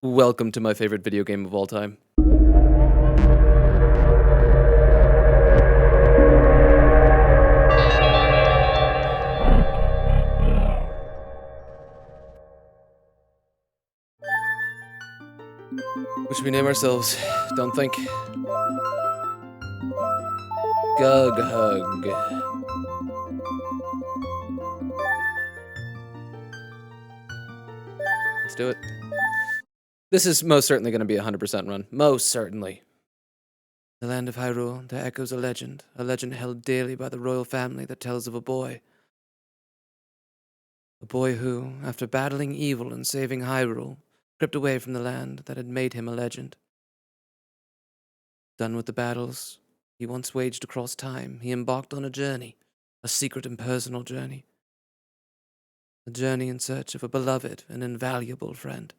Welcome to my favorite video game of all time. What should we name ourselves? Don't think. Gug Hug. Let's do it. This is most certainly going to be a 100% run. Most certainly. The land of Hyrule, there echoes a legend held dearly by the royal family that tells of a boy. A boy who, after battling evil and saving Hyrule, crept away from the land that had made him a legend. Done with the battles he once waged across time, he embarked on a journey, a secret and personal journey. A journey in search of a beloved and invaluable friend.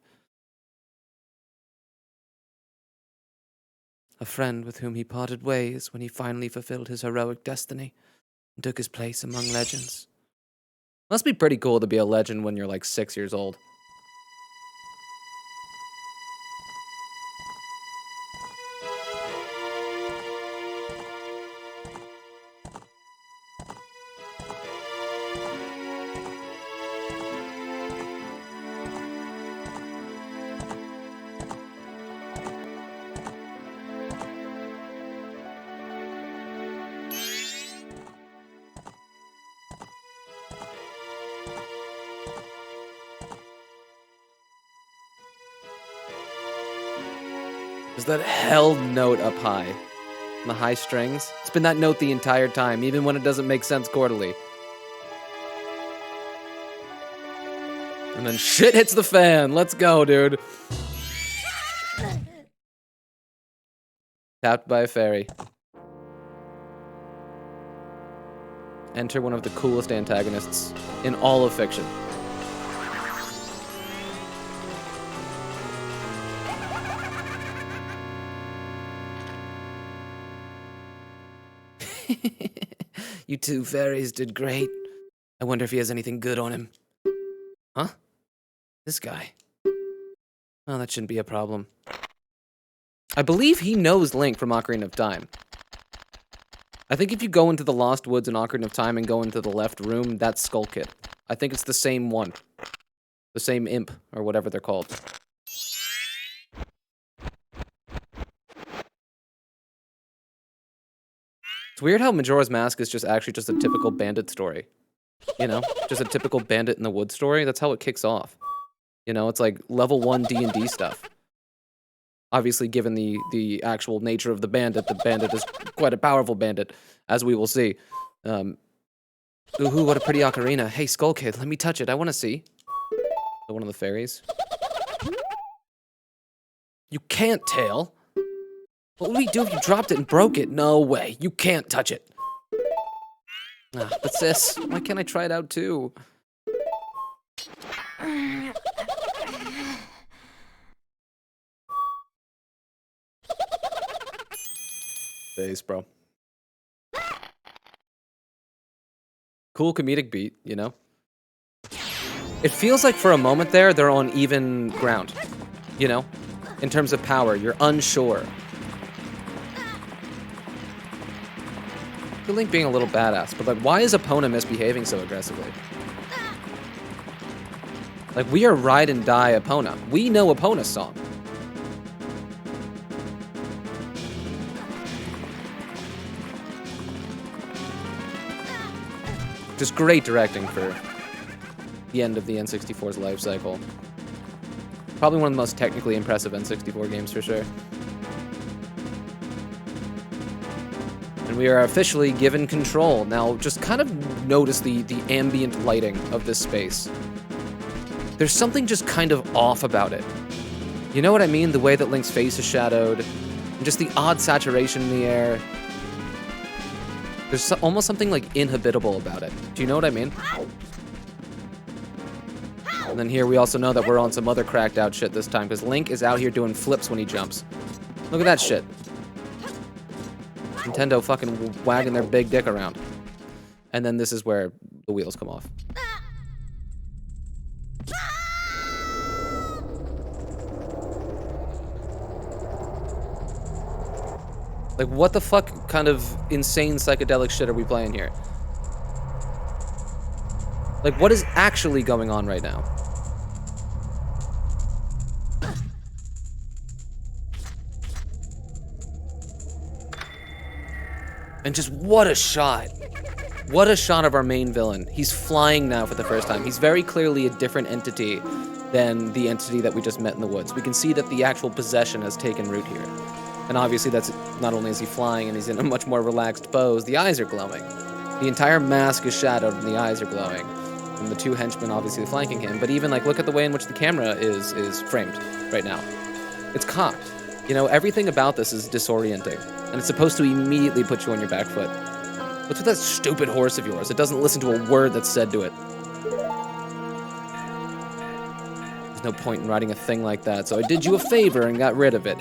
A friend with whom he parted ways when he finally fulfilled his heroic destiny and took his place among legends. Must be pretty cool to be a legend when you're like 6 years old. Is that held note up high? On the high strings? It's been that note the entire time, even when it doesn't make sense quarterly. And then shit hits the fan. Let's go, dude. Tapped by a fairy. Enter one of the coolest antagonists in all of fiction. You two fairies did great. I wonder if he has anything good on him. Huh? This guy. Oh, that shouldn't be a problem. I believe he knows Link from Ocarina of Time. I think if you go into the Lost Woods in Ocarina of Time and go into the left room, that's Skull Kid. I think it's the same one. The same imp, or whatever they're called. It's weird how Majora's Mask is actually just a typical bandit story. You know? Just a typical bandit in the woods story. That's how it kicks off. You know, it's like level 1 D&D stuff. Obviously, given the actual nature of the bandit is quite a powerful bandit, as we will see. Ooh, what a pretty ocarina. Hey, Skull Kid, let me touch it. I want to see. One of the fairies. You can't, Tail. What would we do if you dropped it and broke it? No way. You can't touch it. Ah, but sis, why can't I try it out too? Face, bro. Cool comedic beat, you know? It feels like for a moment there, they're on even ground. You know? In terms of power, you're unsure. Link being a little badass, but like, why is Epona misbehaving so aggressively? Like, we are ride and die Epona. We know Epona's song. Just great directing for the end of the N64's life cycle. Probably one of the most technically impressive N64 games for sure. And we are officially given control. Now, just kind of notice the ambient lighting of this space. There's something just kind of off about it. You know what I mean? The way that Link's face is shadowed, and just the odd saturation in the air. There's almost something like inhabitable about it. Do you know what I mean? And then here we also know that we're on some other cracked out shit this time, because Link is out here doing flips when he jumps. Look at that shit. Nintendo fucking wagging their big dick around. And then this is where the wheels come off. Like, what the fuck kind of insane psychedelic shit are we playing here? Like, what is actually going on right now? And just what a shot. What a shot of our main villain. He's flying now for the first time. He's very clearly a different entity than the entity that we just met in the woods. We can see that the actual possession has taken root here. And obviously that's not only is he flying and he's in a much more relaxed pose, the eyes are glowing. The entire mask is shadowed and the eyes are glowing. And the two henchmen obviously flanking him, but even like look at the way in which the camera is framed right now. It's cocked. You know, everything about this is disorienting. And it's supposed to immediately put you on your back foot. What's with that stupid horse of yours? It doesn't listen to a word that's said to it. There's no point in riding a thing like that, so I did you a favor and got rid of it.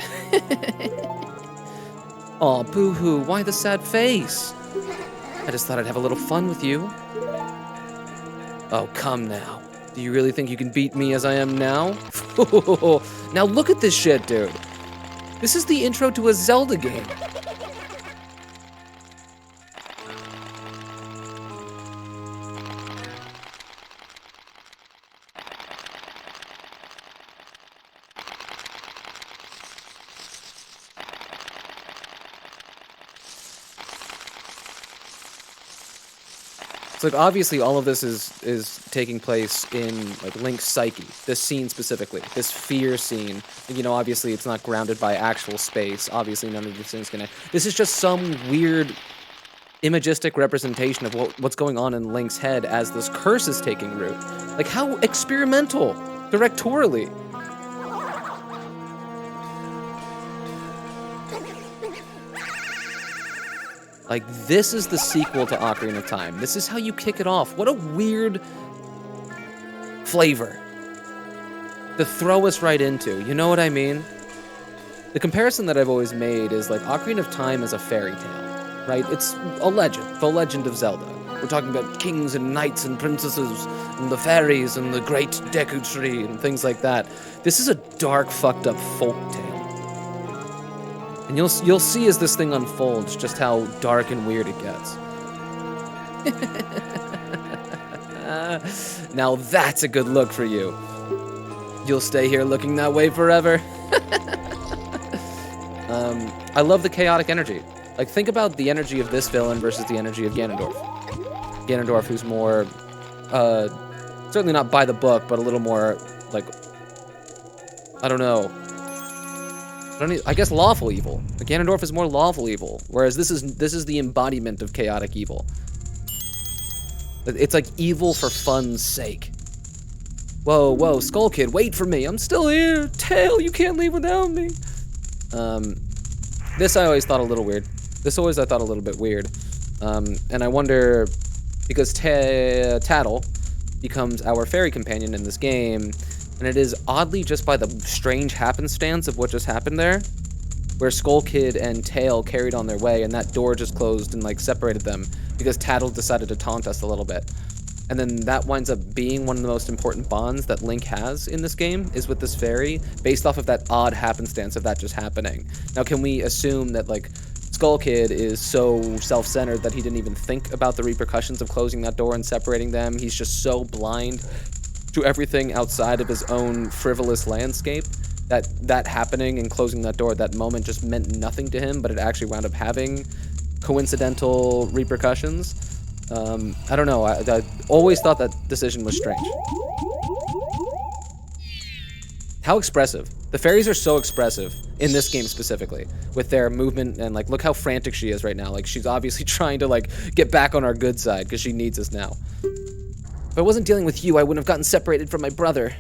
Aw, boo-hoo, why the sad face? I just thought I'd have a little fun with you. Oh, come now. Do you really think you can beat me as I am now? Now look at this shit, dude. This is the intro to a Zelda game. So like obviously all of this is taking place in like Link's psyche. This scene specifically, this fear scene. You know, obviously it's not grounded by actual space. Obviously none of these things connect. This is just some weird imagistic representation of what's going on in Link's head as this curse is taking root. Like how experimental, directorially. Like, this is the sequel to Ocarina of Time. This is how you kick it off. What a weird flavor to throw us right into. You know what I mean? The comparison that I've always made is like Ocarina of Time is a fairy tale, right? It's a legend, the legend of Zelda. We're talking about kings and knights and princesses and the fairies and the great Deku tree and things like that. This is a dark, fucked up folk tale. And you'll see as this thing unfolds just how dark and weird it gets. Now that's a good look for you. You'll stay here looking that way forever. I love the chaotic energy. Like, think about the energy of this villain versus the energy of Ganondorf. Ganondorf, who's more, certainly not by the book, but a little more, like, I don't know. I guess lawful evil. The Ganondorf is more lawful evil, whereas this is the embodiment of chaotic evil. It's like evil for fun's sake. Whoa, whoa, Skull Kid, wait for me. I'm still here. Tail, you can't leave without me. This I always thought a little weird. I thought a little bit weird. And I wonder, because Tattle becomes our fairy companion in this game, and it is oddly just by the strange happenstance of what just happened there, where Skull Kid and Tail carried on their way, and that door just closed and like separated them because Tattle decided to taunt us a little bit. And then that winds up being one of the most important bonds that Link has in this game, is with this fairy, based off of that odd happenstance of that just happening. Now, can we assume that like Skull Kid is so self-centered that he didn't even think about the repercussions of closing that door and separating them? He's just so blind to everything outside of his own frivolous landscape that happening and closing that door, that moment just meant nothing to him, but it actually wound up having coincidental repercussions. I don't know. I always thought that decision was strange. How expressive. The fairies are so expressive in this game specifically with their movement, and like look how frantic she is right now. Like she's obviously trying to like get back on our good side because she needs us now. If I wasn't dealing with you, I wouldn't have gotten separated from my brother.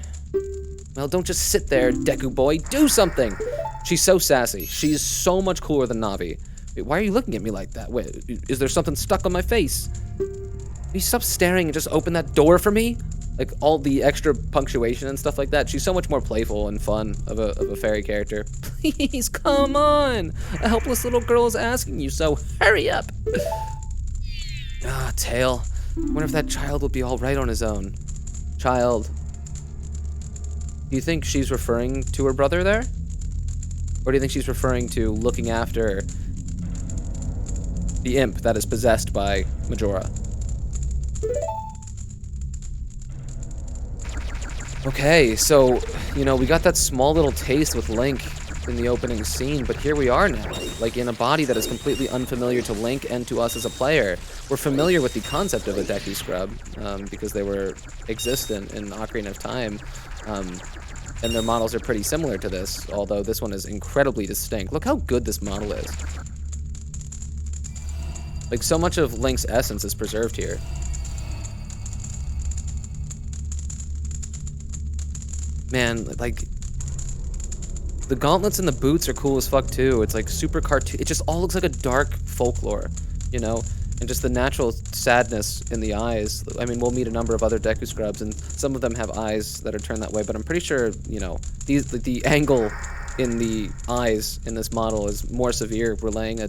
Well, don't just sit there, Deku boy. Do something! She's so sassy. She's so much cooler than Navi. Wait, why are you looking at me like that? Wait, is there something stuck on my face? Will you stop staring and just open that door for me? Like, all the extra punctuation and stuff like that. She's so much more playful and fun of a fairy character. Please, come on! A helpless little girl is asking you, so hurry up! Ah, Tail. I wonder if that child will be all right on his own. Child. Do you think she's referring to her brother there? Or do you think she's referring to looking after The imp that is possessed by Majora. Okay, so, you know, we got that small little taste with Link in the opening scene, but here we are now, like in a body that is completely unfamiliar to Link and to us as a player. We're familiar with the concept of a Deku Scrub, because they were existent in Ocarina of Time, and their models are pretty similar to this, although this one is incredibly distinct. Look how good this model is. Like, so much of Link's essence is preserved here. Man, like, the gauntlets and the boots are cool as fuck too. It's like super cartoon. It just all looks like a dark folklore, you know? And just the natural sadness in the eyes. I mean, we'll meet a number of other Deku Scrubs, and some of them have eyes that are turned that way, but I'm pretty sure, you know, the angle in the eyes in this model is more severe, relaying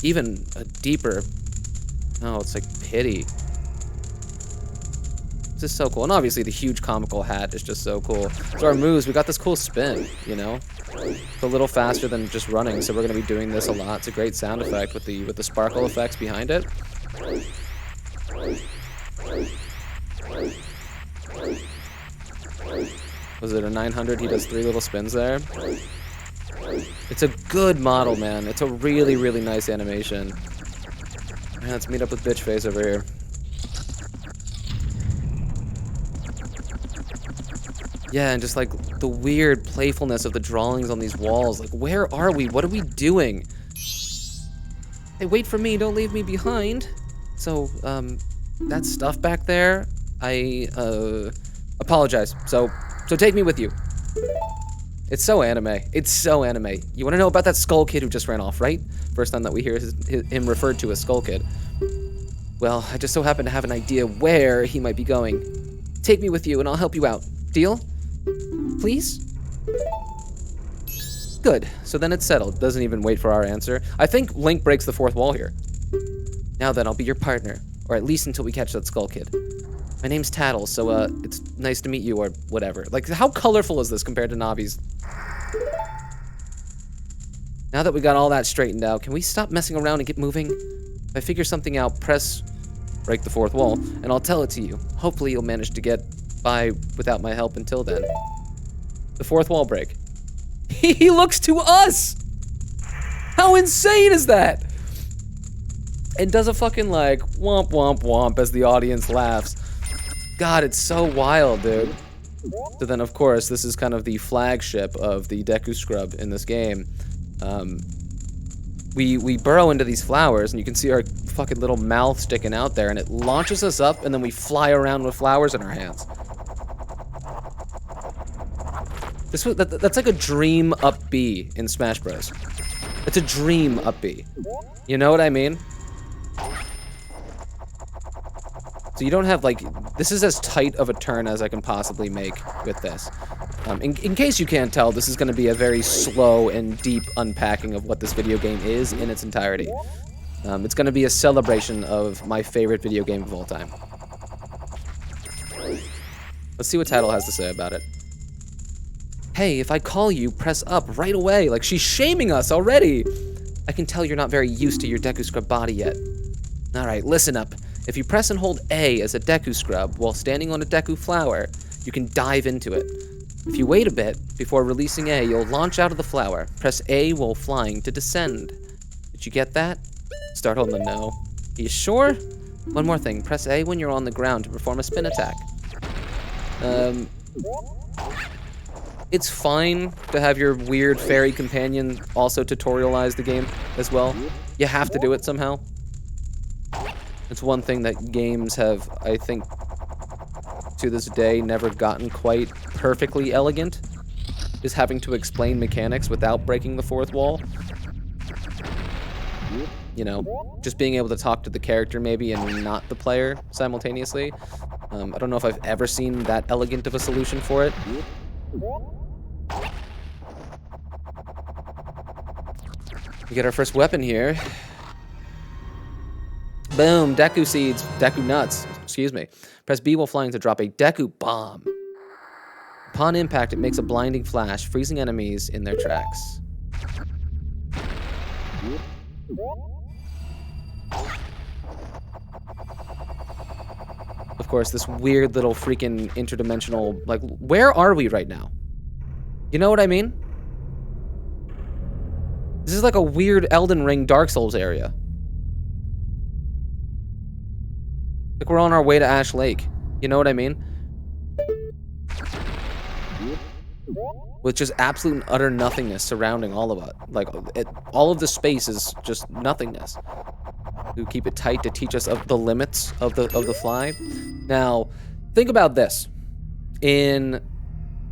even a deeper, oh, it's like pity. This is so cool. And obviously the huge comical hat is just so cool. So our moves, we got this cool spin, you know? It's a little faster than just running, so we're gonna be doing this a lot. It's a great sound effect with the sparkle effects behind it. Was it a 900? He does 3 little spins there. It's a good model, man. It's a really, really nice animation. Man, let's meet up with Bitch Face over here. Yeah, and just like the weird playfulness of the drawings on these walls. Like, where are we? What are we doing? Hey, wait for me, don't leave me behind. So, that stuff back there, I, apologize. So take me with you. It's so anime. It's so anime. You wanna know about that Skull Kid who just ran off, right? First time that we hear him referred to as Skull Kid. Well, I just so happen to have an idea where he might be going. Take me with you and I'll help you out. Deal? Please? Good. So then it's settled. Doesn't even wait for our answer. I think Link breaks the 4th wall here. Now then, I'll be your partner. Or at least until we catch that Skull Kid. My name's Tattle, so, it's nice to meet you, or whatever. Like, how colorful is this compared to Navi's? Now that we got all that straightened out, can we stop messing around and get moving? If I figure something out, break the 4th wall, and I'll tell it to you. Hopefully you'll manage to get by without my help until then. The 4th wall break. He looks to us! How insane is that? And does a fucking like womp womp womp as the audience laughs. God, it's so wild, dude. So then of course, this is kind of the flagship of the Deku Scrub in this game. We burrow into these flowers and you can see our fucking little mouth sticking out there and it launches us up and then we fly around with flowers in our hands. That's like a dream up B in Smash Bros. It's a dream up B. You know what I mean? So you don't have like, this is as tight of a turn as I can possibly make with this. In case you can't tell, this is gonna be a very slow and deep unpacking of what this video game is in its entirety. It's gonna be a celebration of my favorite video game of all time. Let's see what Tattle has to say about it. Hey, if I call you, press up right away. Like, she's shaming us already. I can tell you're not very used to your Deku Scrub body yet. Alright, listen up. If you press and hold A as a Deku Scrub while standing on a Deku flower, you can dive into it. If you wait a bit, before releasing A, you'll launch out of the flower. Press A while flying to descend. Did you get that? Start holding the no. Are you sure? One more thing. Press A when you're on the ground to perform a spin attack. It's fine to have your weird fairy companion also tutorialize the game as well. You have to do it somehow. It's one thing that games have, I think, to this day, never gotten quite perfectly elegant, is having to explain mechanics without breaking the 4th wall. You know, just being able to talk to the character maybe and not the player simultaneously. I don't know if I've ever seen that elegant of a solution for it. We get our first weapon here. Boom, Deku seeds, Deku nuts, excuse me. Press B while flying to drop a Deku Bomb. Upon impact, it makes a blinding flash, freezing enemies in their tracks. course, this weird little freaking interdimensional, like, where are we right now? You know what I mean? This is like a weird Elden Ring Dark Souls area. Like we're on our way to Ash Lake. You know what I mean? With just absolute and utter nothingness surrounding all of it. Like, all of the space is just nothingness. To keep it tight to teach us of the limits of the fly. Now, think about this. In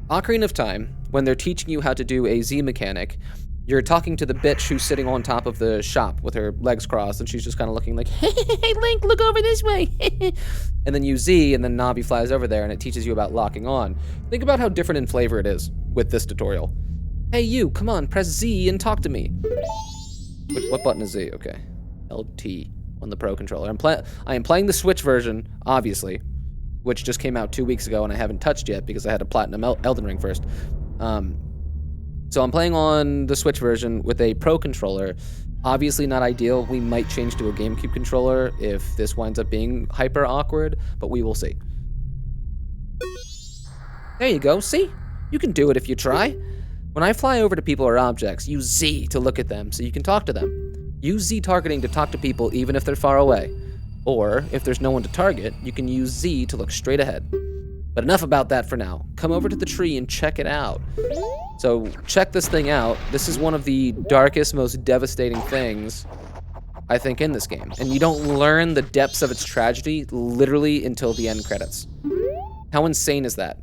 Ocarina of Time, when they're teaching you how to do a Z mechanic, you're talking to the bitch who's sitting on top of the shop with her legs crossed, and she's just kind of looking like, hey, Link, look over this way. And then you Z, and then Navi flies over there, and it teaches you about locking on. Think about how different in flavor it is with this tutorial. Hey, you, come on, press Z and talk to me. What button is Z? Okay. LT on the Pro Controller. I am playing the Switch version, obviously, which just came out 2 weeks ago, and I haven't touched yet because I had to platinum Elden Ring first. So I'm playing on the Switch version with a Pro Controller. Obviously not ideal. We might change to a GameCube controller if this winds up being hyper awkward, but we will see. There you go, see? You can do it if you try. When I fly over to people or objects, use Z to look at them so you can talk to them. Use Z targeting to talk to people even if they're far away. Or, if there's no one to target, you can use Z to look straight ahead. But enough about that for now. Come over to the tree and check it out. So, check this thing out. This is one of the darkest, most devastating things, I think, in this game. And you don't learn the depths of its tragedy literally until the end credits. How insane is that?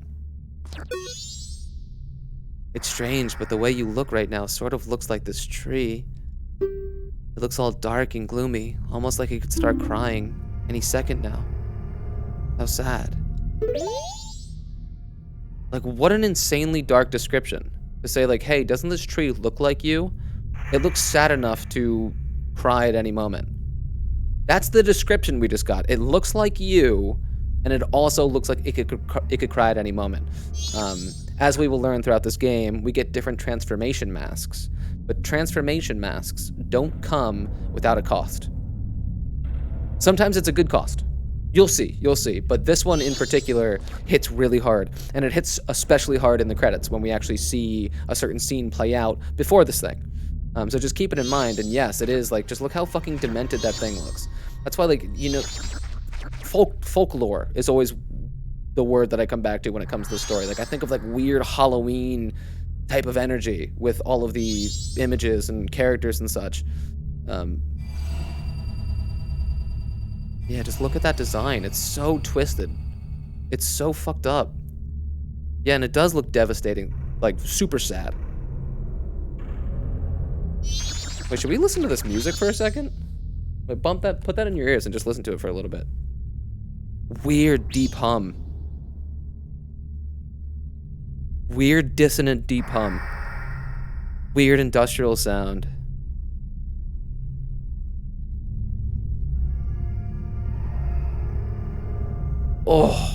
It's strange, but the way you look right now sort of looks like this tree. It looks all dark and gloomy, almost like it could start crying any second now. How sad. Like, what an insanely dark description. To say, like, hey, doesn't this tree look like you? It looks sad enough to cry at any moment. That's the description we just got. It looks like you, and it also looks like it could cry at any moment. As we will learn throughout this game, we get different transformation masks. But transformation masks don't come without a cost. Sometimes it's a good cost. You'll see. But this one in particular hits really hard. And it hits especially hard in the credits when we actually see a certain scene play out before this thing. So just keep it in mind. And yes, it is like, just look how fucking demented that thing looks. That's why, like, you know, folklore is always the word that I come back to when it comes to the story. Like, I think of like weird Halloween type of energy with all of the images and characters and such. Yeah, just look at that design. It's so twisted. It's so fucked up. Yeah, and it does look devastating. Like, super sad. Wait, should we listen to this music for a second? Wait, put that in your ears and just listen to it for a little bit. Weird deep hum. Weird dissonant deep hum. Weird industrial sound. Oh.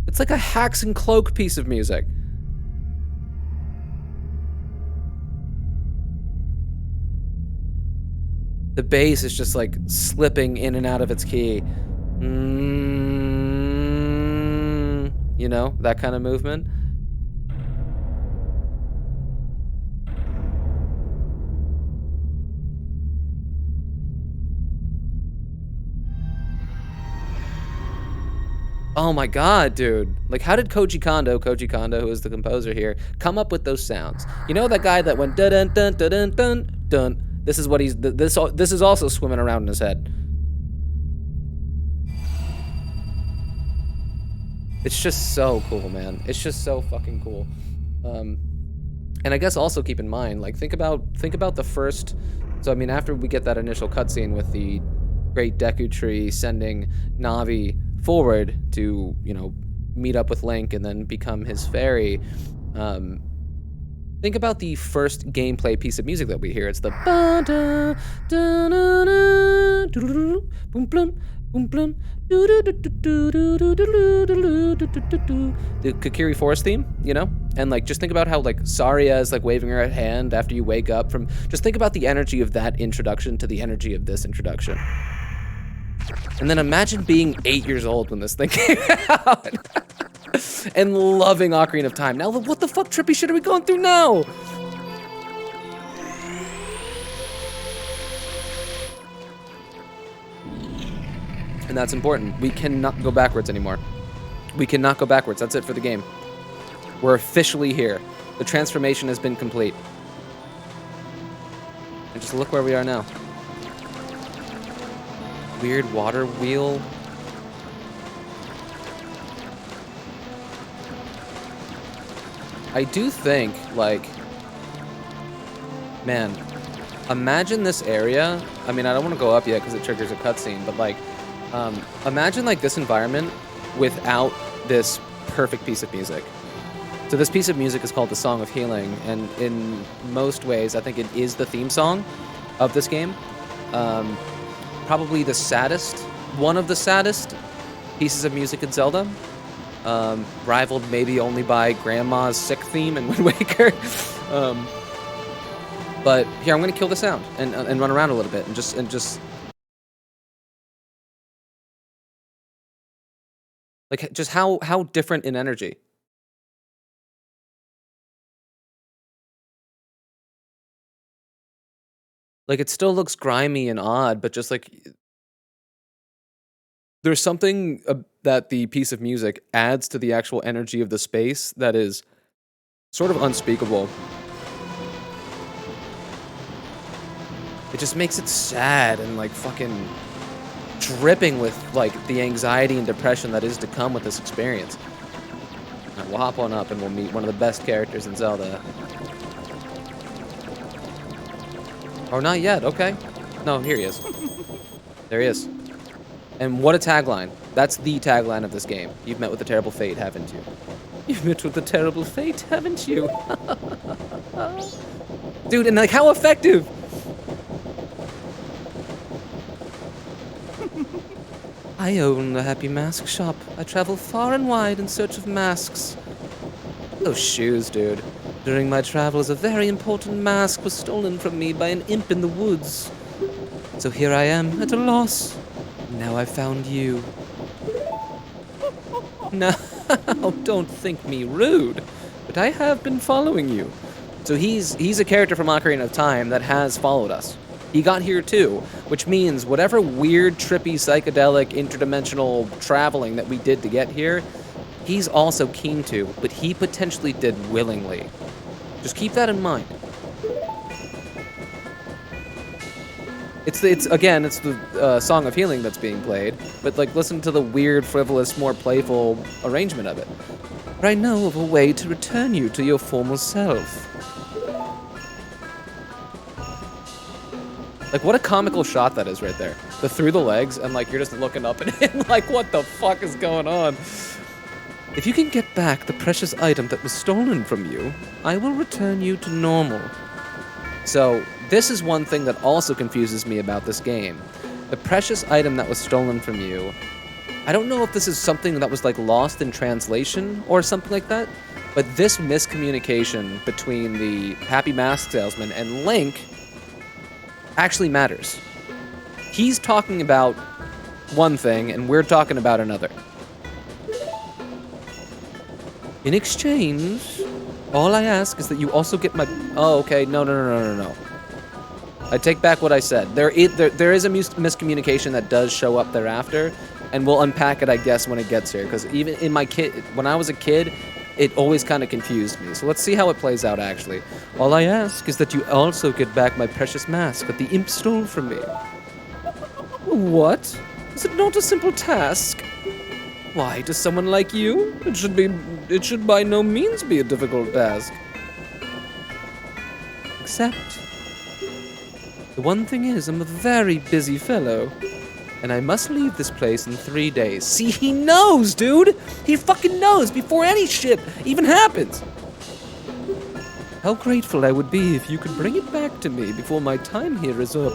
It's like a Hacks and Cloak piece of music. The bass is just like slipping in and out of its key. You know, that kind of movement. Oh my god, dude. Like, how did Koji Kondo, who is the composer here, come up with those sounds? You know that guy that went dun dun dun dun dun dun dun? This is what he's, this is also swimming around in his head. It's just so cool, man. It's just so fucking cool. And I guess also keep in mind, like, think about the first, so I mean, after we get that initial cutscene with the great Deku Tree sending Navi forward to, you know, meet up with Link and then become his fairy, think about the first gameplay piece of music that we hear. It's the The Kakiri Forest theme, you know? And like, just think about how like Saria is like waving her hand after you wake up from, just think about the energy of that introduction to the energy of this introduction. And then imagine being 8 years old when this thing came out. And loving Ocarina of Time. Now, what the fuck trippy shit are we going through now? And that's important. We cannot go backwards anymore. We cannot go backwards. That's it for the game. We're officially here. The transformation has been complete. And just look where we are now. Weird water wheel. I do think, like, man, imagine this area. I mean, I don't want to go up yet because it triggers a cutscene, but like, imagine like this environment without this perfect piece of music. So this piece of music is called the Song of Healing, and in most ways, I think it is the theme song of this game. Probably the saddest, one of the saddest pieces of music in Zelda. Rivaled maybe only by Grandma's Sick theme in Wind Waker. But here, I'm gonna kill the sound and run around a little bit and just like just how different in energy. Like it still looks grimy and odd, but just like there's something that the piece of music adds to the actual energy of the space that is sort of unspeakable. It just makes it sad and like fucking dripping with like the anxiety and depression that is to come with this experience. Right, we'll hop on up and we'll meet one of the best characters in Zelda. Oh, not yet. Okay. No, here he is. There he is. And what a tagline. That's the tagline of this game. You've met with a terrible fate, haven't you? You've met with a terrible fate, haven't you? Dude, and like how effective! I own the Happy Mask Shop. I travel far and wide in search of masks. Those shoes, dude. During my travels, a very important mask was stolen from me by an imp in the woods. So here I am, at a loss. Now I found you. Now, don't think me rude, but I have been following you. So he's a character from Ocarina of Time that has followed us. He got here too, which means whatever weird, trippy, psychedelic, interdimensional traveling that we did to get here, he's also keen to, but he potentially did willingly. Just keep that in mind. It's the Song of Healing that's being played, but like listen to the weird, frivolous, more playful arrangement of it. But I know of a way to return you to your former self. Like what a comical shot that is right there. The through the legs and like you're just looking up at him like what the fuck is going on? If you can get back the precious item that was stolen from you, I will return you to normal. So, this is one thing that also confuses me about this game. The precious item that was stolen from you, I don't know if this is something that was like lost in translation or something like that, but this miscommunication between the Happy Mask Salesman and Link actually matters. He's talking about one thing and we're talking about another. In exchange, all I ask is that you also get my... Oh, okay. No. I take back what I said. There is a miscommunication that does show up thereafter, and we'll unpack it, I guess, when it gets here. Because even in when I was a kid, it always kind of confused me. So let's see how it plays out, actually. All I ask is that you also get back my precious mask that the imp stole from me. What? Is it not a simple task? Why, to someone like you, it should by no means be a difficult task. Except, the one thing is, I'm a very busy fellow, and I must leave this place in 3 days. See, he knows, dude! He fucking knows before any shit even happens! How grateful I would be if you could bring it back to me before my time here is up.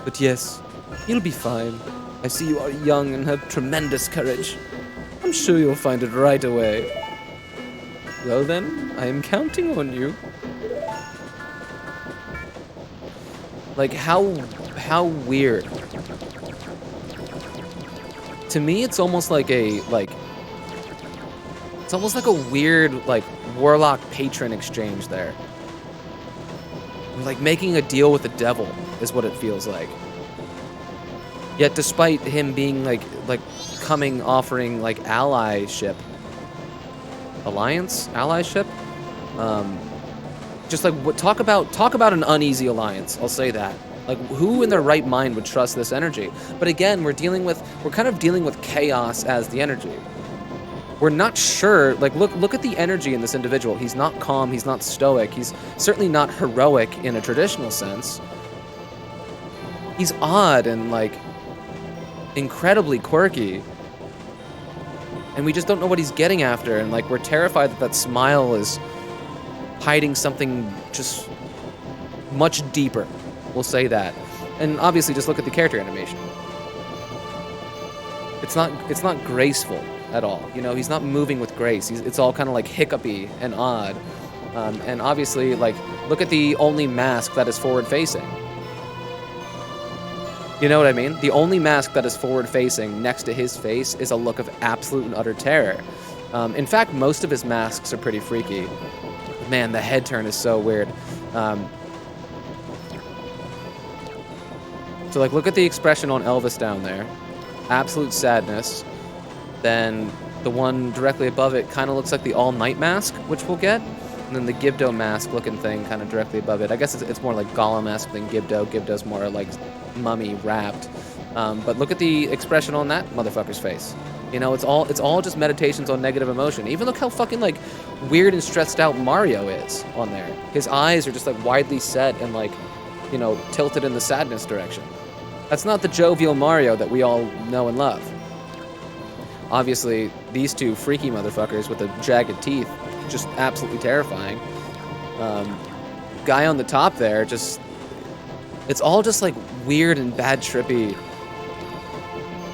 But yes, You'll be fine. I see you are young and have tremendous courage. I'm sure you'll find it right away. Well then, I am counting on you. Like, how weird. To me, it's almost like it's almost like a weird, like, warlock patron exchange there. Like, making a deal with the devil is what it feels like. Yet, despite him being, like coming, offering, like, allyship. Alliance? Allyship? Just, like, talk about an uneasy alliance, I'll say that. Like, who in their right mind would trust this energy? But again, we're kind of dealing with chaos as the energy. We're not sure, like, look at the energy in this individual. He's not calm, he's not stoic, he's certainly not heroic in a traditional sense. He's odd and, like, incredibly quirky. And we just don't know what he's getting after, and, like, we're terrified that smile is hiding something just much deeper. We'll say that. And obviously, just look at the character animation. It's not graceful at all. You know, he's not moving with grace. It's all kind of like hiccupy and odd. And obviously, like, look at the only mask that is forward-facing. You know what I mean? The only mask that is forward-facing next to his face is a look of absolute and utter terror. In fact, most of his masks are pretty freaky. Man, the head turn is so weird. So, like, look at the expression on Elvis down there. Absolute sadness. Then the one directly above it kind of looks like the All Night mask, which we'll get. And then the Gibdo mask looking thing kind of directly above it. I guess it's more like Gollum-esque than Gibdo. Gibdo's more like mummy wrapped. But look at the expression on that motherfucker's face. You know, it's all just meditations on negative emotion. Even look how fucking, like, weird and stressed out Mario is on there. His eyes are just, like, widely set and, like, you know, tilted in the sadness direction. That's not the jovial Mario that we all know and love. Obviously, these two freaky motherfuckers with the jagged teeth, just absolutely terrifying. Guy on the top there, just... It's all just, like, weird and bad trippy.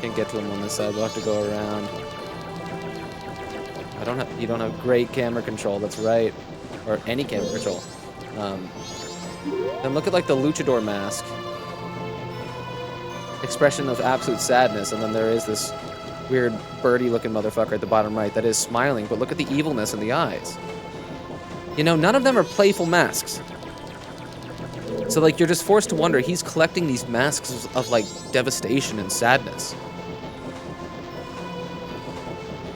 Can't get to him on this side, we'll have to go around. You don't have great camera control, that's right. Or any camera control. Then look at, like, the luchador mask. Expression of absolute sadness, and then there is this weird birdie-looking motherfucker at the bottom right that is smiling, but look at the evilness in the eyes. You know, none of them are playful masks. So, like, you're just forced to wonder, he's collecting these masks of, like, devastation and sadness.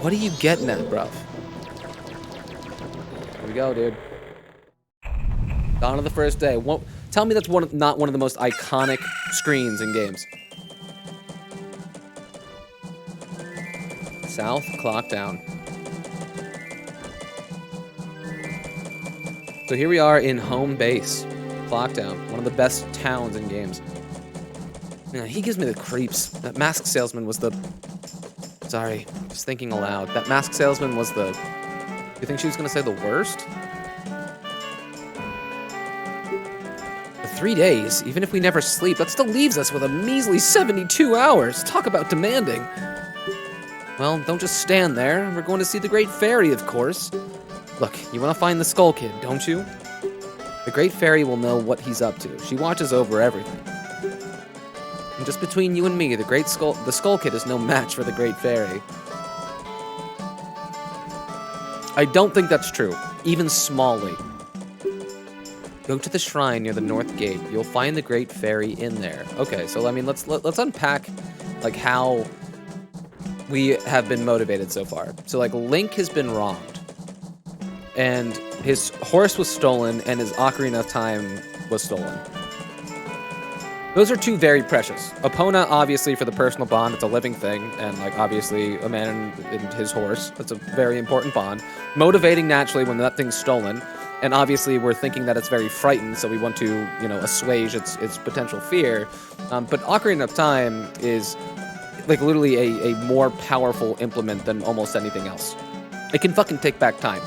What are you getting at, bruv? Here we go, dude. Dawn of the first day. Tell me that's not one of the most iconic screens in games. South, clock down. So here we are in home base. Clock down. One of the best towns in games. Yeah, he gives me the creeps. That mask salesman was the... Sorry, just thinking aloud. That mask salesman was the... You think she was going to say the worst? For 3 days, even if we never sleep, that still leaves us with a measly 72 hours. Talk about demanding. Well, don't just stand there. We're going to see the Great Fairy, of course. Look, you want to find the Skull Kid, don't you? The Great Fairy will know what he's up to. She watches over everything. And just between you and me, the Skull Kid is no match for the Great Fairy. I don't think that's true, even smallly. Go to the shrine near the north gate. You'll find the Great Fairy in there. Okay, so I mean, let's unpack, like, how we have been motivated so far. So, like, Link has been wronged, and his horse was stolen, and his Ocarina of Time was stolen. Those are two very precious. Epona, obviously, for the personal bond, it's a living thing, and, like, obviously, a man and his horse, that's a very important bond. Motivating, naturally, when that thing's stolen, and obviously, we're thinking that it's very frightened, so we want to, you know, assuage its potential fear. But Ocarina of Time is, like, literally a more powerful implement than almost anything else. It can fucking take back time.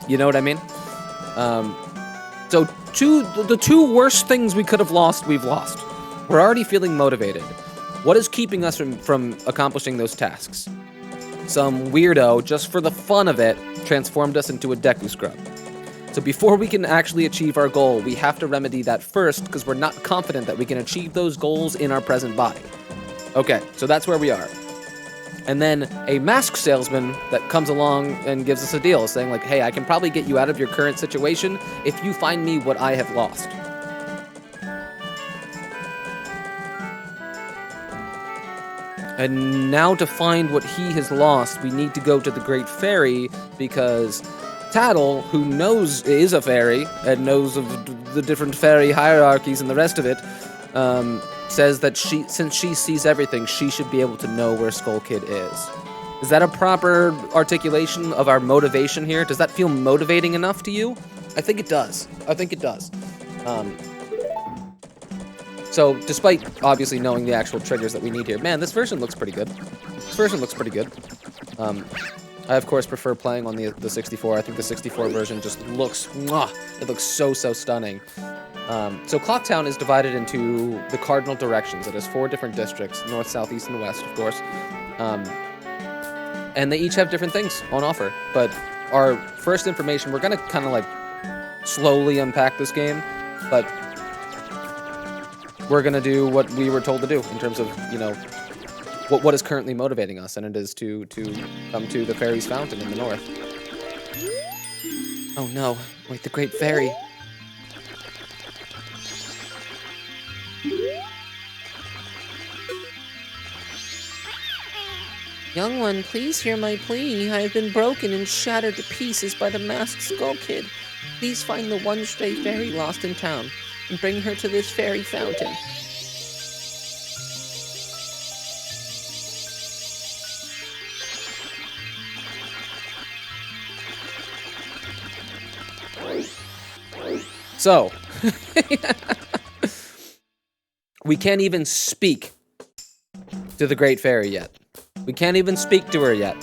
You know what I mean? So the two worst things we could have lost, we've lost. We're already feeling motivated. What is keeping us from accomplishing those tasks? Some weirdo, just for the fun of it, transformed us into a Deku scrub. So before we can actually achieve our goal, we have to remedy that first, because we're not confident that we can achieve those goals in our present body. Okay, so that's where we are. And then a mask salesman that comes along and gives us a deal, saying like, hey, I can probably get you out of your current situation if you find me what I have lost. And now to find what he has lost, we need to go to the Great Fairy, because Tattle, who is a fairy and knows of the different fairy hierarchies and the rest of it, says that since she sees everything, she should be able to know where Skull Kid is. Is that a proper articulation of our motivation here? Does that feel motivating enough to you? I think it does. I think it does. So, despite obviously knowing the actual triggers that we need here, man, this version looks pretty good. I, of course, prefer playing on the 64. I think the 64 version just looks, it looks so stunning. So Clocktown is divided into the cardinal directions. It has 4 different districts, north, south, east, and west, of course. And they each have different things on offer. But our first information, we're going to kind of like slowly unpack this game, but we're going to do what we were told to do in terms of, you know, what is currently motivating us, and it is to come to the fairy's fountain in the north. Oh no, wait, the Great Fairy. Young one, please hear my plea. I have been broken and shattered to pieces by the masked Skull Kid. Please find the one stray fairy lost in town and bring her to this fairy fountain. So, we can't even speak to the Great Fairy yet. We can't even speak to her yet,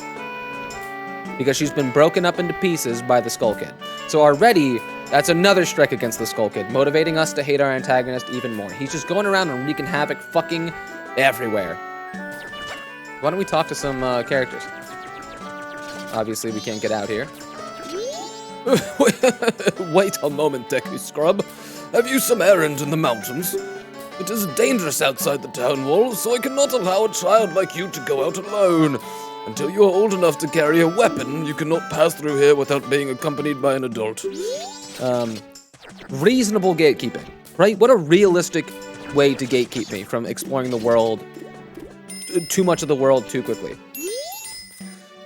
because she's been broken up into pieces by the Skull Kid. So already, that's another strike against the Skull Kid, motivating us to hate our antagonist even more. He's just going around and wreaking havoc fucking everywhere. Why don't we talk to some characters? Obviously, we can't get out here. Wait a moment, Deku Scrub. Have you some errand in the mountains? It is dangerous outside the town walls, so I cannot allow a child like you to go out alone. Until you are old enough to carry a weapon, you cannot pass through here without being accompanied by an adult. Reasonable gatekeeping, right? What a realistic way to gatekeep me from exploring the world, too much of the world too quickly.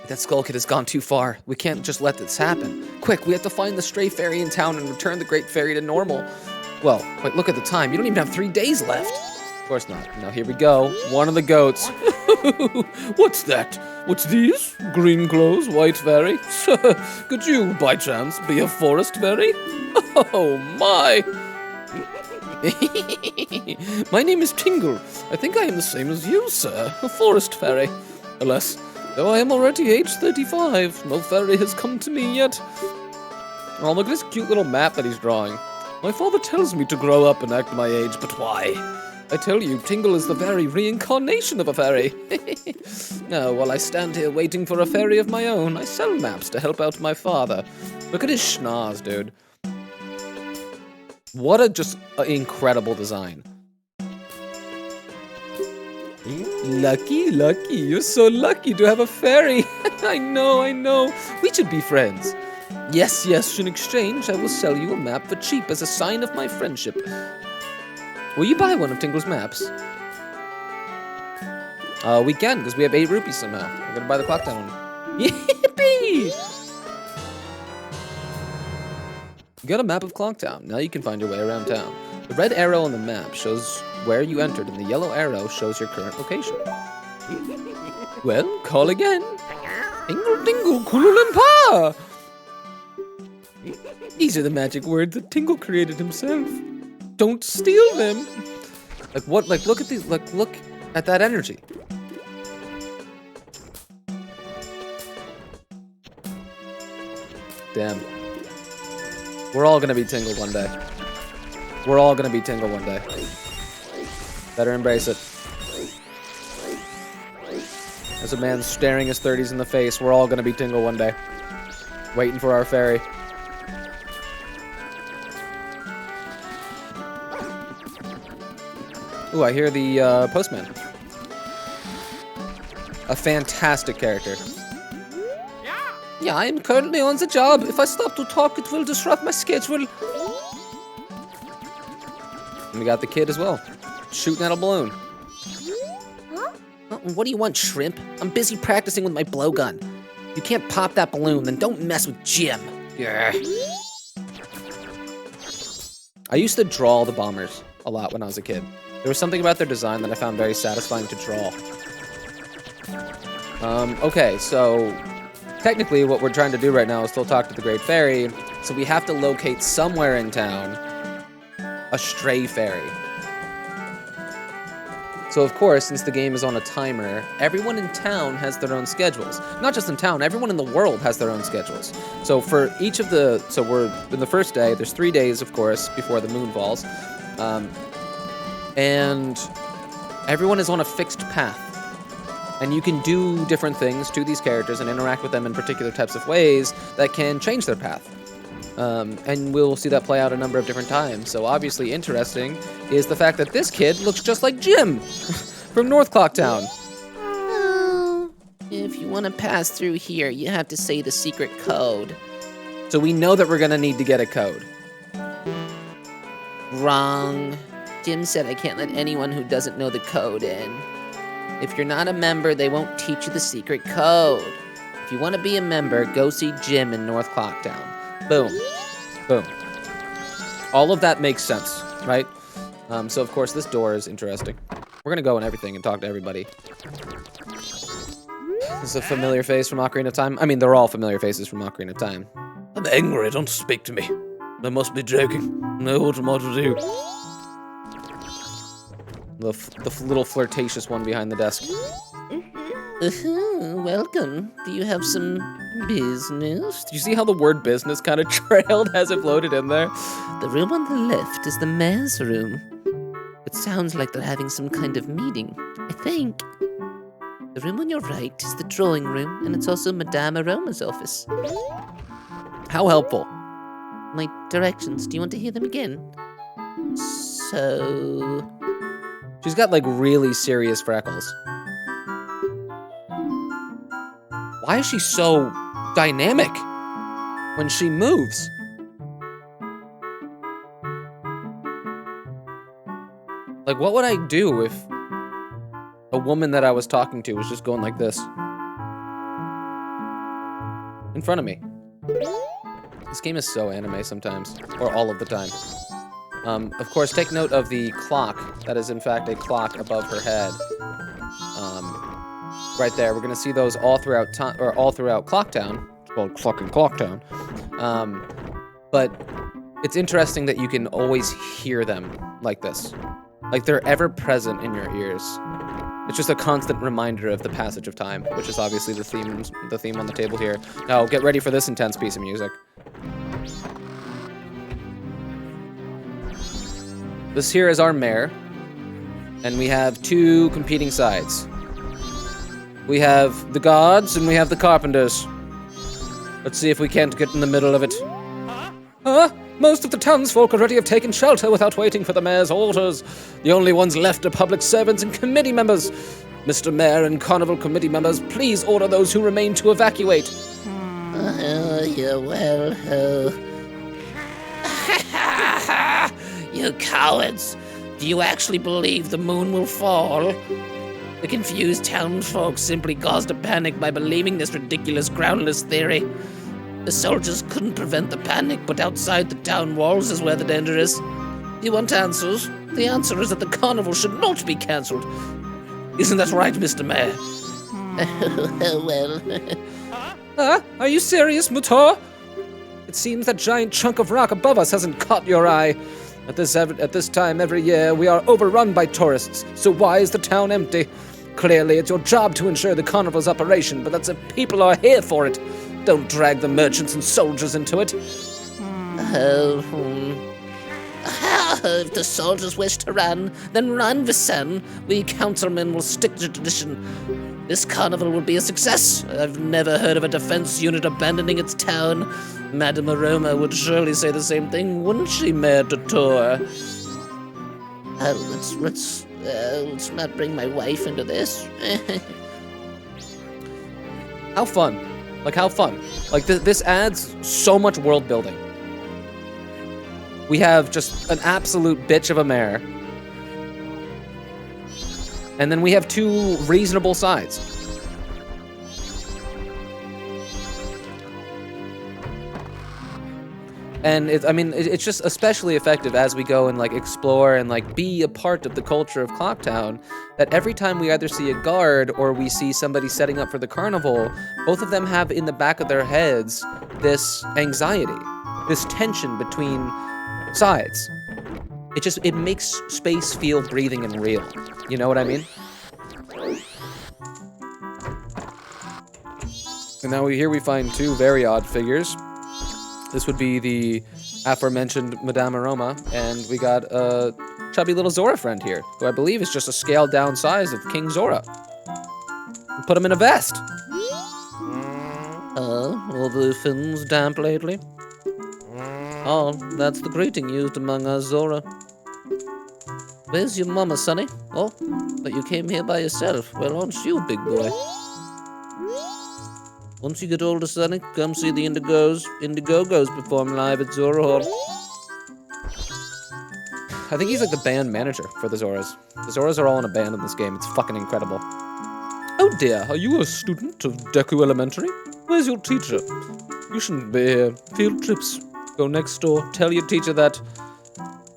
That Skull Kid has gone too far. We can't just let this happen. Quick, we have to find the stray fairy in town and return the Great Fairy to normal. Well, wait, look at the time. You don't even have 3 days left. Of course not. Now, here we go. One of the goats. What's that? What's these? Green clothes, white fairy? Could you, by chance, be a forest fairy? Oh, my! My name is Tingle. I think I am the same as you, sir. A forest fairy. Alas, though I am already age 35, no fairy has come to me yet. Oh, look at this cute little map that he's drawing. My father tells me to grow up and act my age, but why? I tell you, Tingle is the very reincarnation of a fairy. Now, while I stand here waiting for a fairy of my own, I sell maps to help out my father. Look at his schnoz, dude. What a just incredible design. Lucky, lucky. You're so lucky to have a fairy. I know. We should be friends. Yes, in exchange, I will sell you a map for cheap as a sign of my friendship. Will you buy one of Tingle's maps? We can, because we have 8 rupees somehow. We're gonna buy the Clocktown one. Yippee! You got a map of Clocktown. Now you can find your way around town. The red arrow on the map shows where you entered, and the yellow arrow shows your current location. Well, call again. Dingle, dingle, kululimpa! These are the magic words that Tingle created himself. Don't steal them. Like what? Like look at these. Like look at that energy. Damn. We're all gonna be Tingle one day. We're all gonna be Tingle one day. Better embrace it. As a man staring his 30s in the face, we're all gonna be Tingle one day. Waiting for our fairy. Ooh, I hear the postman. A fantastic character. Yeah, I am currently on the job. If I stop to talk, it will disrupt my schedule. And we got the kid as well, shooting at a balloon. What do you want, shrimp? I'm busy practicing with my blowgun. You can't pop that balloon, then don't mess with Jim. Yeah. I used to draw the bombers a lot when I was a kid. There was something about their design that I found very satisfying to draw. Okay, so technically what we're trying to do right now is still talk to the Great Fairy, so we have to locate somewhere in town a stray fairy. So of course, since the game is on a timer, everyone in town has their own schedules. Not just in town, everyone in the world has their own schedules. So for each of the, so we're in the first day, there's 3 days, of course, before the moon falls. And everyone is on a fixed path. And you can do different things to these characters and interact with them in particular types of ways that can change their path. And we'll see that play out a number of different times. So obviously interesting is the fact that this kid looks just like Jim from North Clocktown. Oh, if you want to pass through here, you have to say the secret code. So we know that we're gonna need to get a code. Wrong. Jim said I can't let anyone who doesn't know the code in. If you're not a member, they won't teach you the secret code. If you want to be a member, go see Jim in North Clocktown. Boom. Boom. All of that makes sense, right? So of course this door is interesting. We're gonna go and everything and talk to everybody. This is a familiar face from Ocarina of Time. I mean, they're all familiar faces from Ocarina of Time. I'm angry, don't speak to me. I must be joking. Know what more to do. The little flirtatious one behind the desk. Welcome. Do you have some business? Do you see how the word business kind of trailed as it floated in there? The room on the left is the mayor's room. It sounds like they're having some kind of meeting, I think. The room on your right is the drawing room, and it's also Madame Aroma's office. How helpful. My directions, do you want to hear them again? So... She's got like really serious freckles. Why is she so dynamic when she moves? Like, what would I do if a woman that I was talking to was just going like this? In front of me. This game is so anime sometimes, or all of the time. Of course, take note of the clock. That is, in fact, a clock above her head. Right there. We're gonna see those all throughout Clocktown. It's called fucking Clocktown. But it's interesting that you can always hear them like this. Like they're ever present in your ears. It's just a constant reminder of the passage of time, which is obviously the theme on the table here. Now, get ready for this intense piece of music. This here is our mayor, and we have two competing sides. We have the gods, and we have the carpenters. Let's see if we can't get in the middle of it. Huh? Most of the townsfolk already have taken shelter without waiting for the mayor's orders. The only ones left are public servants and committee members. Mr. Mayor and Carnival committee members, please order those who remain to evacuate. You're well, You cowards! Do you actually believe the moon will fall? The confused townfolk simply caused a panic by believing this ridiculous, groundless theory. The soldiers couldn't prevent the panic, but outside the town walls is where the danger is. You want answers? The answer is that the carnival should not be cancelled. Isn't that right, Mr. Mayor? Well... Are you serious, Mutor? It seems that giant chunk of rock above us hasn't caught your eye. At this time every year, we are overrun by tourists, so why is the town empty? Clearly, it's your job to ensure the carnival's operation, but that's if people are here for it. Don't drag the merchants and soldiers into it. If the soldiers wish to run, then run, Vicen. We councilmen will stick to tradition. This carnival will be a success. I've never heard of a defense unit abandoning its town. Madame Aroma would surely say the same thing, wouldn't she, Mayor Tour? Let's not bring my wife into this. How fun. Like, how fun. Like, this adds so much world building. We have just an absolute bitch of a mayor. And then we have two reasonable sides. And it's just especially effective as we go and like explore and like be a part of the culture of Clocktown, that every time we either see a guard or we see somebody setting up for the carnival, both of them have in the back of their heads this anxiety, this tension between sides. It makes space feel breathing and real. You know what I mean? And now here we find two very odd figures. This would be the aforementioned Madame Aroma, and we got a chubby little Zora friend here, who I believe is just a scaled down size of King Zora. Put him in a vest. All the fins damp lately? Oh, that's the greeting used among us, Zora. Where's your mama, Sonny? Oh, but you came here by yourself. Well, aren't you, big boy? Once you get older, Sonny, come see the Indiegogo's perform live at Zora Hall. I think he's like the band manager for the Zoras. The Zoras are all in a band in this game. It's fucking incredible. Oh dear, are you a student of Deku Elementary? Where's your teacher? You shouldn't be here. Field trips. Go next door. Tell your teacher that.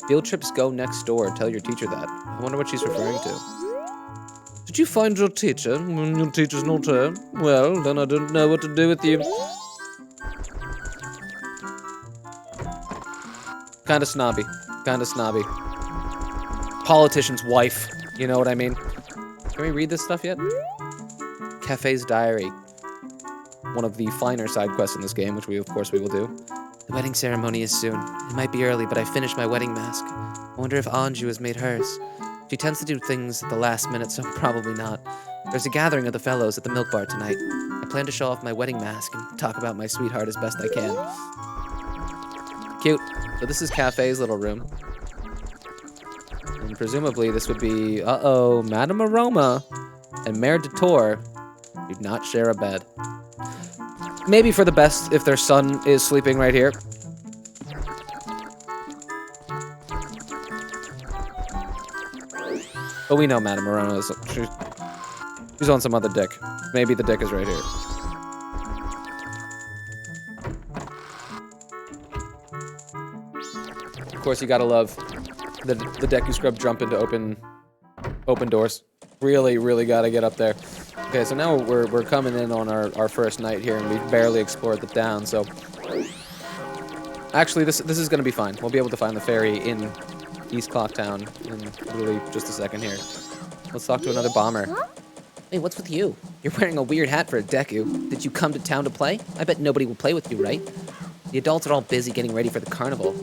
Field trips go next door. Tell your teacher that. I wonder what she's referring to. Did you find your teacher when your teacher's not here? Well, then I don't know what to do with you. Kinda snobby. Kinda snobby. Politician's wife. You know what I mean? Can we read this stuff yet? Cafe's Diary. One of the finer side quests in this game, which of course we will do. The wedding ceremony is soon. It might be early, but I finished my wedding mask. I wonder if Anju has made hers. She tends to do things at the last minute, so probably not. There's a gathering of the fellows at the milk bar tonight. I plan to show off my wedding mask and talk about my sweetheart as best I can. Cute. So this is Cafe's little room. And presumably this would be, Madame Aroma and Mayor Detour do not share a bed. Maybe for the best if their son is sleeping right here. But we know Madame Aroma is, she's on some other dick. Maybe the dick is right here. Of course, you gotta love the Deku Scrub jump into open doors. Really, really gotta get up there. Okay, so now we're coming in on our first night here, and we've barely explored the town, so... Actually, this is gonna be fine. We'll be able to find the ferry in East Clocktown in literally just a second here. Let's talk to another bomber. Hey, what's with you? You're wearing a weird hat for a Deku. Did you come to town to play? I bet nobody will play with you, right? The adults are all busy getting ready for the carnival.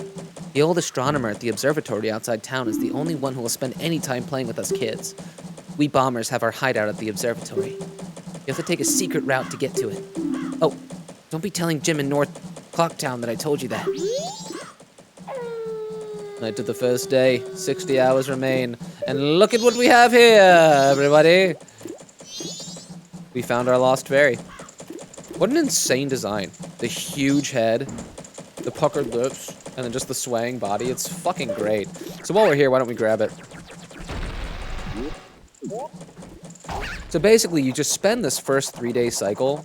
The old astronomer at the observatory outside town is the only one who will spend any time playing with us kids. We bombers have our hideout at the observatory. You have to take a secret route to get to it. Oh, don't be telling Jim in North Clocktown that I told you that. Night of the first day, 60 hours remain, and look at what we have here, everybody! We found our lost ferry. What an insane design. The huge head, the puckered lips, and then just the swaying body. It's fucking great. So while we're here, why don't we grab it? So basically, you just spend this first 3-day cycle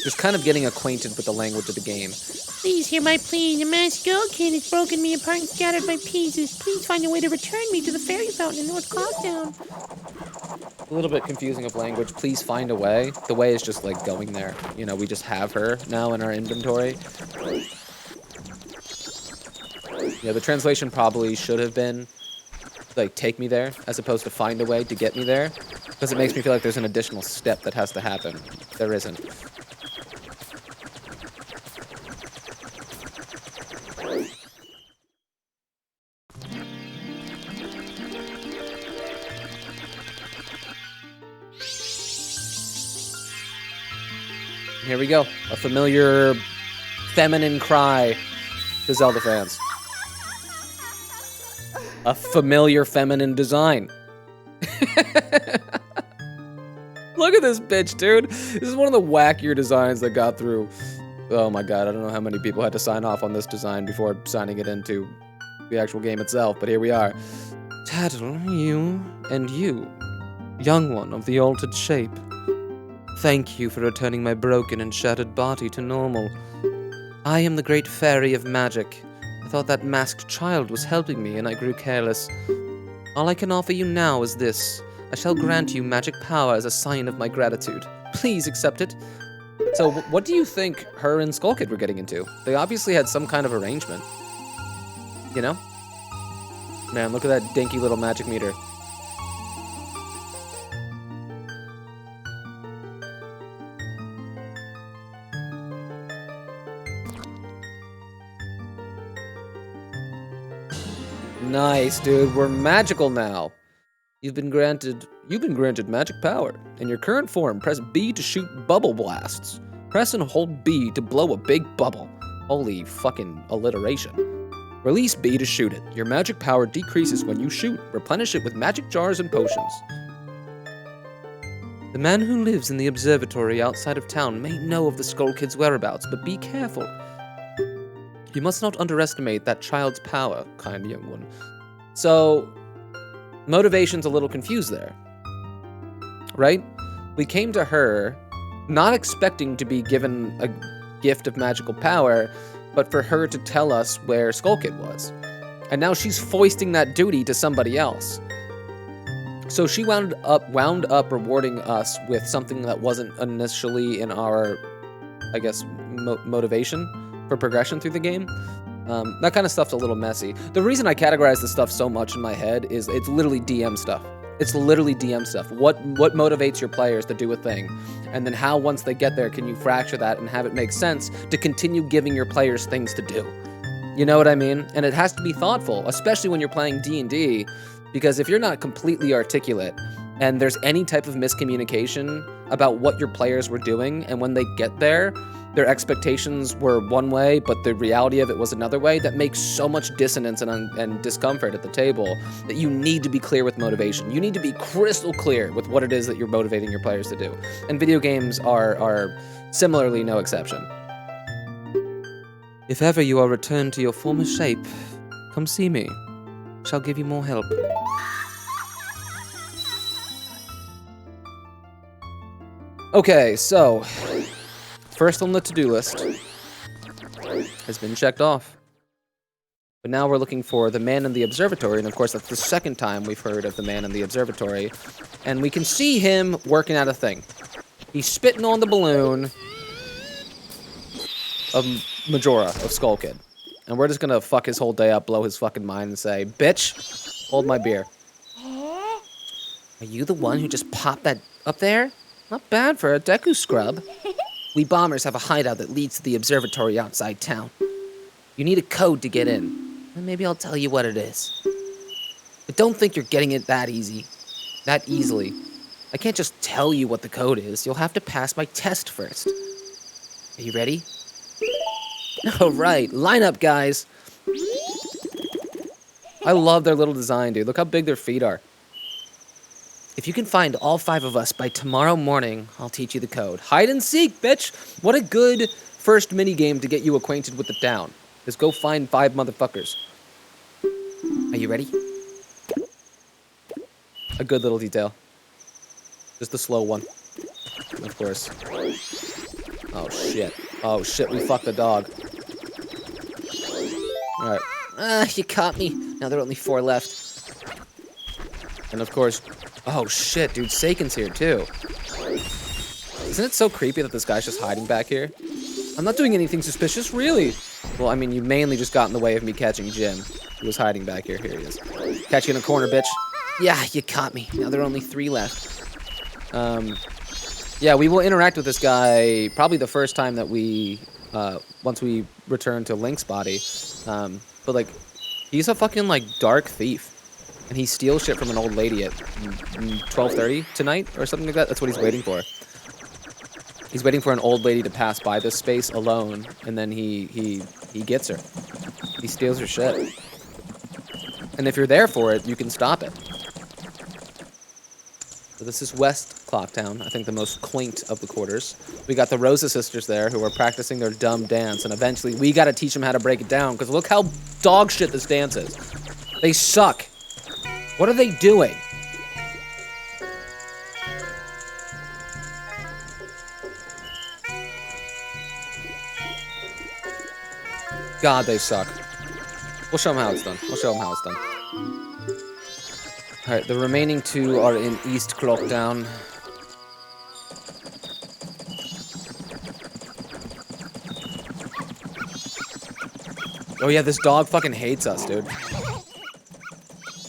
just kind of getting acquainted with the language of the game. Please hear my plea. The masked kid has broken me apart and scattered my pieces. Please find a way to return me to the fairy fountain in North Clocktown. A little bit confusing of language. Please find a way. The way is just like going there. You know, we just have her now in our inventory. Yeah, the translation probably should have been like take me there as opposed to find a way to get me there, because it makes me feel like there's an additional step that has to happen. There isn't. Here we go. A familiar feminine cry to Zelda fans. A familiar feminine design. Look at this bitch, dude. This is one of the wackier designs that got through. Oh my god, I don't know how many people had to sign off on this design before signing it into the actual game itself, but here we are. Tattle, you, and you, young one of the altered shape. Thank you for returning my broken and shattered body to normal. I am the great fairy of magic. I thought that masked child was helping me, and I grew careless. All I can offer you now is this. I shall grant you magic power as a sign of my gratitude. Please accept it. So, what do you think her and Skull Kid were getting into? They obviously had some kind of arrangement. You know? Man, look at that dinky little magic meter. Nice, dude. We're magical now. You've been granted magic power. In your current form, press B to shoot bubble blasts. Press and hold B to blow a big bubble. Holy fucking alliteration. Release B to shoot it. Your magic power decreases when you shoot. Replenish it with magic jars and potions. The man who lives in the observatory outside of town may know of the Skull Kid's whereabouts, but be careful. You must not underestimate that child's power, kind young one. So, motivation's a little confused there. Right? We came to her not expecting to be given a gift of magical power, but for her to tell us where Skull Kid was. And now she's foisting that duty to somebody else. So she wound up rewarding us with something that wasn't initially in our, I guess, motivation for progression through the game. That kind of stuff's a little messy. The reason I categorize this stuff so much in my head is it's literally DM stuff. It's literally DM stuff. What motivates your players to do a thing? And then how, once they get there, can you fracture that and have it make sense to continue giving your players things to do? You know what I mean? And it has to be thoughtful, especially when you're playing D&D, because if you're not completely articulate and there's any type of miscommunication about what your players were doing, and when they get there, their expectations were one way, but the reality of it was another way, that makes so much dissonance and discomfort at the table that you need to be clear with motivation. You need to be crystal clear with what it is that you're motivating your players to do. And video games are similarly no exception. If ever you are returned to your former shape, come see me. Shall give you more help. Okay, so first on the to-do list has been checked off. But now we're looking for the man in the observatory, and of course that's the second time we've heard of the man in the observatory. And we can see him working at a thing. He's spitting on the balloon of Majora, of Skull Kid. And we're just gonna fuck his whole day up, blow his fucking mind, and say, bitch, hold my beer. Are you the one who just popped that up there? Not bad for a Deku scrub. We bombers have a hideout that leads to the observatory outside town. You need a code to get in. And maybe I'll tell you what it is. But don't think you're getting it that easily. I can't just tell you what the code is. You'll have to pass my test first. Are you ready? All right, line up, guys. I love their little design, dude. Look how big their feet are. If you can find all 5 of us by tomorrow morning, I'll teach you the code. Hide and seek, bitch! What a good first minigame to get you acquainted with the town. Just go find 5 motherfuckers. Are you ready? A good little detail. Just the slow one. Of course. Oh, shit. Oh, shit, we fucked the dog. Alright. You caught me. Now there are only 4 left. And of course... Oh shit, dude, Seiken's here too. Isn't it so creepy that this guy's just hiding back here? I'm not doing anything suspicious, really. Well, I mean, you mainly just got in the way of me catching Jim, who was hiding back here. Here he is. Catch you in a corner, bitch. Yeah, you caught me. Now there are only 3 left. Yeah, we will interact with this guy probably the first time that we, once we return to Link's body. But like, he's a fucking like dark thief. And he steals shit from an old lady at 12:30 tonight or something like that. That's what he's waiting for. He's waiting for an old lady to pass by this space alone, and then he gets her. He steals her shit. And if you're there for it, you can stop it. So this is West Clocktown, I think the most quaint of the quarters. We got the Rosa sisters there who are practicing their dumb dance, and eventually we gotta teach them how to break it down, because look how dog shit this dance is. They suck. What are they doing? God, they suck. We'll show them how it's done. We'll show them how it's done. Alright, the remaining two are in East Clocktown. Oh yeah, this dog fucking hates us, dude.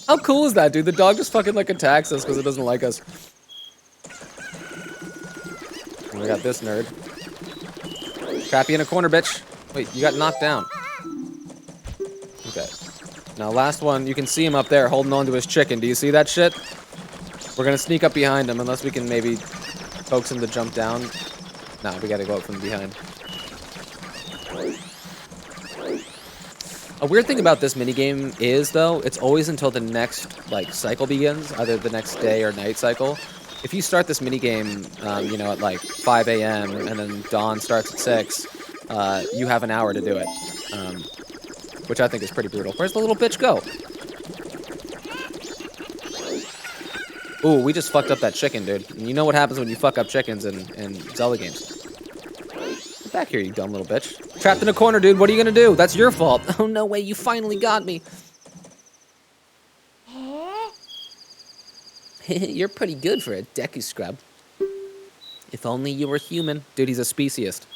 How cool is that, dude? The dog just fucking, like, attacks us because it doesn't like us. And we got this nerd. Trap you in a corner, bitch. Wait, you got knocked down. Okay. Now, last one, you can see him up there holding on to his chicken. Do you see that shit? We're gonna sneak up behind him unless we can maybe coax him to jump down. Nah, we gotta go up from behind. A weird thing about this minigame is, though, it's always until the next, like, cycle begins, either the next day or night cycle. If you start this minigame, you know, at, like, 5 a.m. and then dawn starts at 6, you have an hour to do it. Which I think is pretty brutal. Where's the little bitch go? Ooh, we just fucked up that chicken, dude. And you know what happens when you fuck up chickens in Zelda games. Get back here, you dumb little bitch. Trapped in a corner, dude. What are you gonna do? That's your fault. Oh, no way. You finally got me. You're pretty good for a Deku scrub. If only you were human. Dude, he's a speciest.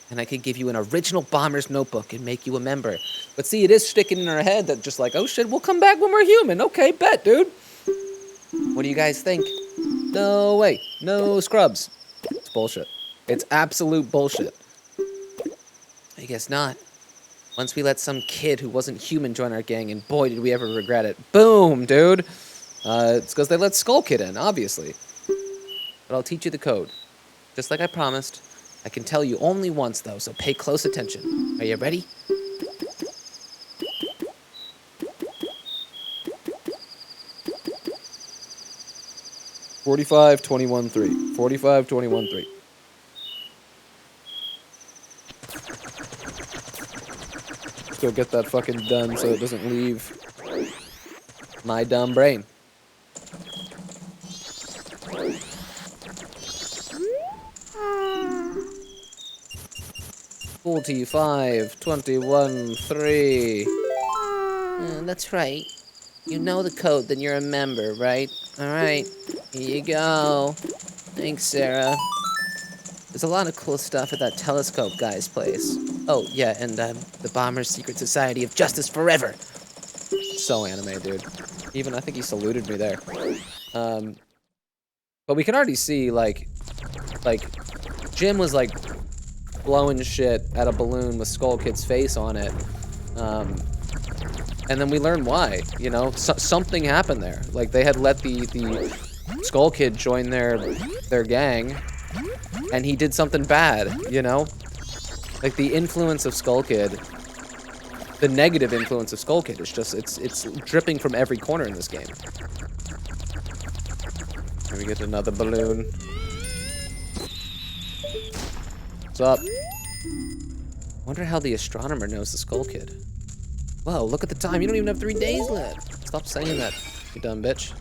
And I could give you an original Bomber's notebook and make you a member. But see, it is sticking in our head that just like, oh shit, we'll come back when we're human. Okay, bet, dude. What do you guys think? No way. No scrubs. It's bullshit. It's absolute bullshit. I guess not. Once we let some kid who wasn't human join our gang, and boy, did we ever regret it. Boom, dude. It's because they let Skull Kid in, obviously. But I'll teach you the code. Just like I promised. I can tell you only once, though, so pay close attention. Are you ready? $45, 21, 3. 45, 21, 3. Let's go get that fucking done so it doesn't leave my dumb brain. $45, 21, 3. That's right. You know the code, then you're a member, right? Alright, here you go. Thanks, Sarah. There's a lot of cool stuff at that telescope guy's place. Oh, yeah, and the Bomber's Secret Society of Justice Forever. So anime, dude. Even, I think he saluted me there. But we can already see, like, Jim was, like, blowing shit at a balloon with Skull Kid's face on it. And then we learn why, you know? Something happened there. Like, they had let the Skull Kid join their gang, and he did something bad, you know? Like, the influence of Skull Kid, the negative influence of Skull Kid is just, it's dripping from every corner in this game. Here we get another balloon. What's up? Wonder how the astronomer knows the Skull Kid. Whoa, look at the time. You don't even have 3 days left. Stop saying that, you dumb bitch.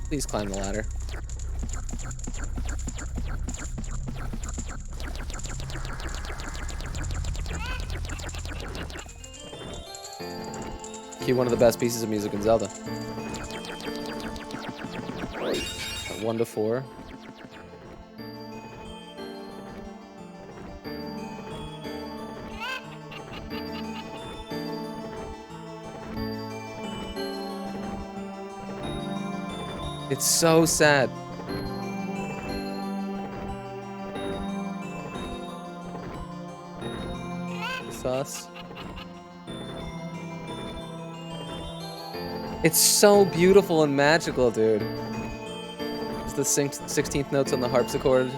Please climb the ladder. Cue one of the best pieces of music in Zelda. 1 to 4. It's so sad. Sus. It's so beautiful and magical, dude. It's the 16th notes on the harpsichord.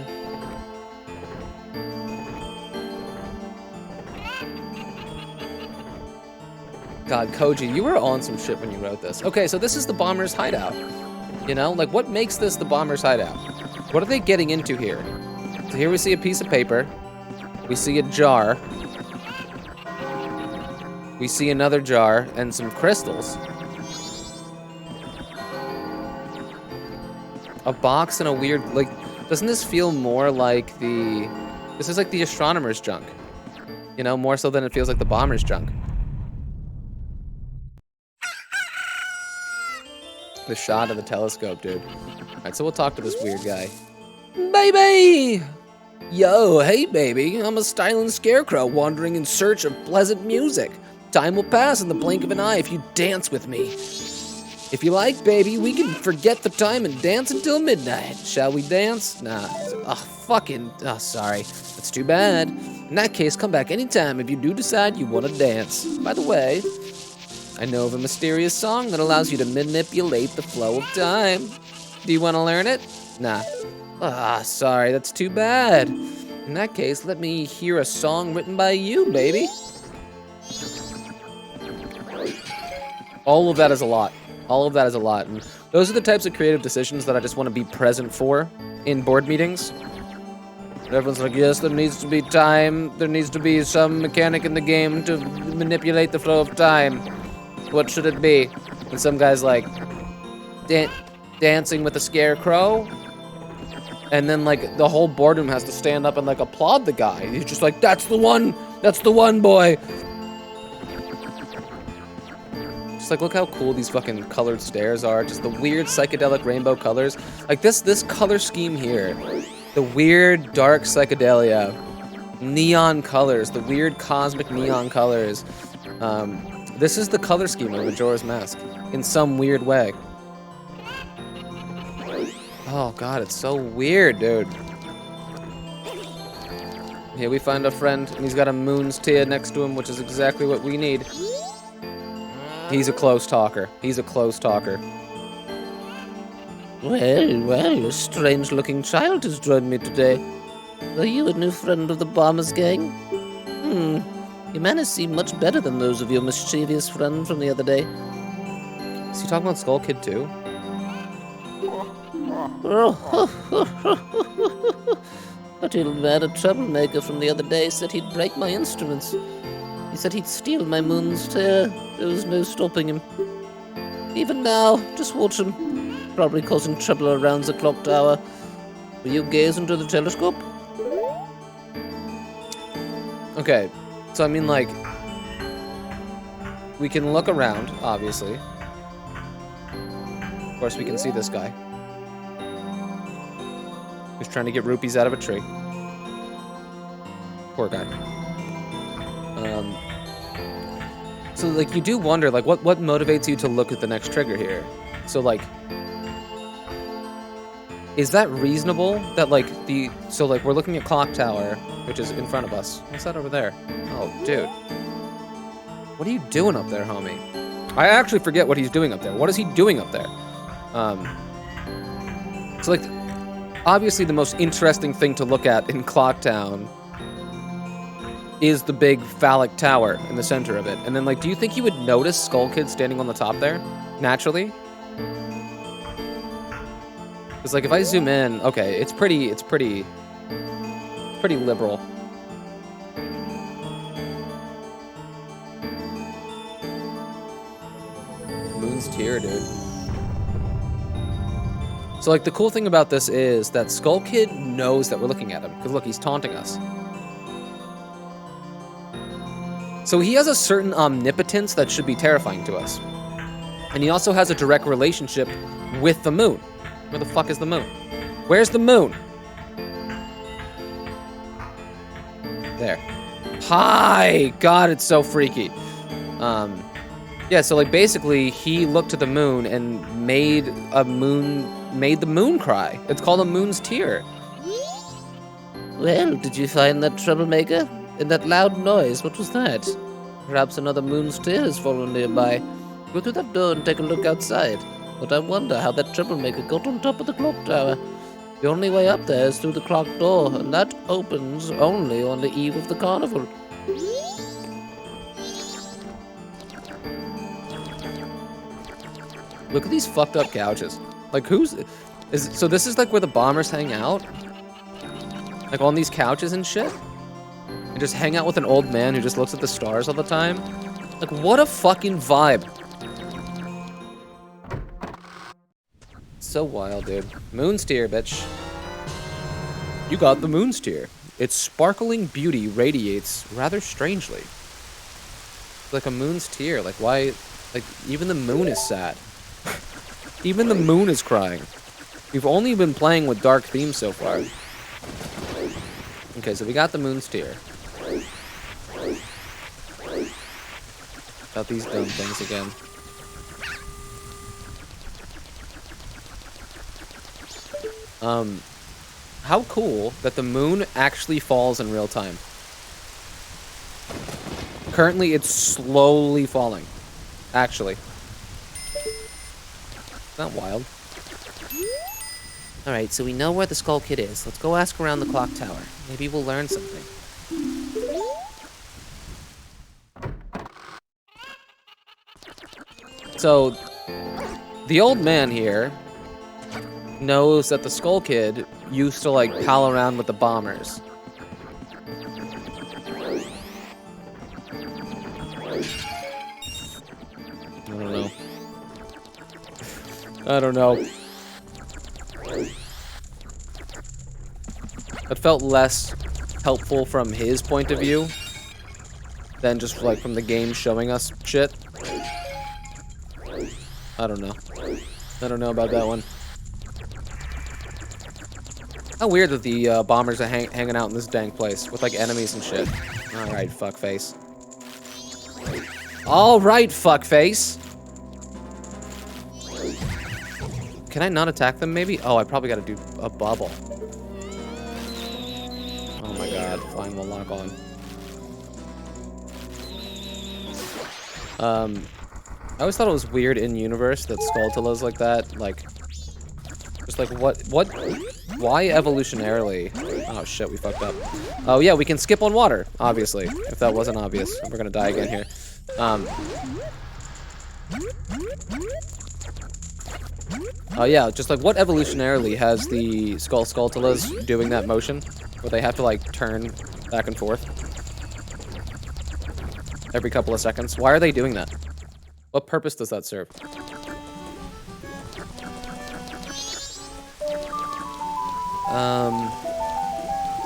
God, Koji, you were on some shit when you wrote this. Okay, so this is the bomber's hideout. You know, like what makes this the bomber's hideout? What are they getting into here? So here we see a piece of paper. We see a jar. We see another jar and some crystals. A box and a weird, like, doesn't this feel more like this is like the astronomer's junk. You know, more so than it feels like the bomber's junk. The shot of the telescope, dude. All right, so we'll talk to this weird guy. Baby! Yo, hey baby, I'm a styling scarecrow wandering in search of pleasant music. Time will pass in the blink of an eye if you dance with me. If you like, baby, we can forget the time and dance until midnight. Shall we dance? Nah. Sorry. That's too bad. In that case, come back anytime if you do decide you want to dance. By the way, I know of a mysterious song that allows you to manipulate the flow of time. Do you want to learn it? Nah. Sorry, that's too bad. In that case, let me hear a song written by you, baby. All of that is a lot. All of that is a lot. And those are the types of creative decisions that I just want to be present for in board meetings. Everyone's like, yes, there needs to be time. There needs to be some mechanic in the game to manipulate the flow of time. What should it be? And some guy's like, dancing with a scarecrow? And then, like, the whole boardroom has to stand up and, like, applaud the guy. He's just like, that's the one, boy. Just, like, look how cool these fucking colored stairs are. Just the weird psychedelic rainbow colors. Like, this color scheme here. The weird, dark psychedelia. Neon colors. The weird cosmic neon colors. This is the color scheme of Majora's Mask. In some weird way. Oh god, it's so weird, dude. Here we find a friend, and he's got a moon's tear next to him, which is exactly what we need. He's a close talker. He's a close talker. Well, a strange-looking child has joined me today. Are you a new friend of the Bomber's gang? Your manners seem much better than those of your mischievous friend from the other day. Is he talking about Skull Kid too? That little man, a troublemaker from the other day, said he'd break my instruments. He said he'd steal my moon's tear. There was no stopping him. Even now, just watch him. Probably causing trouble around the clock tower. Will you gaze into the telescope? Okay, so I mean, like, we can look around, obviously. Of course, we can see this guy. Who's trying to get rupees out of a tree. Poor guy. So, like, you do wonder, like, what motivates you to look at the next trigger here? So, like, is that reasonable? That, like, so, like, we're looking at Clock Tower, which is in front of us. What's that over there? Oh, dude. What are you doing up there, homie? I actually forget what he's doing up there. What is he doing up there? So, like, obviously the most interesting thing to look at in Clocktown is the big phallic tower in the center of it. And then, like, do you think you would notice Skull Kid standing on the top there? Naturally? Because, like, if I zoom in, okay, it's pretty liberal. Moon's tear, dude. So, like, the cool thing about this is that Skull Kid knows that we're looking at him. Because, look, he's taunting us. So he has a certain omnipotence that should be terrifying to us. And he also has a direct relationship with the moon. Where the fuck is the moon? Where's the moon? There. Hi! God, it's so freaky. Yeah, so, like, basically, he looked at the moon and made the moon cry. It's called a moon's tear. Well, did you find that troublemaker? And that loud noise, what was that? Perhaps another moon's tear has fallen nearby. Go through that door and take a look outside. But I wonder how that troublemaker got on top of the clock tower. The only way up there is through the clock door, and that opens only on the eve of the carnival. Look at these fucked up couches. Like, so this is like where the bombers hang out? Like on these couches and shit? And just hang out with an old man who just looks at the stars all the time? Like, what a fucking vibe. So wild, dude. Moon's tear, bitch. You got the moon's tear. Its sparkling beauty radiates rather strangely. Like a moon's tear. Like, why? Like, even the moon is sad. Even the moon is crying. We've only been playing with dark themes so far. Okay, so we got the moon's tear. Got these dumb things again. How cool that the moon actually falls in real time. Currently, it's slowly falling. Actually. Not wild. Alright, so we know where the Skull Kid is. Let's go ask around the clock tower. Maybe we'll learn something. So, the old man here knows that the Skull Kid used to, like, pal around with the bombers. I don't know. It felt less helpful from his point of view than just, like, from the game showing us shit. I don't know. I don't know about that one. How weird that the bombers are hanging out in this dang place with, like, enemies and shit. Alright, fuckface. Alright, fuckface! Can I not attack them, maybe? Oh, I probably gotta do a bubble. Oh my god, fine, we'll lock on. I always thought it was weird in-universe that Skulltulas like that, like... Just like, what, why evolutionarily? Oh shit, we fucked up. Oh yeah, we can skip on water, obviously, if that wasn't obvious. We're gonna die again here. Oh yeah, just like what evolutionarily has the Skulltulas doing that motion? Where they have to like turn back and forth every couple of seconds. Why are they doing that? What purpose does that serve?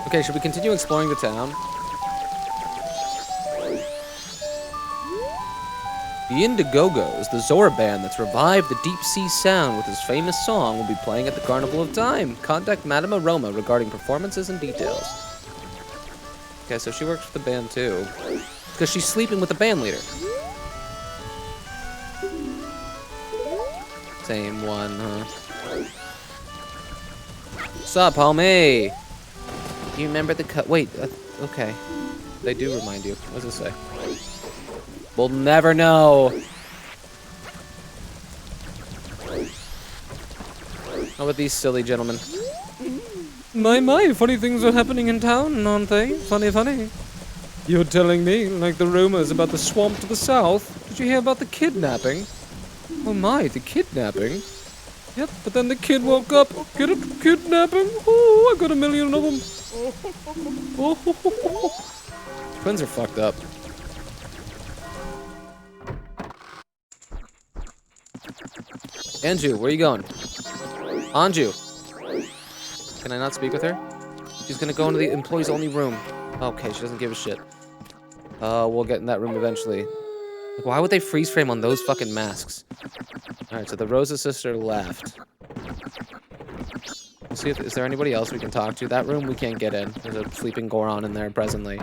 Okay, should we continue exploring the town? The Indigogos, the Zora band that's revived the deep sea sound with his famous song, will be playing at the Carnival of Time. Contact Madame Aroma regarding performances and details. Okay, so she works for the band too. Because she's sleeping with the band leader. Same one, huh? Sup, homie? You remember the cut? Wait, okay. They do remind you. What does it say? We'll never know. How about these silly gentlemen? My, funny things are happening in town, aren't they? Funny, funny. You're telling me, like the rumors about the swamp to the south? Did you hear about the kidnapping? Oh my, the kidnapping? Yep, but then the kid woke up. Get it? Kidnapping? Oh, I got a million of them. Oh. Twins are fucked up. Anju, where are you going? Anju! Can I not speak with her? She's gonna go into the employees only room. Okay, she doesn't give a shit. We'll get in that room eventually. Like, why would they freeze frame on those fucking masks? Alright, so the Rosa sister left. Let's see if is there anybody else we can talk to. That room we can't get in. There's a sleeping Goron in there presently.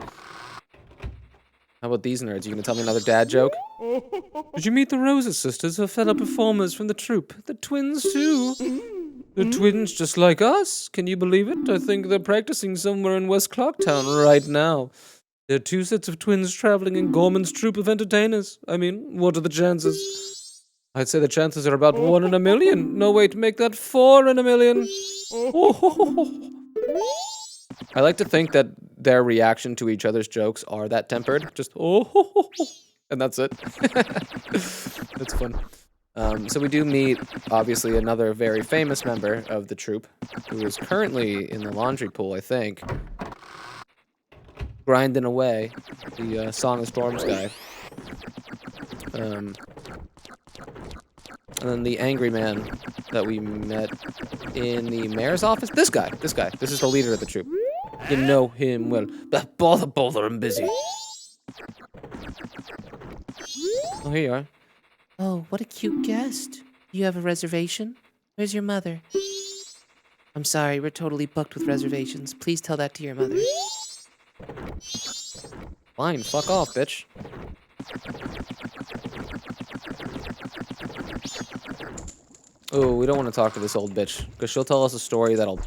How about these nerds? You gonna tell me another dad joke? Did you meet the Rosa sisters, her fellow performers from the troupe? The twins too. The twins just like us. Can you believe it? I think they're practicing somewhere in West Clocktown right now. There are two sets of twins traveling in Gorman's troupe of entertainers. I mean, what are the chances? I'd say the chances are about 1 in a million. No way to make that 4 in a million. I like to think that their reaction to each other's jokes are that tempered. Just, and that's it. That's fun. So we do meet, obviously, another very famous member of the troupe, who is currently in the laundry pool, I think. Grinding away, the Song of Storms guy. And then the angry man that we met in the mayor's office. This guy. This is the leader of the troupe. You know him well. But bother, I'm busy. Oh, here you are. Oh, what a cute guest. You have a reservation? Where's your mother? I'm sorry, we're totally booked with reservations. Please tell that to your mother. Fine, fuck off, bitch. Oh, we don't want to talk to this old bitch, because she'll tell us a story that'll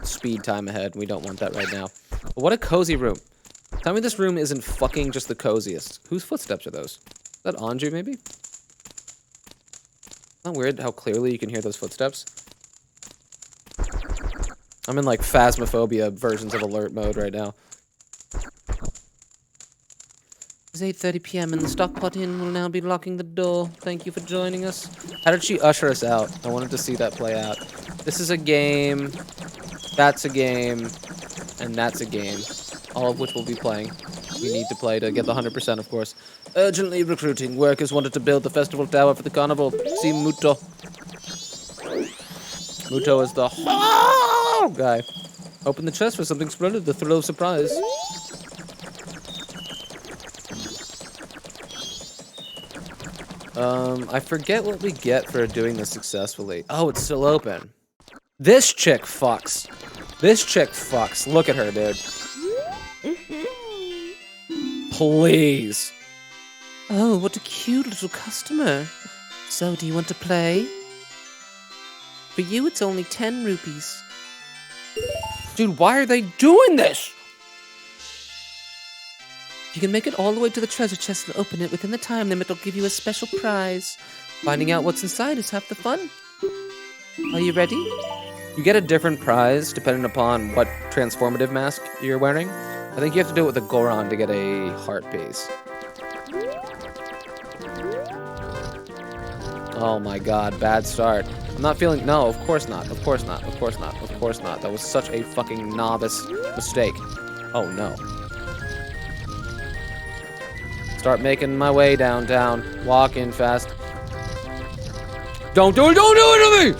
speed time ahead, and we don't want that right now. But what a cozy room. Tell me this room isn't fucking just the coziest. Whose footsteps are those? Is that Anju, maybe? Isn't that weird how clearly you can hear those footsteps? I'm in, like, Phasmophobia versions of alert mode right now. It's 8:30 p.m. and the Stockpot Inn will now be locking the door. Thank you for joining us. How did she usher us out? I wanted to see that play out. This is a game, that's a game, and that's a game. All of which we'll be playing. We need to play to get the 100%, of course. Urgently recruiting. Workers wanted to build the festival tower for the carnival. See Muto. Muto is the guy. Open the chest for something splendid, the thrill of surprise. I forget what we get for doing this successfully. Oh, it's still open. This chick fucks. This chick fucks. Look at her, dude. Please. Oh, what a cute little customer. So, do you want to play? For you, it's only 10 rupees. Dude, why are they doing this? You can make it all the way to the treasure chest and open it within the time limit. It'll give you a special prize. Finding out what's inside is half the fun. Are you ready? You get a different prize depending upon what transformative mask you're wearing. I think you have to do it with a Goron to get a heart piece. Oh my god, bad start. I'm not feeling... No, of course not. Of course not. Of course not. Of course not. That was such a fucking novice mistake. Oh no. Start making my way downtown. Walking fast. Don't do it to me!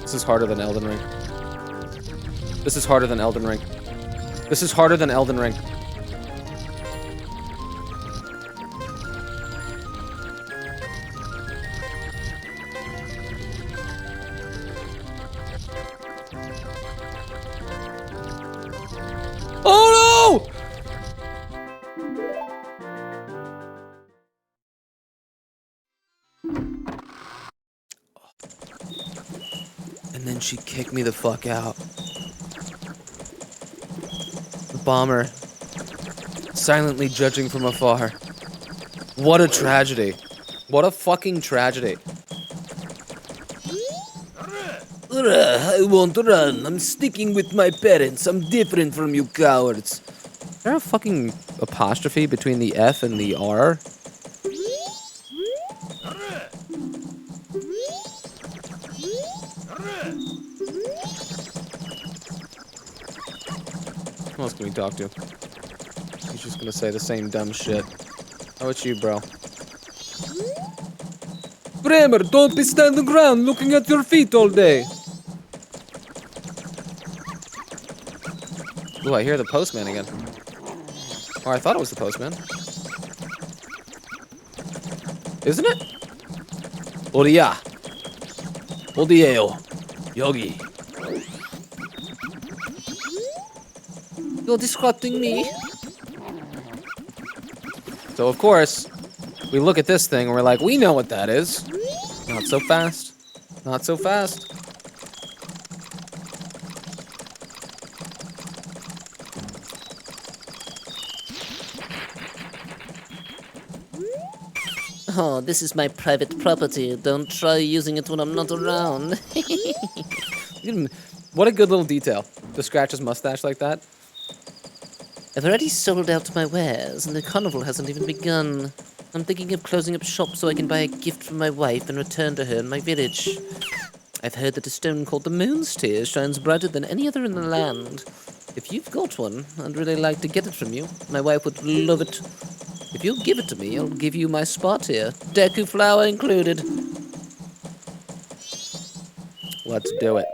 This is harder than Elden Ring. This is harder than Elden Ring. This is harder than Elden Ring. Oh no! And then she kicked me the fuck out. The bomber, silently judging from afar. What a tragedy. What a fucking tragedy. I won't run. I'm sticking with my parents. I'm different from you cowards. Is there a fucking apostrophe between the F and the R? Who else can we talk to? He's just gonna say the same dumb shit. How about you, bro? Bremer, don't be standing around looking at your feet all day. Ooh, I hear the postman again. Or I thought it was the postman. Isn't it? Oria. Odieo. Yogi. You're disrupting me. So, of course, we look at this thing and we're like, we know what that is. Not so fast. Not so fast. Oh, this is my private property. Don't try using it when I'm not around. What a good little detail. To scratch his mustache like that. I've already sold out my wares, and the carnival hasn't even begun. I'm thinking of closing up shop so I can buy a gift for my wife and return to her in my village. I've heard that a stone called the Moon's Tear shines brighter than any other in the land. If you've got one, I'd really like to get it from you. My wife would love it. If you'll give it to me, I'll give you my spot here. Deku flower included. Let's do it.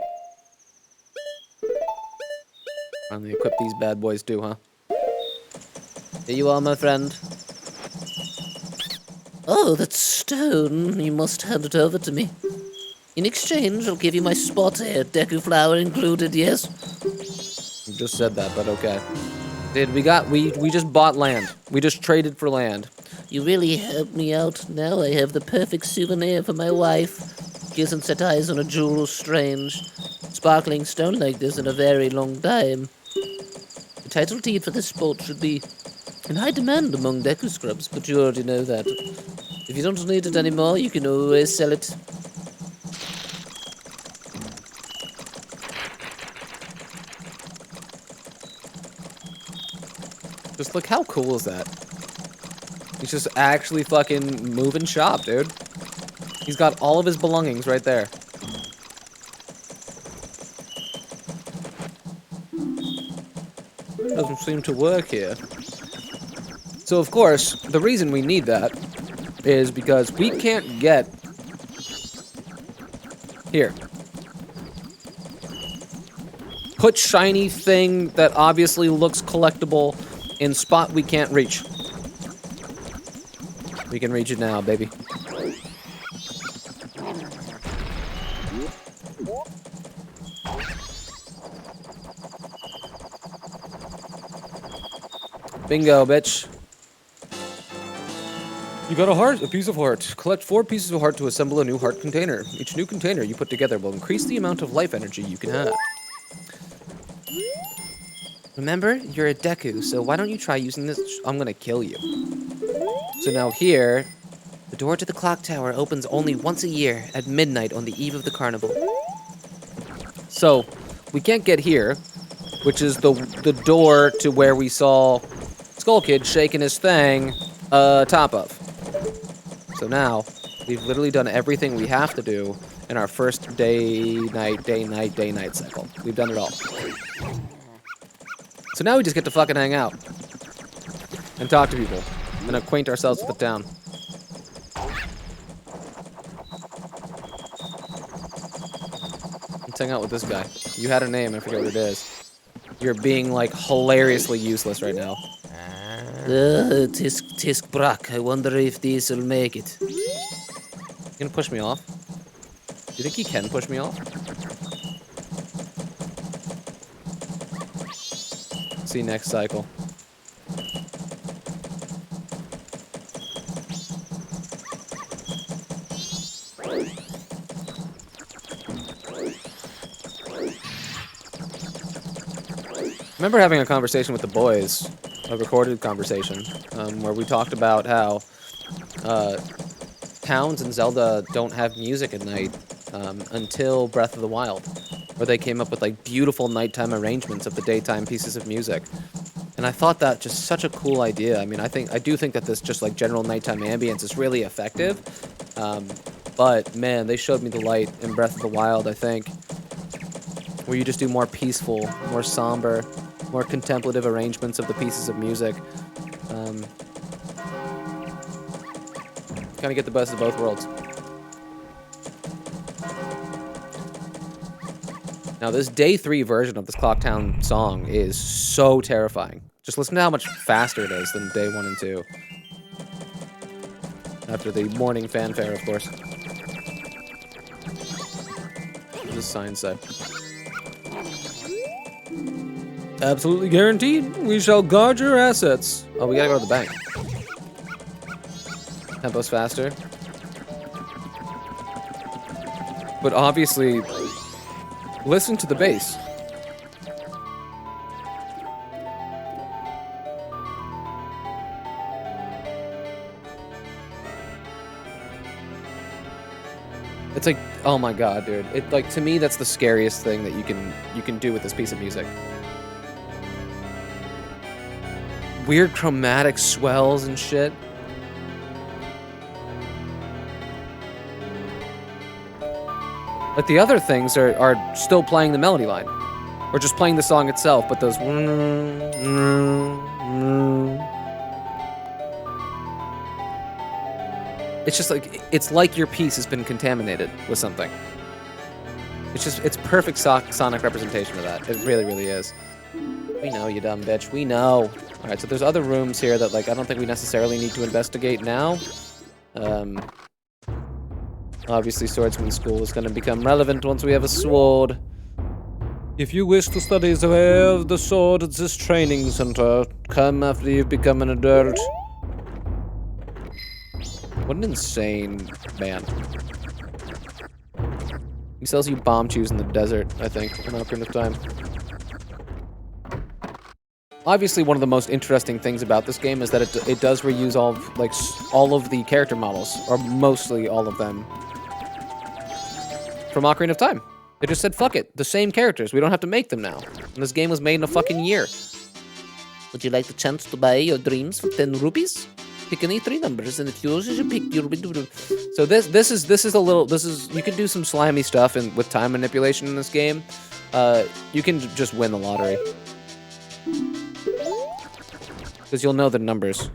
Finally equip these bad boys too, huh? Here you are, my friend. Oh, that stone. You must hand it over to me. In exchange, I'll give you my spot here. Deku flower included, yes? You just said that, but okay. Dude, we just bought land. We just traded for land. You really helped me out. Now I have the perfect souvenir for my wife. She hasn't set eyes on a jewel strange, sparkling stone like this in a very long time. The title deed for this spot should be in high demand among Deku scrubs, but you already know that. If you don't need it anymore, you can always sell it. Just look, how cool is that? He's just actually fucking moving shop, dude. He's got all of his belongings right there. Doesn't seem to work here. So, of course, the reason we need that is because we can't get... Here. Put shiny thing that obviously looks collectible in spot we can't reach. We can reach it now, baby. Bingo, bitch. You got a heart, a piece of heart. Collect 4 pieces of heart to assemble a new heart container. Each new container you put together will increase the amount of life energy you can have. Remember, you're a Deku, so why don't you try using this? I'm gonna kill you. So now here, the door to the clock tower opens only once a year at midnight on the eve of the carnival. So, we can't get here, which is the door to where we saw Skull Kid shaking his thing top of. So now, we've literally done everything we have to do in our first day-night cycle. We've done it all. So now we just get to fucking hang out. And talk to people. And acquaint ourselves with the town. Let's hang out with this guy. You had a name, I forget what it is. You're being, like, hilariously useless right now. Tisk Brak. I wonder if this will make it. You gonna push me off? Do you think he can push me off? See you next cycle. I remember having a conversation with the boys, a recorded conversation, where we talked about how towns in Zelda don't have music at night until Breath of the Wild, where they came up with like beautiful nighttime arrangements of the daytime pieces of music. And I thought that just such a cool idea. I mean, I do think that this just like general nighttime ambience is really effective. But man, they showed me the light in Breath of the Wild, I think, where you just do more peaceful, more somber, more contemplative arrangements of the pieces of music. Kind of get the best of both worlds. Now, this day 3 version of this Clocktown song is so terrifying. Just listen to how much faster it is than day 1 and 2. After the morning fanfare, of course. What does the sign say? Absolutely guaranteed. We shall guard your assets. Oh, we gotta go to the bank. Tempo's faster. But obviously, listen to the bass. It's like, oh my god, dude. It like to me that's the scariest thing that you can do with this piece of music. Weird chromatic swells and shit. Like the other things are still playing the melody line. Or just playing the song itself, but those it's just like, it's like your piece has been contaminated with something. It's perfect sonic representation of that. It really, really is. We know, you dumb bitch. We know. Alright, so there's other rooms here that, like, I don't think we necessarily need to investigate now. Obviously, Swordsman School is going to become relevant once we have a sword. If you wish to study the way of the sword at this training center, come after you've become an adult. What an insane man. He sells you bomb chews in the desert, I think, in Ocarina of Time. Obviously, one of the most interesting things about this game is that it does reuse all of the character models, or mostly all of them, from Ocarina of Time. They just said, fuck it, the same characters, we don't have to make them now. And this game was made in a fucking year. Would you like the chance to buy your dreams for 10 rupees? Pick any 3 numbers, and if yours is your pick, you'll be... So this is you can do some slimy stuff with time manipulation in this game. You can just win the lottery. Because you'll know the numbers,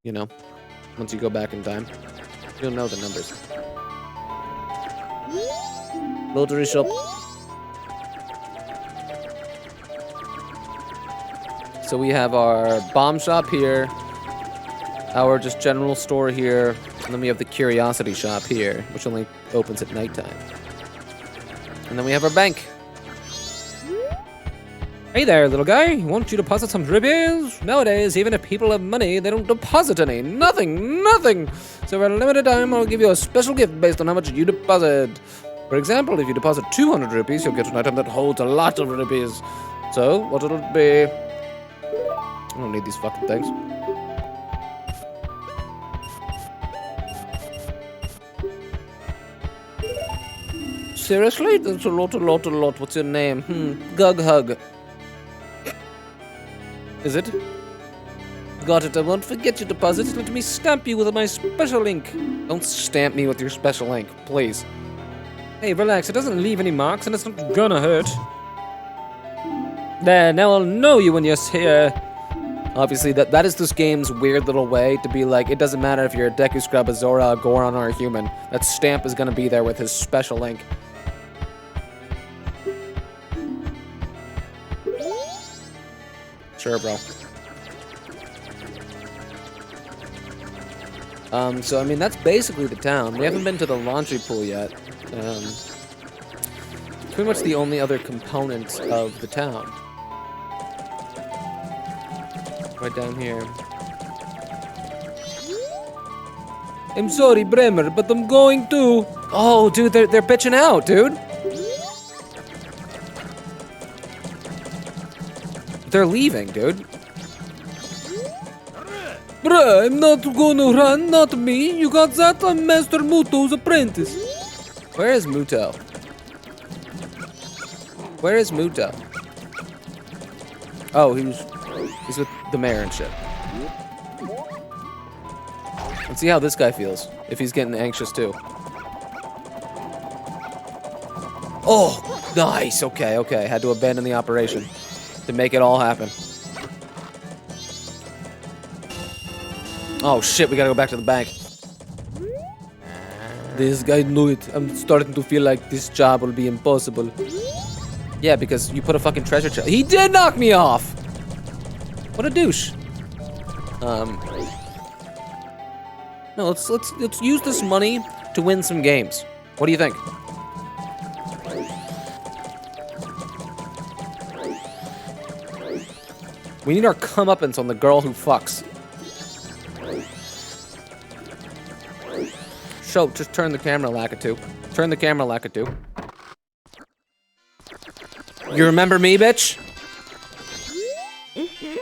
you know, once you go back in time. You'll know the numbers. Lottery shop. So we have our bomb shop here, our just general store here, and then we have the curiosity shop here, which only opens at nighttime. And then we have our bank. Hey there, little guy. Want you to deposit some rupees? Nowadays, even if people have money, they don't deposit any. Nothing. So for a limited time, I'll give you a special gift based on how much you deposit. For example, if you deposit 200 rupees, you'll get an item that holds a lot of rupees. So, what will it be? I don't need these fucking things. Seriously? That's a lot. What's your name? Gug Hug. Is it? Got it. I won't forget your deposit. Let me stamp you with my special ink. Don't stamp me with your special ink, please. Hey, relax. It doesn't leave any marks, and it's not gonna hurt. There, now I'll know you when you're here. Obviously, that is this game's weird little way to be like, it doesn't matter if you're a Deku Scrub, a Zora, a Goron, or a human. That stamp is gonna be there with his special ink. Sure, bro. So, I mean, that's basically the town. We haven't been to the laundry pool yet. Pretty much the only other component of the town. Right down here. I'm sorry, Bremer, but I'm going to... Oh, dude, they're bitching out, dude. They're leaving, dude. Bruh, I'm not gonna run, not me. You got that? I'm Master Muto's apprentice. Where is Muto? Where is Muto? Oh, he's with the mayor and shit. Let's see how this guy feels, if he's getting anxious too. Oh, nice. Okay. Had to abandon the operation to make it all happen. Oh shit, we gotta go back to the bank. This guy knew it. I'm starting to feel like this job will be impossible. Yeah, because you put a fucking treasure chest. He did knock me off! What a douche. No, let's use this money to win some games. What do you think? We need our comeuppance on the girl who fucks. Show, just turn the camera, Lakitu. Turn the camera, Lakitu. You remember me, bitch?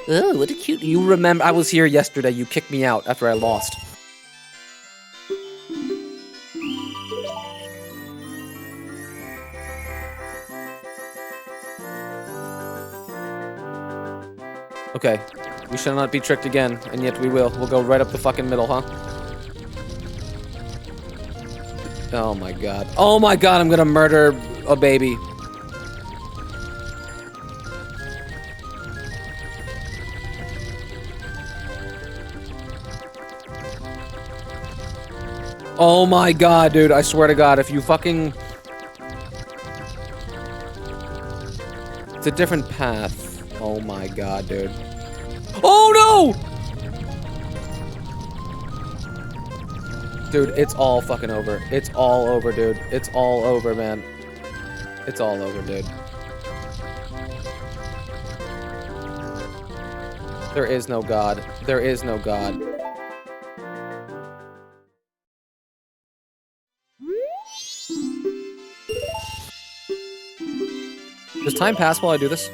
Oh, what a cute... You remember, I was here yesterday, you kicked me out after I lost. Okay. We shall not be tricked again, and yet we will. We'll go right up the fucking middle, huh? Oh my god. Oh my god, I'm gonna murder a baby. Oh my god, dude. I swear to god, if you fucking... It's a different path. Oh my god, dude. Oh no! Dude, it's all fucking over. It's all over, dude. It's all over, man. It's all over, dude. There is no god. There is no god. Does time pass while I do this?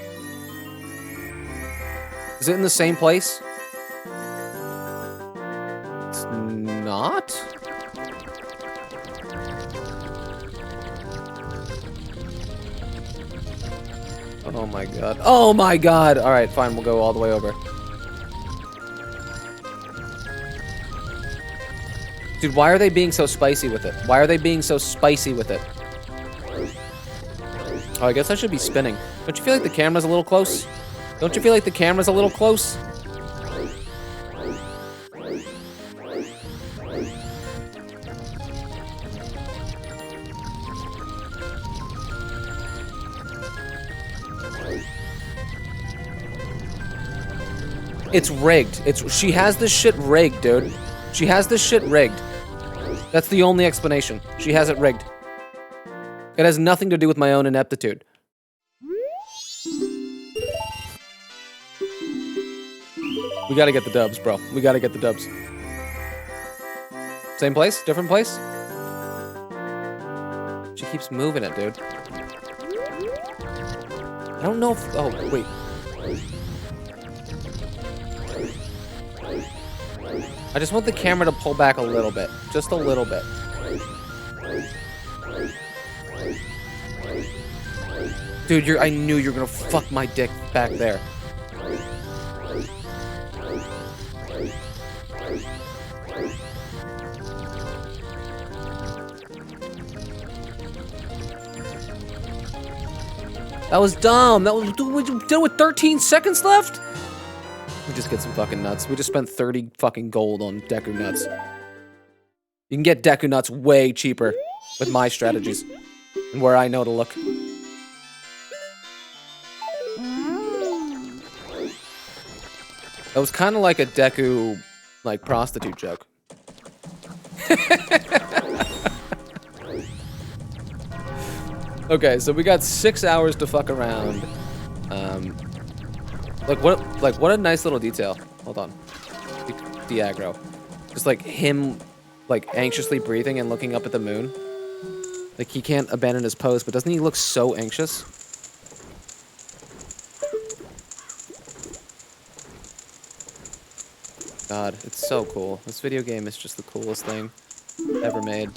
Is it in the same place? It's not? Oh my god. Oh my god! Alright, fine, we'll go all the way over. Dude, why are they being so spicy with it? Why are they being so spicy with it? Oh, I guess I should be spinning. Don't you feel like the camera's a little close? Don't you feel like the camera's a little close? It's rigged. She has this shit rigged, dude. She has this shit rigged. That's the only explanation. She has it rigged. It has nothing to do with my own ineptitude. We gotta get the dubs, bro. We gotta get the dubs. Same place? Different place? She keeps moving it, dude. I don't know if... Oh, wait. I just want the camera to pull back a little bit. Just a little bit. Dude, I knew you were gonna fuck my dick back there. That was dumb. That was... We did it with 13 seconds left? We just get some fucking nuts. We just spent 30 fucking gold on Deku nuts. You can get Deku nuts way cheaper with my strategies and where I know to look. That was kind of like a Deku, like, prostitute joke. Okay, so we got 6 hours to fuck around. What a nice little detail. Hold on. De-aggro. Just like him, like, anxiously breathing and looking up at the moon. Like, he can't abandon his pose, but doesn't he look so anxious? God, it's so cool. This video game is just the coolest thing ever made.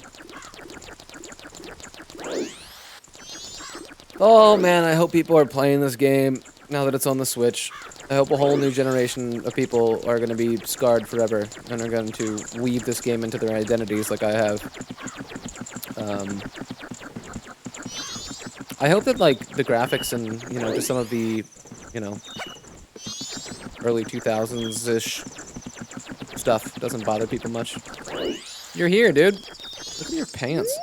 Oh man, I hope people are playing this game now that it's on the Switch. I hope a whole new generation of people are going to be scarred forever and are going to weave this game into their identities like I have. I hope that, like, the graphics and, you know, just some of the, you know, early 2000s-ish stuff doesn't bother people much. You're here, dude. Look at your pants.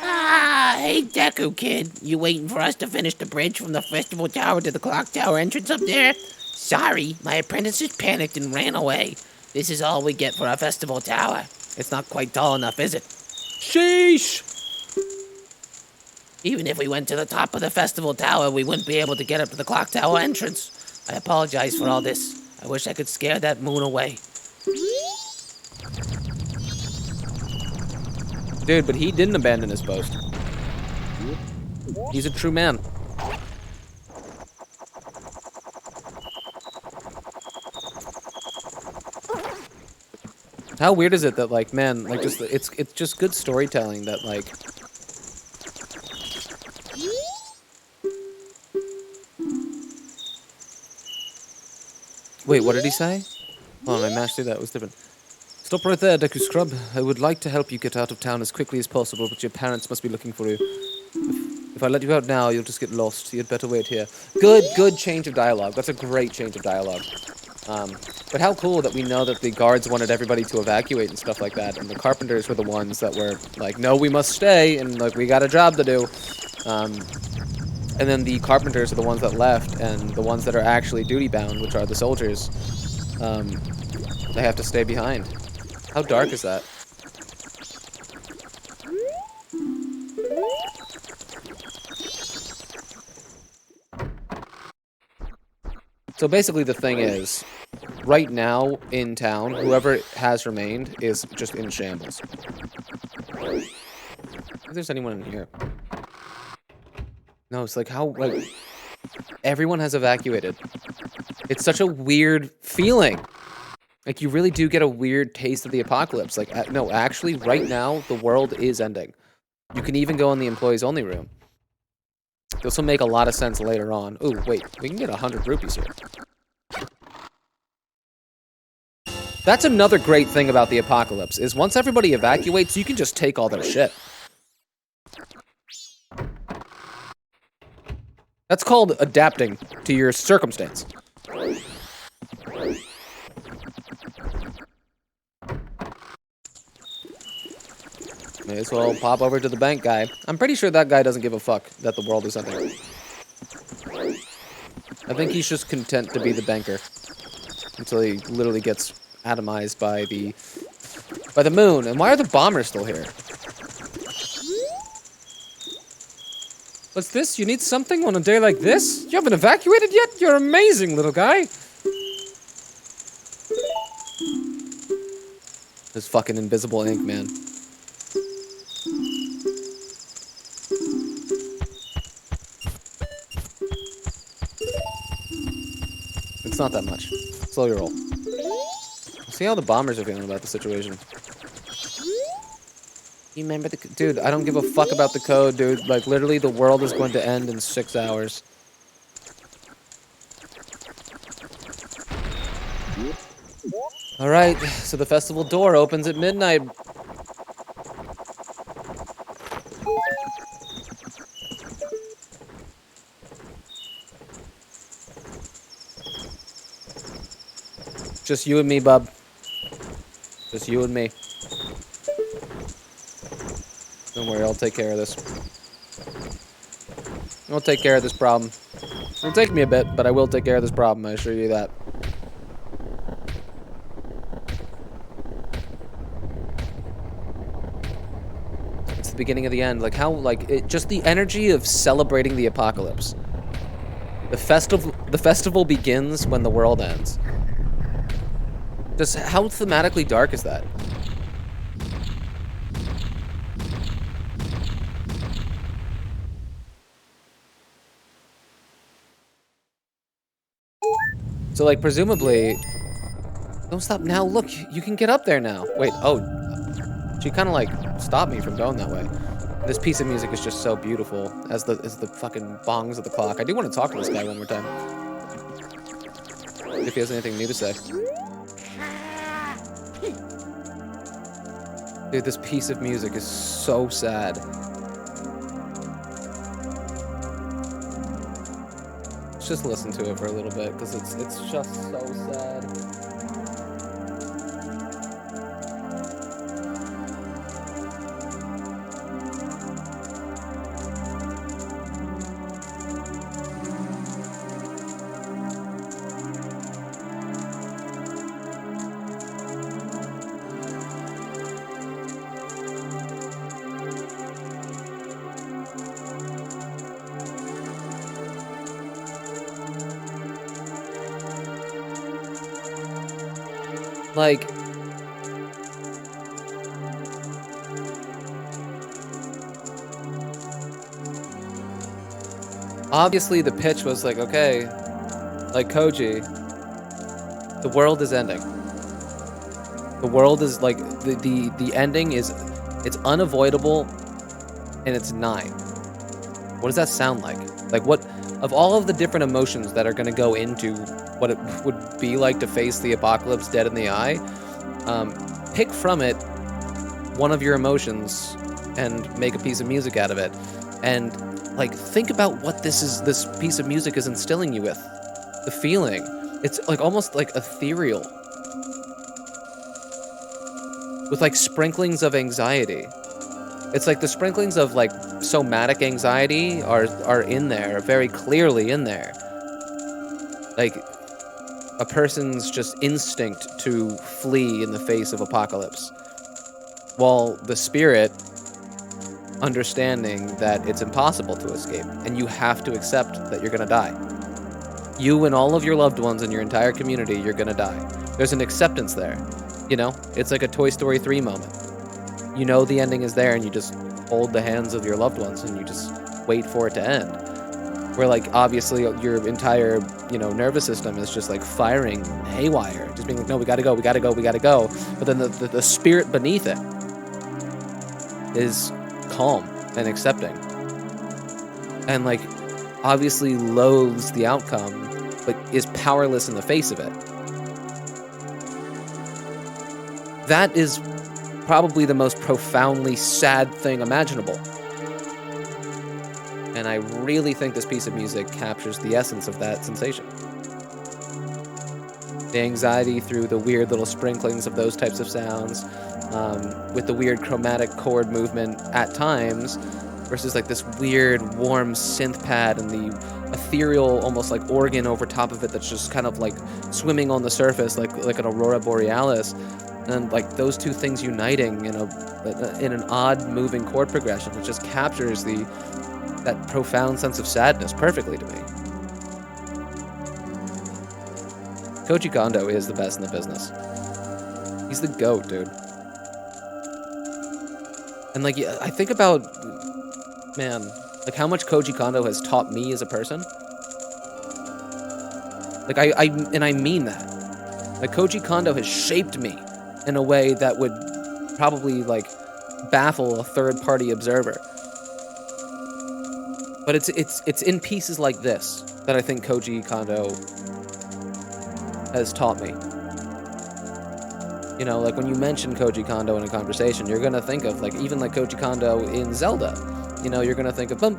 Ah, hey Deku kid, you waiting for us to finish the bridge from the festival tower to the clock tower entrance up there? Sorry, my apprentice just panicked and ran away. This is all we get for our festival tower. It's not quite tall enough, is it? Sheesh! Even if we went to the top of the festival tower, we wouldn't be able to get up to the clock tower entrance. I apologize for all this. I wish I could scare that moon away. Dude, but he didn't abandon his post. He's a true man. How weird is it that, like, man, like, just it's just good storytelling that, like, Wait, what did he say? Oh, I mashed through that. It was different. Stop right there, Deku Scrub. I would like to help you get out of town as quickly as possible, but your parents must be looking for you. If I let you out now, you'll just get lost. You'd better wait here. Good change of dialogue. That's a great change of dialogue. But how cool that we know that the guards wanted everybody to evacuate and stuff like that, and the carpenters were the ones that were like, no, we must stay, and like, we got a job to do. And then the carpenters are the ones that left, and the ones that are actually duty-bound, which are the soldiers, they have to stay behind. How dark is that? So basically the thing is, right now in town, whoever has remained is just in shambles. If there's anyone in here. No, it's like how, like, everyone has evacuated. It's such a weird feeling. Like, you really do get a weird taste of the apocalypse. Like, no, actually, right now, the world is ending. You can even go in the employees only room. This will make a lot of sense later on. Ooh, wait, we can get 100 rupees here. That's another great thing about the apocalypse, is once everybody evacuates, you can just take all their shit. That's called adapting to your circumstance. May as well pop over to the bank guy. I'm pretty sure that guy doesn't give a fuck that the world is ending. I think he's just content to be the banker until he literally gets atomized by the moon. And why are the bombers still here? What's this? You need something on a day like this? You haven't evacuated yet? You're amazing, little guy. This fucking invisible ink, man. It's not that much. Slow your roll. See how the bombers are feeling about the situation. You remember the... Dude, I don't give a fuck about the code, dude. Like, literally, the world is going to end in 6 hours. Alright, so the festival door opens at midnight. Just you and me, bub. Just you and me. Don't worry, I'll take care of this. I'll take care of this problem. It'll take me a bit, but I will take care of this problem, I assure you that. It's the beginning of the end. Like, how, like, just the energy of celebrating the apocalypse. The festival begins when the world ends. Just how thematically dark is that? So, like, presumably... Don't stop now. Look, you can get up there now. Wait, oh. She kind of, like, stopped me from going that way. This piece of music is just so beautiful, as the fucking bongs of the clock. I do want to talk to this guy one more time. If he has anything new to say. Dude, this piece of music is so sad. Let's just listen to it for a little bit, because it's just so sad. Like, obviously the pitch was like, okay, like Koji, the world is ending. The world is like, the ending is, it's unavoidable, and it's 9. What does that sound like? Like, of all of the different emotions that are going to go into what it would be like to face the apocalypse dead in the eye, pick from it one of your emotions and make a piece of music out of it. And like, think about what this piece of music is instilling you with. The feeling. It's like almost like ethereal. With like sprinklings of anxiety. It's like the sprinklings of like somatic anxiety are in there, very clearly in there. Like a person's just instinct to flee in the face of apocalypse. While the spirit understanding that it's impossible to escape and you have to accept that you're gonna die. You and all of your loved ones and your entire community, you're gonna die. There's an acceptance there. You know, it's like a Toy Story 3 moment. You know the ending is there and you just hold the hands of your loved ones and you just wait for it to end. Where like obviously your entire, you know, nervous system is just like firing haywire, just being like, no, we gotta go, we gotta go, we gotta go. But then the spirit beneath it is calm and accepting. And like obviously loathes the outcome, but is powerless in the face of it. That is probably the most profoundly sad thing imaginable. And I really think this piece of music captures the essence of that sensation. The anxiety through the weird little sprinklings of those types of sounds, with the weird chromatic chord movement at times, versus like this weird warm synth pad and the ethereal, almost like organ over top of it that's just kind of like swimming on the surface like an aurora borealis. And like those two things uniting in an odd moving chord progression, which just captures that profound sense of sadness perfectly to me. Koji Kondo is the best in the business. He's the GOAT, dude. And like, I think about, man, like how much Koji Kondo has taught me as a person. Like I mean that. Like Koji Kondo has shaped me in a way that would probably like baffle a third-party observer. But it's in pieces like this that I think Koji Kondo has taught me. You know, like when you mention Koji Kondo in a conversation, you're gonna think of like even like Koji Kondo in Zelda. You know, you're gonna think of but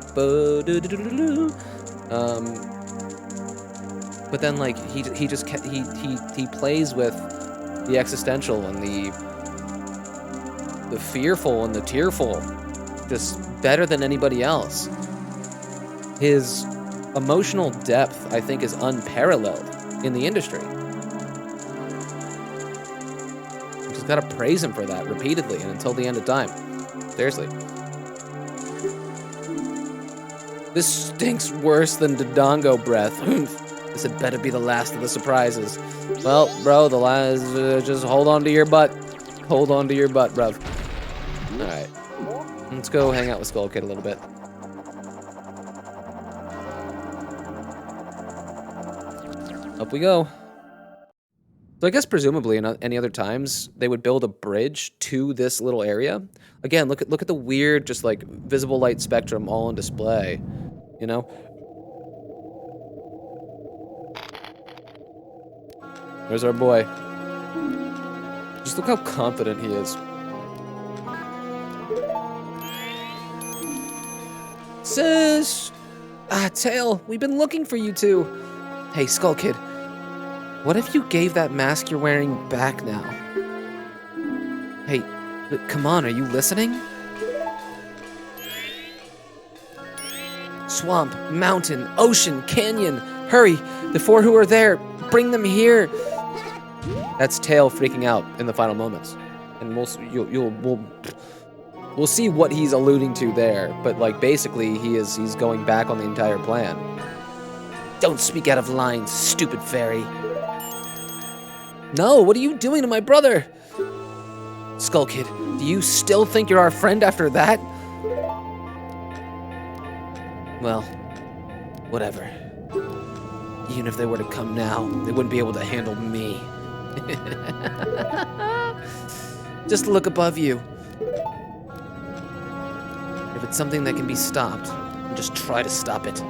then like he plays with the existential and the fearful and the tearful just better than anybody else. His emotional depth, I think, is unparalleled in the industry. You just gotta praise him for that repeatedly and until the end of time. Seriously. This stinks worse than Dodongo breath. This had better be the last of the surprises. Well, bro, the last, just hold on to your butt. Hold on to your butt, bruv. Alright. Let's go hang out with cked a little bit. Up we go. So I guess presumably in any other times, they would build a bridge to this little area. Again, look at the weird, just like visible light spectrum all on display. You know? There's our boy. Just look how confident he is. Sis! Tail, we've been looking for you two. Hey, cked, what if you gave that mask you're wearing back now? Hey, come on, are you listening? Swamp, mountain, ocean, canyon. Hurry, the four who are there, bring them here. That's Tail freaking out in the final moments. And we'll see what he's alluding to there, but like basically he's going back on the entire plan. Don't speak out of line, stupid fairy. No, what are you doing to my brother? cked, do you still think you're our friend after that? Well, whatever. Even if they were to come now, they wouldn't be able to handle me. Just look above you. If it's something that can be stopped, just try to stop it.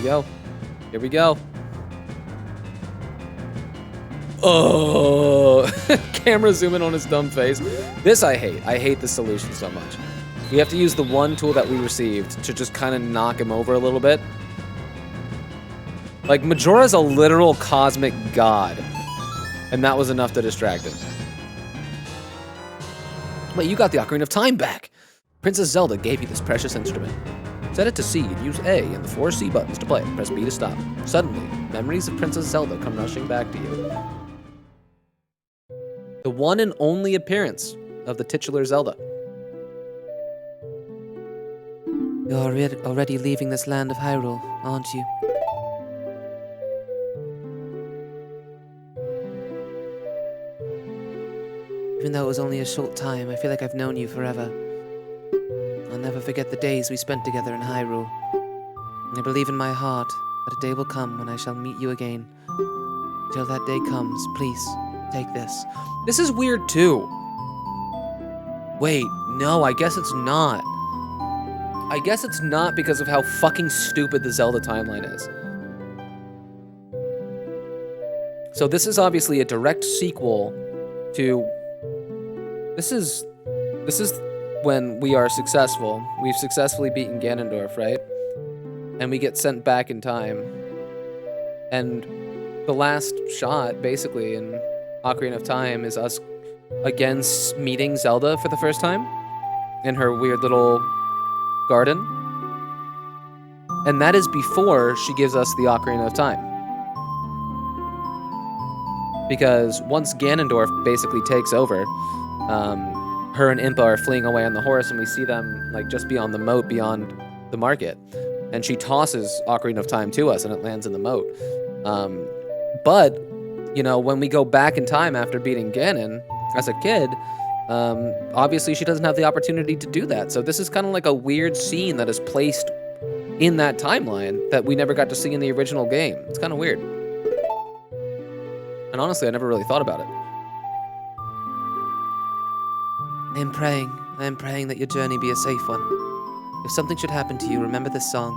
we go. Here we go. Oh, camera zooming on his dumb face. This I hate. I hate this solution so much. We have to use the one tool that we received to just kind of knock him over a little bit. Like, Majora's a literal cosmic god. And that was enough to distract him. Wait, you got the Ocarina of Time back. Princess Zelda gave you this precious instrument. Set it to C and use A and the 4 C buttons to play it. Press B to stop. Suddenly, memories of Princess Zelda come rushing back to you. The one and only appearance of the titular Zelda. You're already leaving this land of Hyrule, aren't you? Even though it was only a short time, I feel like I've known you forever. I'll never forget the days we spent together in Hyrule. I believe in my heart that a day will come when I shall meet you again. Till that day comes, please, take this. This is weird too. Wait, no, I guess it's not. I guess it's not because of how fucking stupid the Zelda timeline is. So this is obviously a direct sequel to... This is when we are successful. We've successfully beaten Ganondorf, right? And we get sent back in time. And the last shot, basically, in Ocarina of Time is us again meeting Zelda for the first time in her weird little garden. And that is before she gives us the Ocarina of Time. Because once Ganondorf basically takes over, her and Impa are fleeing away on the horse, and we see them like just beyond the moat, beyond the market. And she tosses Ocarina of Time to us, and it lands in the moat. But, you know, when we go back in time after beating Ganon as a kid, obviously she doesn't have the opportunity to do that. So this is kind of like a weird scene that is placed in that timeline that we never got to see in the original game. It's kind of weird. And honestly, I never really thought about it. I am praying that your journey be a safe one. If something should happen to you, remember this song.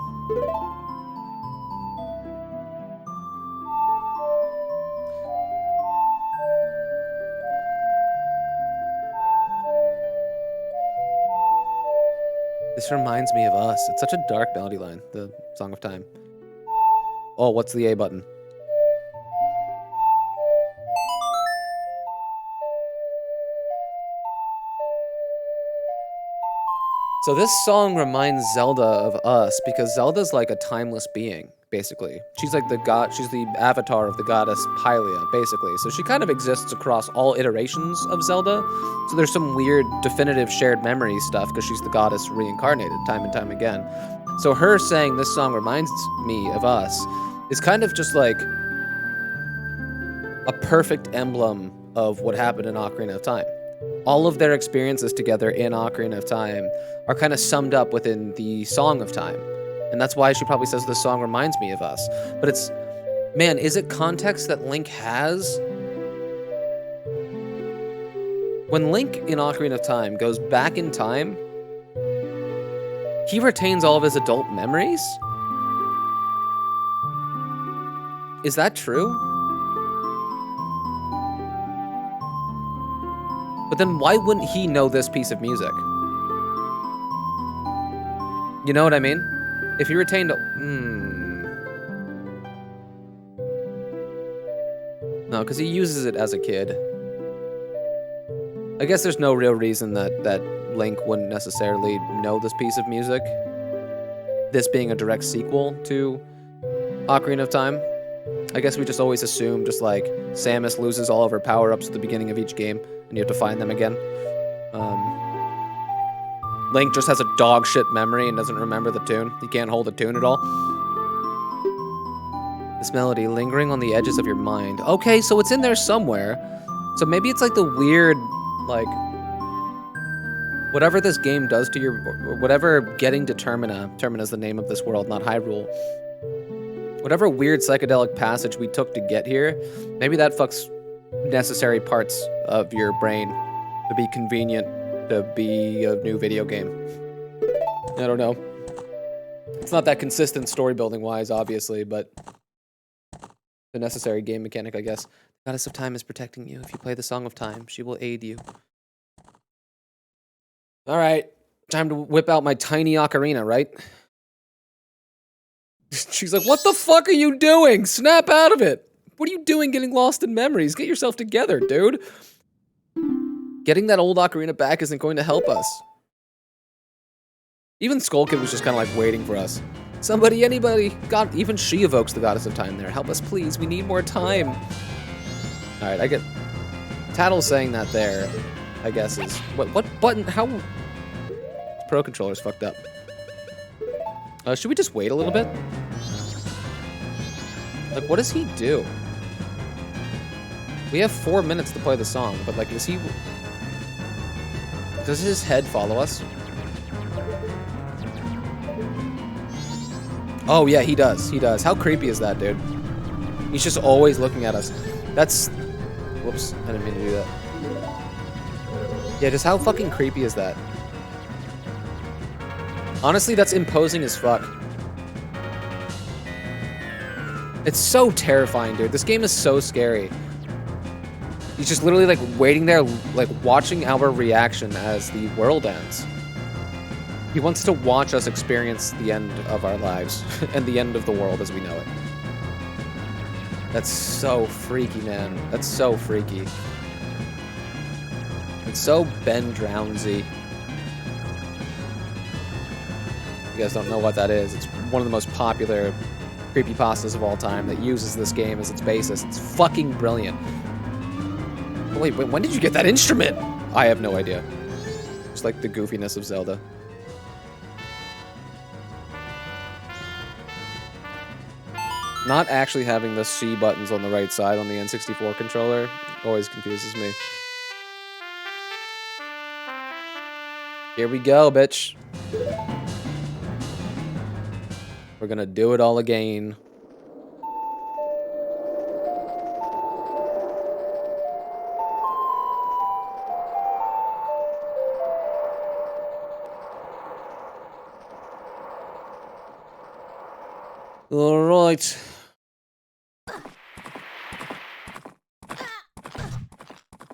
This reminds me of us. It's such a dark melody line, the Song of Time. Oh, what's the A button? So this song reminds Zelda of us because Zelda's like a timeless being, basically. She's like the god, she's the avatar of the goddess Hylia, basically. So she kind of exists across all iterations of Zelda. So there's some weird definitive shared memory stuff because she's the goddess reincarnated time and time again. So her saying this song reminds me of us is kind of just like a perfect emblem of what happened in Ocarina of Time. All of their experiences together in Ocarina of Time are kind of summed up within the Song of Time. And that's why she probably says this song reminds me of us. But it's, man, is it context that Link has? When Link in Ocarina of Time goes back in time, he retains all of his adult memories? Is that true? But then why wouldn't he know this piece of music? You know what I mean? If he retained... No, because he uses it as a kid. I guess there's no real reason that Link wouldn't necessarily know this piece of music. This being a direct sequel to Ocarina of Time. I guess we just always assume, just like Samus loses all of her power-ups at the beginning of each game, and you have to find them again. Link just has a dog shit memory and doesn't remember the tune. He can't hold a tune at all. This melody lingering on the edges of your mind. Okay, so it's in there somewhere. So maybe it's like the weird, like, whatever this game does to your, whatever getting to Termina is the name of this world, not Hyrule. Whatever weird psychedelic passage we took to get here, maybe that fucks necessary parts of your brain to be convenient to be a new video game. I don't know. It's not that consistent story building wise, obviously, but the necessary game mechanic, I guess. Goddess of Time is protecting you. If you play the Song of Time, she will aid you. All right, time to whip out my tiny ocarina, right? She's like, what the fuck are you doing? Snap out of it. What are you doing getting lost in memories? Get yourself together, dude. Getting that old ocarina back isn't going to help us. Even Skull Kid was just kind of like waiting for us. Somebody, anybody, God, even she evokes the Goddess of Time there. Help us, please. We need more time. All right, I get... Tattle's saying that there, I guess, is... What button? How... Pro controller's fucked up. Should we just wait a little bit? Like, what does he do? We have 4 minutes to play the song, but, like, is he... Does his head follow us? Oh, yeah, he does. He does. How creepy is that, dude? He's just always looking at us. That's... Whoops, I didn't mean to do that. Yeah, just how fucking creepy is that? Honestly, that's imposing as fuck. It's so terrifying, dude. This game is so scary. He's just literally, like, waiting there, like, watching our reaction as the world ends. He wants to watch us experience the end of our lives and the end of the world as we know it. That's so freaky, man. That's so freaky. It's so Ben Drownsy. You guys don't know what that is. It's one of the most popular creepypastas of all time that uses this game as its basis. It's fucking brilliant. Oh, wait, when did you get that instrument? I have no idea. Just like the goofiness of Zelda. Not actually having the C buttons on the right side on the N64 controller always confuses me. Here we go, bitch. We're gonna do it all again. All right.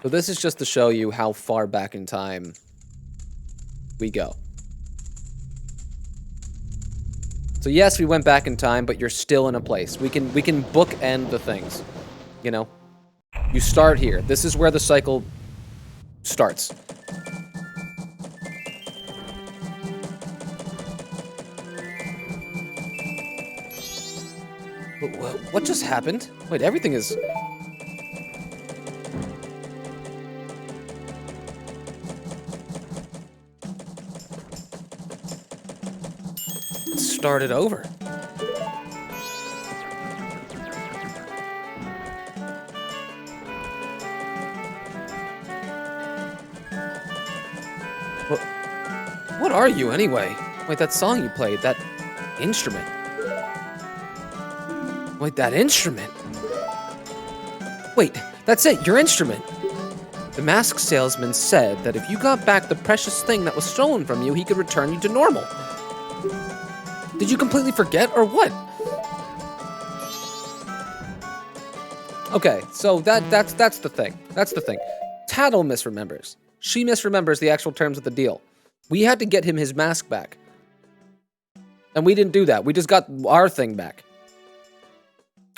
So this is just to show you how far back in time we go. So yes, we went back in time, but you're still in a place. We can bookend the things. You know? You start here. This is where the cycle starts. What just happened? Wait, everything is... Started over. What are you anyway? Wait, that song you played, that instrument. Wait, that instrument? Wait, that's it, your instrument. The mask salesman said that if you got back the precious thing that was stolen from you, he could return you to normal. Did you completely forget, or what? Okay, so that's the thing. That's the thing. Tattle misremembers. She misremembers the actual terms of the deal. We had to get him his mask back. And we didn't do that. We just got our thing back.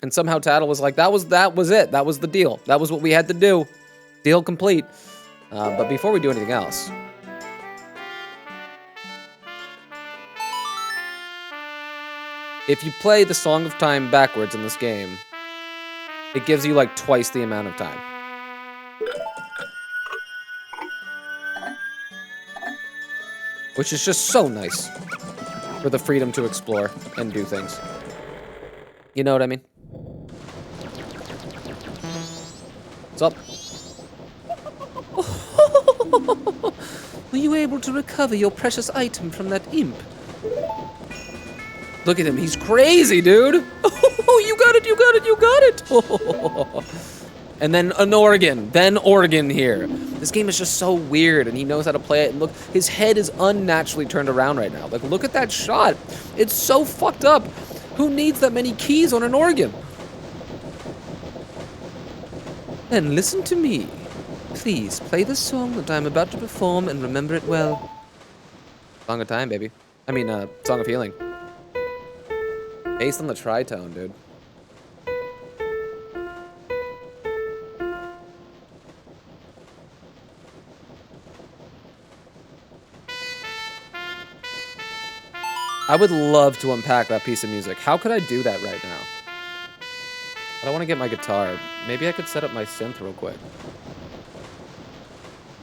And somehow Tattle was like, that was it. That was the deal. That was what we had to do. Deal complete. But before we do anything else... If you play the Song of Time backwards in this game, it gives you like twice the amount of time. Which is just so nice for the freedom to explore and do things. You know what I mean? What's up? Were you able to recover your precious item from that imp? Look at him, he's crazy, dude! Oh, you got it, you got it, you got it! And then an organ, then organ here. This game is just so weird, and he knows how to play it. And look, his head is unnaturally turned around right now. Like, look at that shot. It's so fucked up. Who needs that many keys on an organ? Then listen to me. Please, play the song that I'm about to perform and remember it well. Song of time, baby. I mean, Song of Healing. Based on the tritone, dude. I would love to unpack that piece of music. How could I do that right now? I don't want to get my guitar. Maybe I could set up my synth real quick.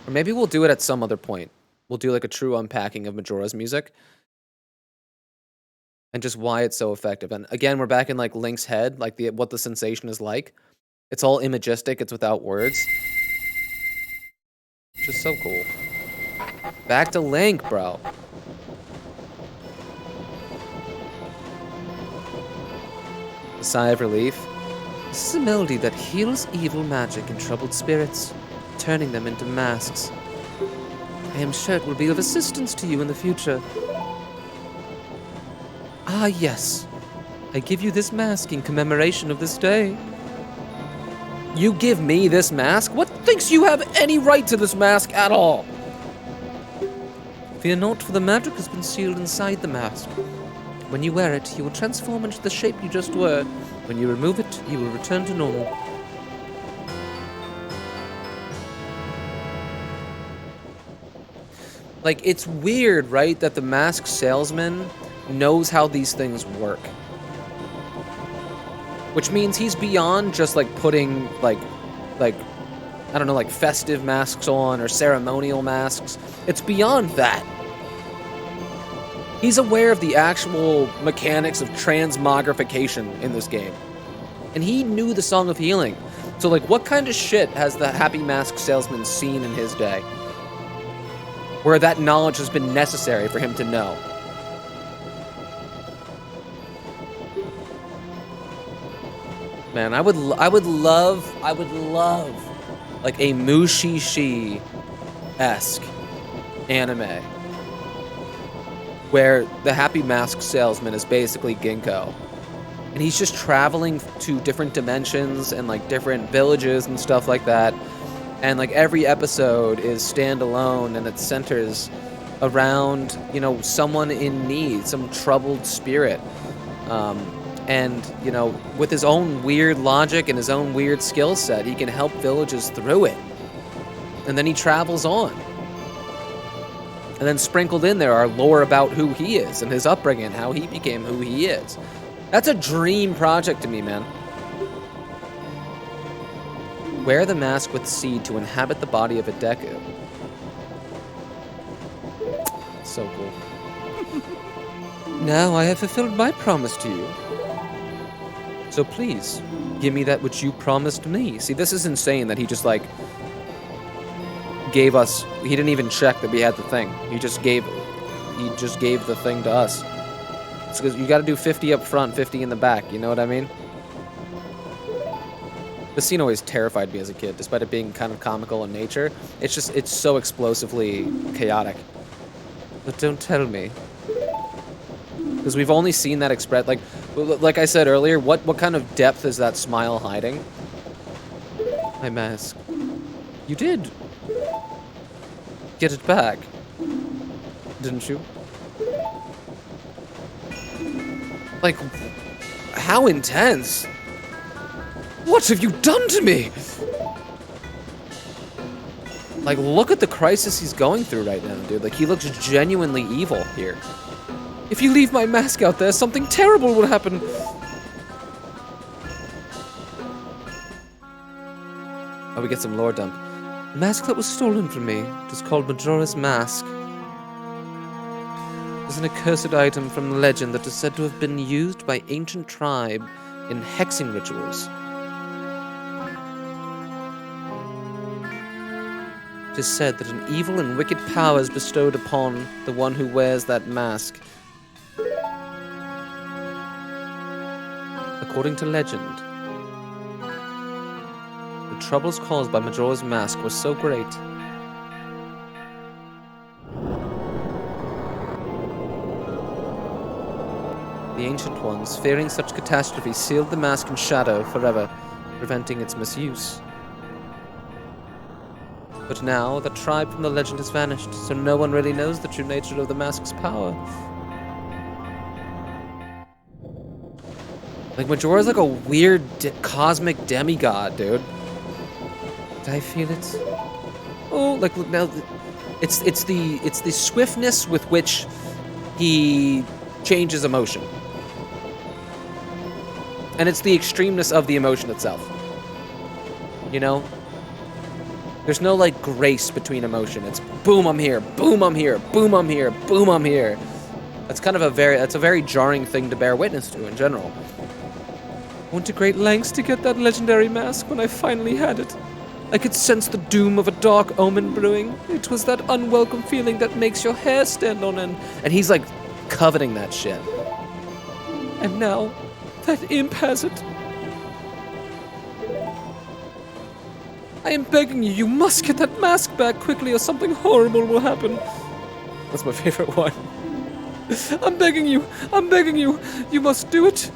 Or maybe we'll do it at some other point. We'll do like a true unpacking of Majora's music. And just why it's so effective. And again, we're back in like Link's head, like what the sensation is like. It's all imagistic, it's without words. Which is so cool. Back to Link, bro. A sigh of relief. This is a melody that heals evil magic and troubled spirits, turning them into masks. I am sure it will be of assistance to you in the future. Ah, yes. I give you this mask in commemoration of this day. You give me this mask? What thinks you have any right to this mask at all? Fear not, for the magic has been sealed inside the mask. When you wear it, you will transform into the shape you just were. When you remove it, you will return to normal. Like, it's weird, right, that the mask salesman knows how these things work. Which means he's beyond just, like, putting, like, I don't know, like, festive masks on or ceremonial masks. It's beyond that. He's aware of the actual mechanics of transmogrification in this game. And he knew the Song of Healing. So, like, what kind of shit has the Happy Mask salesman seen in his day? Where that knowledge has been necessary for him to know. Man, I would love, like, a Mushishi-esque anime. Where the Happy Mask salesman is basically Ginkgo. And he's just traveling to different dimensions and, like, different villages and stuff like that. And, like, every episode is standalone, and it centers around, you know, someone in need, some troubled spirit. And, you know, with his own weird logic and his own weird skill set, he can help villages through it. And then he travels on. And then sprinkled in there are lore about who he is and his upbringing and how he became who he is. That's a dream project to me, man. Wear the mask with seed to inhabit the body of a Deku. So cool. Now I have fulfilled my promise to you. So please, give me that which you promised me. See, this is insane that he just, like, gave us, he didn't even check that we had the thing. He just gave the thing to us. It's because you gotta do 50 up front, 50 in the back, you know what I mean? This scene always terrified me as a kid, despite it being kind of comical in nature. It's just, it's so explosively chaotic. But don't tell me. Because we've only seen that express, like I said earlier, what kind of depth is that smile hiding? My mask. You did get it back, didn't you? Like, how intense? What have you done to me? Like, look at the crisis he's going through right now, dude. Like, he looks genuinely evil here. If you leave my mask out there, something terrible will happen. Oh, we get some lore dump. The mask that was stolen from me. It is called Majora's Mask. It is an accursed item from the legend that is said to have been used by ancient tribe in hexing rituals. It is said that an evil and wicked power is bestowed upon the one who wears that mask. According to legend, the troubles caused by Majora's Mask were so great. The Ancient Ones, fearing such catastrophe, sealed the mask in shadow forever, preventing its misuse. But now, the tribe from the legend has vanished, so no one really knows the true nature of the mask's power. Like, Majora's like a weird cosmic demigod, dude. Did I feel it? Oh, like, look now, it's the swiftness with which he changes emotion. And it's the extremeness of the emotion itself. You know? There's no, like, grace between emotion. It's boom, I'm here, boom, I'm here, boom, I'm here, boom, I'm here. That's kind of a very jarring thing to bear witness to in general. I went to great lengths to get that legendary mask when I finally had it. I could sense the doom of a dark omen brewing. It was that unwelcome feeling that makes your hair stand on end. And he's, like, coveting that shit. And now, that imp has it. I am begging you, you must get that mask back quickly or something horrible will happen. That's my favorite one. I'm begging you, you must do it.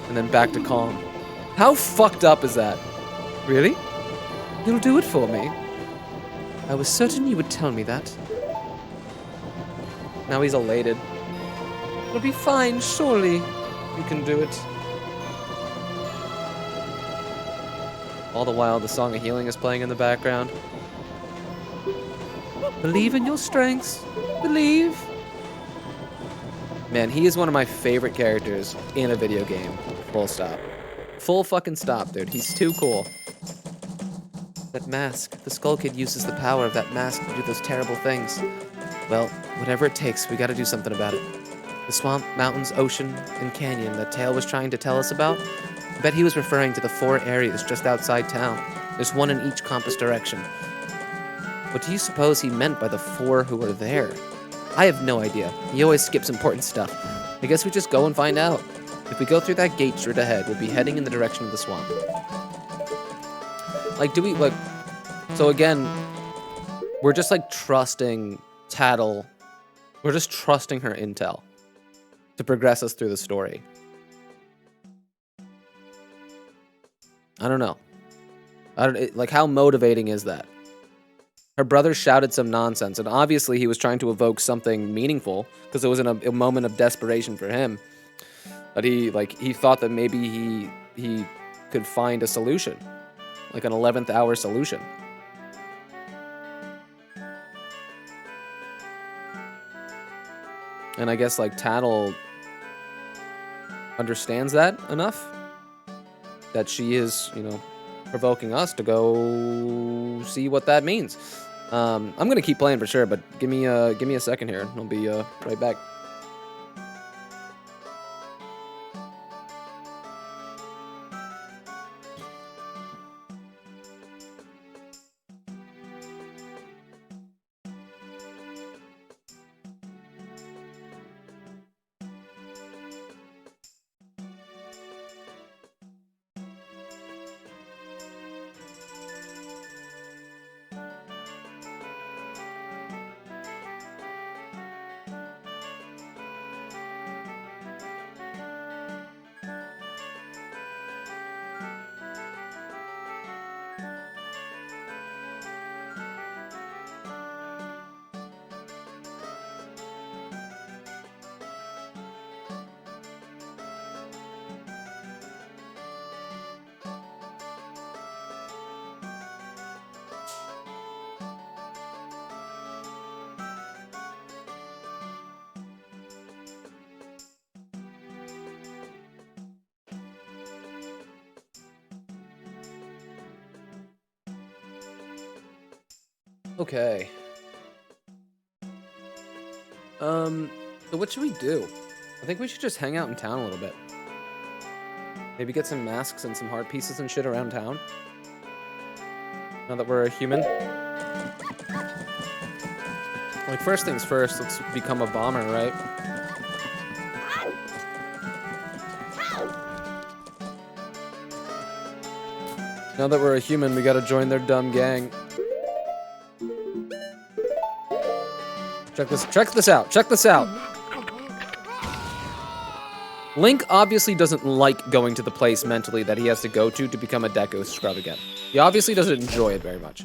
And then back to calm. How fucked up is that? Really? You'll do it for me? I was certain you would tell me that. Now he's elated. It'll be fine, surely. You can do it. All the while, the Song of Healing is playing in the background. Believe in your strengths. Believe. Man, he is one of my favorite characters in a video game. Full stop. Full fucking stop, dude. He's too cool. That mask. The Skull Kid uses the power of that mask to do those terrible things. Well, whatever it takes, we gotta do something about it. The swamp, mountains, ocean, and canyon that Tail was trying to tell us about? I bet he was referring to the 4 areas just outside town. There's one in each compass direction. What do you suppose he meant by the 4 who were there? I have no idea. He always skips important stuff. I guess we just go and find out. If we go through that gate straight ahead, we'll be heading in the direction of the swamp. Like, do we, like... So again, we're just, like, trusting Tattle. We're just trusting her intel to progress us through the story. I don't know. Like, how motivating is that? Her brother shouted some nonsense, and obviously he was trying to evoke something meaningful, because it was in a moment of desperation for him. But he thought that maybe he could find a solution. Like an 11th hour solution. And I guess, like, Tattle understands that enough. That she is, you know, provoking us to go see what that means. I'm gonna keep playing for sure, but give me a second here. I'll be right back. Okay. So what should we do? I think we should just hang out in town a little bit. Maybe get some masks and some heart pieces and shit around town. Now that we're a human. Like, first things first, let's become a bomber, right? Now that we're a human, we gotta join their dumb gang. Check this out. Check this out. Link obviously doesn't like going to the place mentally that he has to go to become a Deku Scrub again. He obviously doesn't enjoy it very much.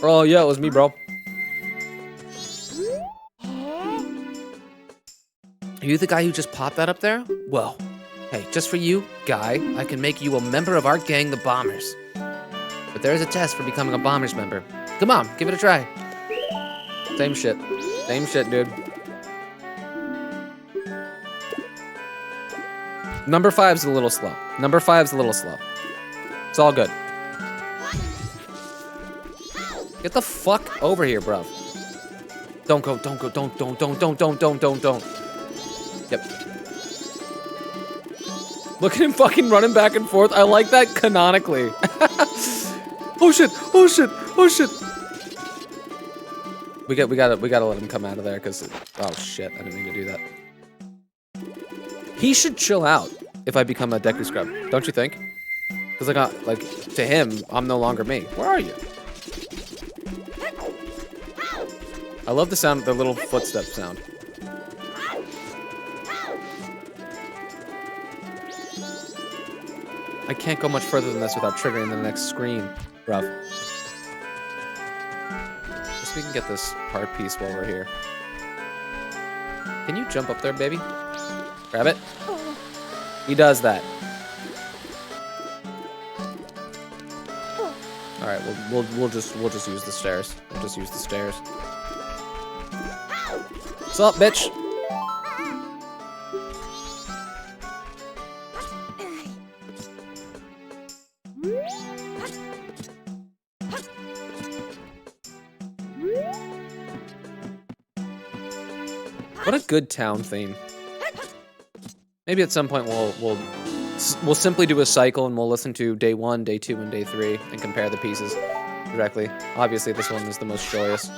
Oh yeah, it was me, bro. Are you the guy who just popped that up there? Well, hey, just for you, guy, I can make you a member of our gang, the Bombers. But there is a test for becoming a Bombers member. Come on, give it a try. Same shit. Same shit, dude. Number 5's a little slow. Number 5's a little slow. It's all good. Get the fuck over here, bro. Don't go, don't go, don't. Yep. Look at him fucking running back and forth. I like that canonically. Oh shit, oh shit, oh shit. We gotta let him come out of there because, oh shit, I didn't mean to do that. He should chill out if I become a Deku Scrub, don't you think? Because to him, I'm no longer me. Where are you? I love the sound, the little footstep sound. I can't go much further than this without triggering the next screen, bruv. Guess we can get this heart piece while we're here. Can you jump up there, baby? Grab it. He does that. All right, we'll just use the stairs. We'll just use the stairs. What's up, bitch? What a good town theme. Maybe at some point we'll simply do a cycle and we'll listen to day 1, day 2, and day 3 and compare the pieces directly. Obviously, this one is the most joyous.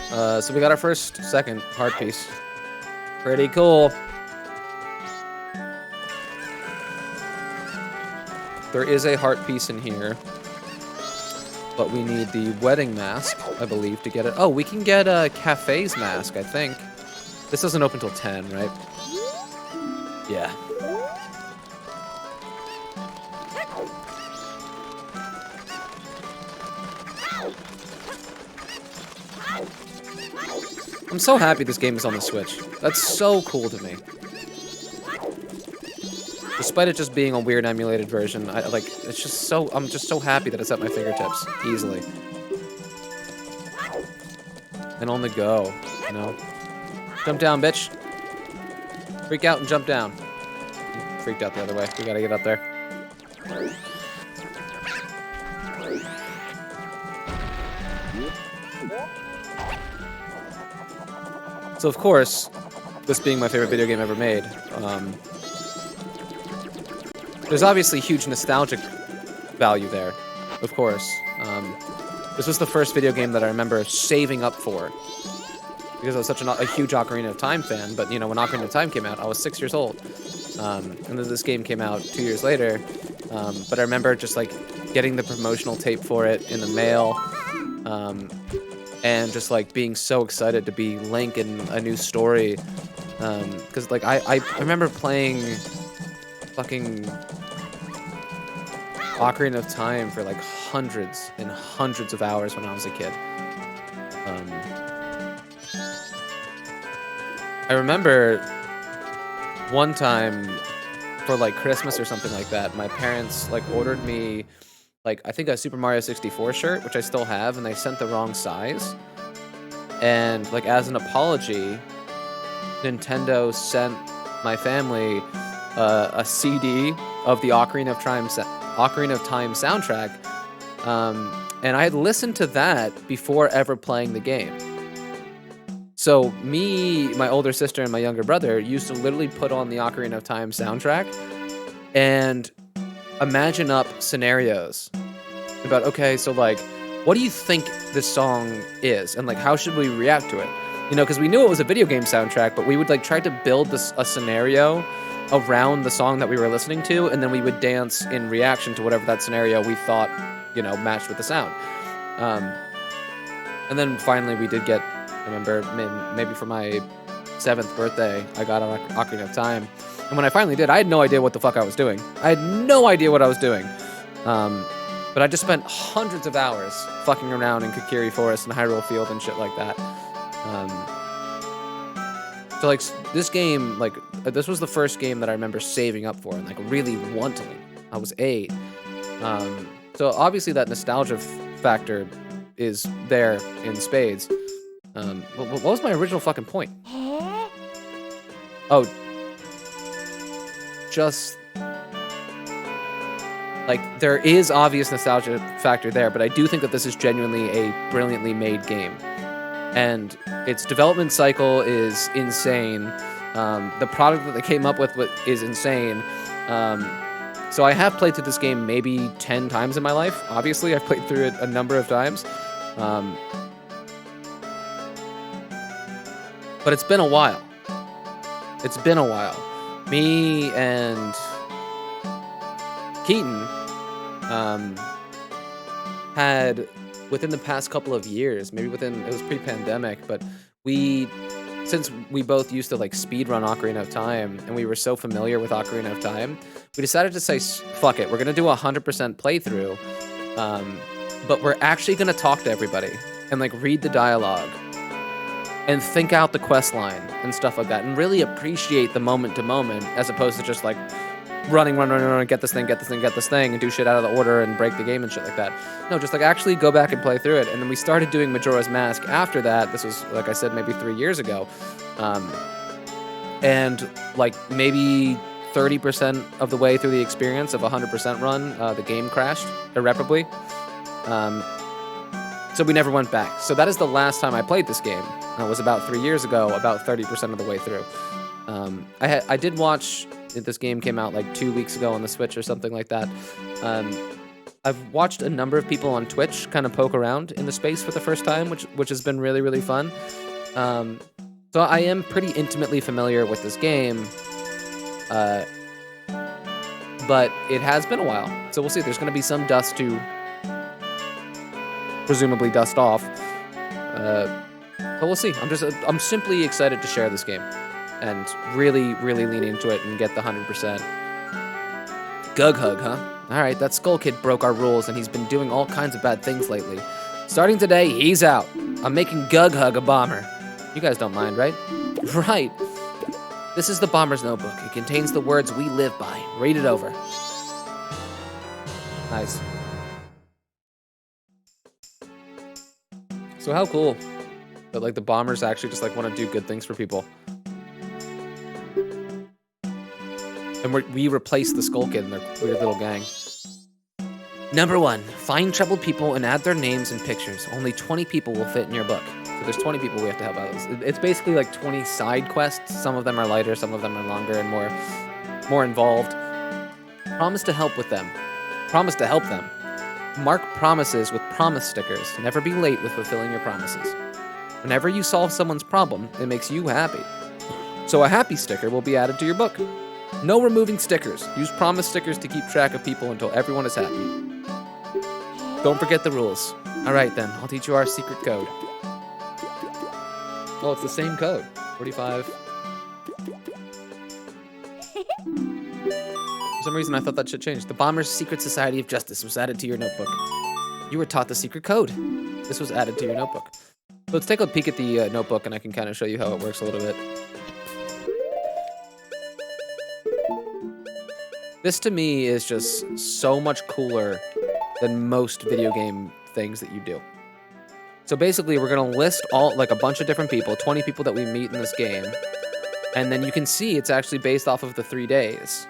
So we got our second heart piece. Pretty cool. There is a heart piece in here, but we need the wedding mask, I believe, to get it. Oh, we can get a cafe's mask, I think. This doesn't open till 10, right? Yeah. I'm so happy this game is on the Switch. That's so cool to me. Despite it just being a weird emulated version, I'm just so happy that it's at my fingertips, easily. And on the go, you know? Jump down, bitch. Freak out and jump down. Freaked out the other way. We gotta get up there. So of course, this being my favorite video game ever made, there's obviously huge nostalgic value there, of course. This was the first video game that I remember saving up for, because I was such a huge Ocarina of Time fan. But you know, when Ocarina of Time came out, I was 6 years old, and then this game came out 2 years later. But I remember just like getting the promotional tape for it in the mail, and just like being so excited to be Link in a new story, because like I remember playing fucking Ocarina of Time for like hundreds and hundreds of hours when I was a kid. I remember one time for like Christmas or something like that, my parents like ordered me like, I think a Super Mario 64 shirt, which I still have, and they sent the wrong size. And like as an apology, Nintendo sent my family a CD of the Ocarina of Time soundtrack, and I had listened to that before ever playing the game. So me, my older sister, and my younger brother used to literally put on the Ocarina of Time soundtrack and imagine up scenarios about, okay, so like, what do you think this song is? And like, how should we react to it? You know, because we knew it was a video game soundtrack, but we would like try to build a scenario around the song that we were listening to, and then we would dance in reaction to whatever that scenario we thought, you know, matched with the sound. And then finally we did get, I remember maybe for my 7th birthday, I got on Ocarina of Time. And when I finally did, I had no idea what the fuck I was doing. I had no idea what I was doing. But I just spent hundreds of hours fucking around in Kokiri Forest and Hyrule Field and shit like that. So like this game, like this was the first game that I remember saving up for and like really wanting. I was 8. So obviously that nostalgia factor is there in spades. What was my original fucking point? Oh, just like there is obvious nostalgia factor there, but I do think that this is genuinely a brilliantly made game. And its development cycle is insane. The product that they came up with is insane. So I have played through this game maybe 10 times in my life. Obviously, I've played through it a number of times. But it's been a while. It's been a while. Me and Keaton had, within the past couple of years, maybe it was pre-pandemic, but since we both used to like speedrun Ocarina of Time, and we were so familiar with Ocarina of Time, we decided to say, fuck it, we're gonna do a 100% playthrough, but we're actually gonna talk to everybody, and like read the dialogue, and think out the quest line, and stuff like that, and really appreciate the moment to moment, as opposed to just like, run, get this thing, and do shit out of the order and break the game and shit like that. No, just like actually go back and play through it. And then we started doing Majora's Mask after that. This was, like I said, maybe 3 years ago. And like maybe 30% of the way through the experience of a 100% run, the game crashed irreparably. So we never went back. So that is the last time I played this game. It was about 3 years ago, about 30% of the way through. I did watch... This game came out like 2 weeks ago on the Switch or something like that. I've watched a number of people on Twitch kind of poke around in the space for the first time, which has been really, really fun. So I am pretty intimately familiar with this game, but it has been a while. So we'll see. There's going to be some dust to presumably dust off. But we'll see. I'm simply excited to share this game. And really, really lean into it and get the 100%. Gug Hug, huh? Alright, that Skull Kid broke our rules and he's been doing all kinds of bad things lately. Starting today, he's out. I'm making Gug Hug a bomber. You guys don't mind, right? Right. This is the Bomber's Notebook. It contains the words we live by. Read it over. Nice. So how cool that like the bombers actually just like want to do good things for people. And we replace the Skull Kid and their weird little gang. Number 1, find troubled people and add their names and pictures. Only 20 people will fit in your book. So there's 20 people we have to help out. It's basically like 20 side quests. Some of them are lighter, some of them are longer and more involved. Promise to help with them. Promise to help them. Mark promises with promise stickers. Never be late with fulfilling your promises. Whenever you solve someone's problem, it makes you happy. So a happy sticker will be added to your book. No removing stickers. Use promise stickers to keep track of people until everyone is happy. Don't forget the rules. Alright then, I'll teach you our secret code. Oh, it's the same code. 45. For some reason, I thought that should change. The Bomber's Secret Society of Justice was added to your notebook. You were taught the secret code. This was added to your notebook. So let's take a peek at the notebook and I can kind of show you how it works a little bit. This to me is just so much cooler than most video game things that you do. So basically, we're gonna list like a bunch of different people, 20 people that we meet in this game, and then you can see it's actually based off of the 3 days.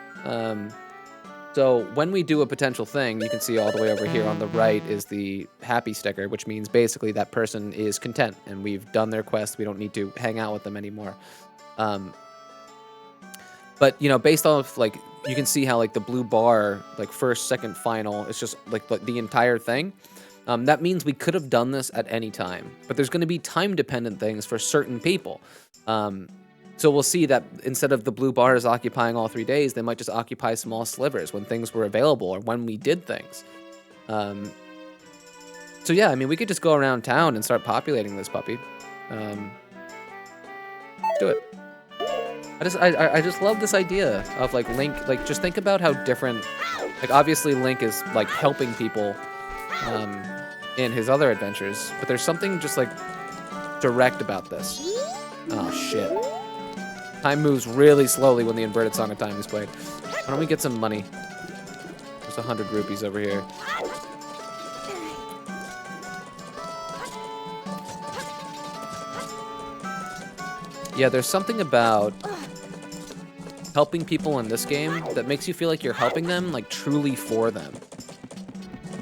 So when we do a potential thing, you can see all the way over here on the right is the happy sticker, which means basically that person is content and we've done their quest. We don't need to hang out with them anymore. But you know, based off like, you can see how like the blue bar, like first, second, final, it's just like the entire thing. That means we could have done this at any time, but there's going to be time-dependent things for certain people. So we'll see that instead of the blue bars occupying all 3 days, they might just occupy small slivers when things were available or when we did things. So yeah, I mean, we could just go around town and start populating this puppy. Do it. I just love this idea of like Link. Like, just think about how different. Like, obviously Link is like helping people in his other adventures, but there's something just like direct about this. Oh shit. Time moves really slowly when the inverted Song of Time is played. Why don't we get some money? There's 100 rupees over here. Yeah, there's something about helping people in this game that makes you feel like you're helping them, like, truly for them.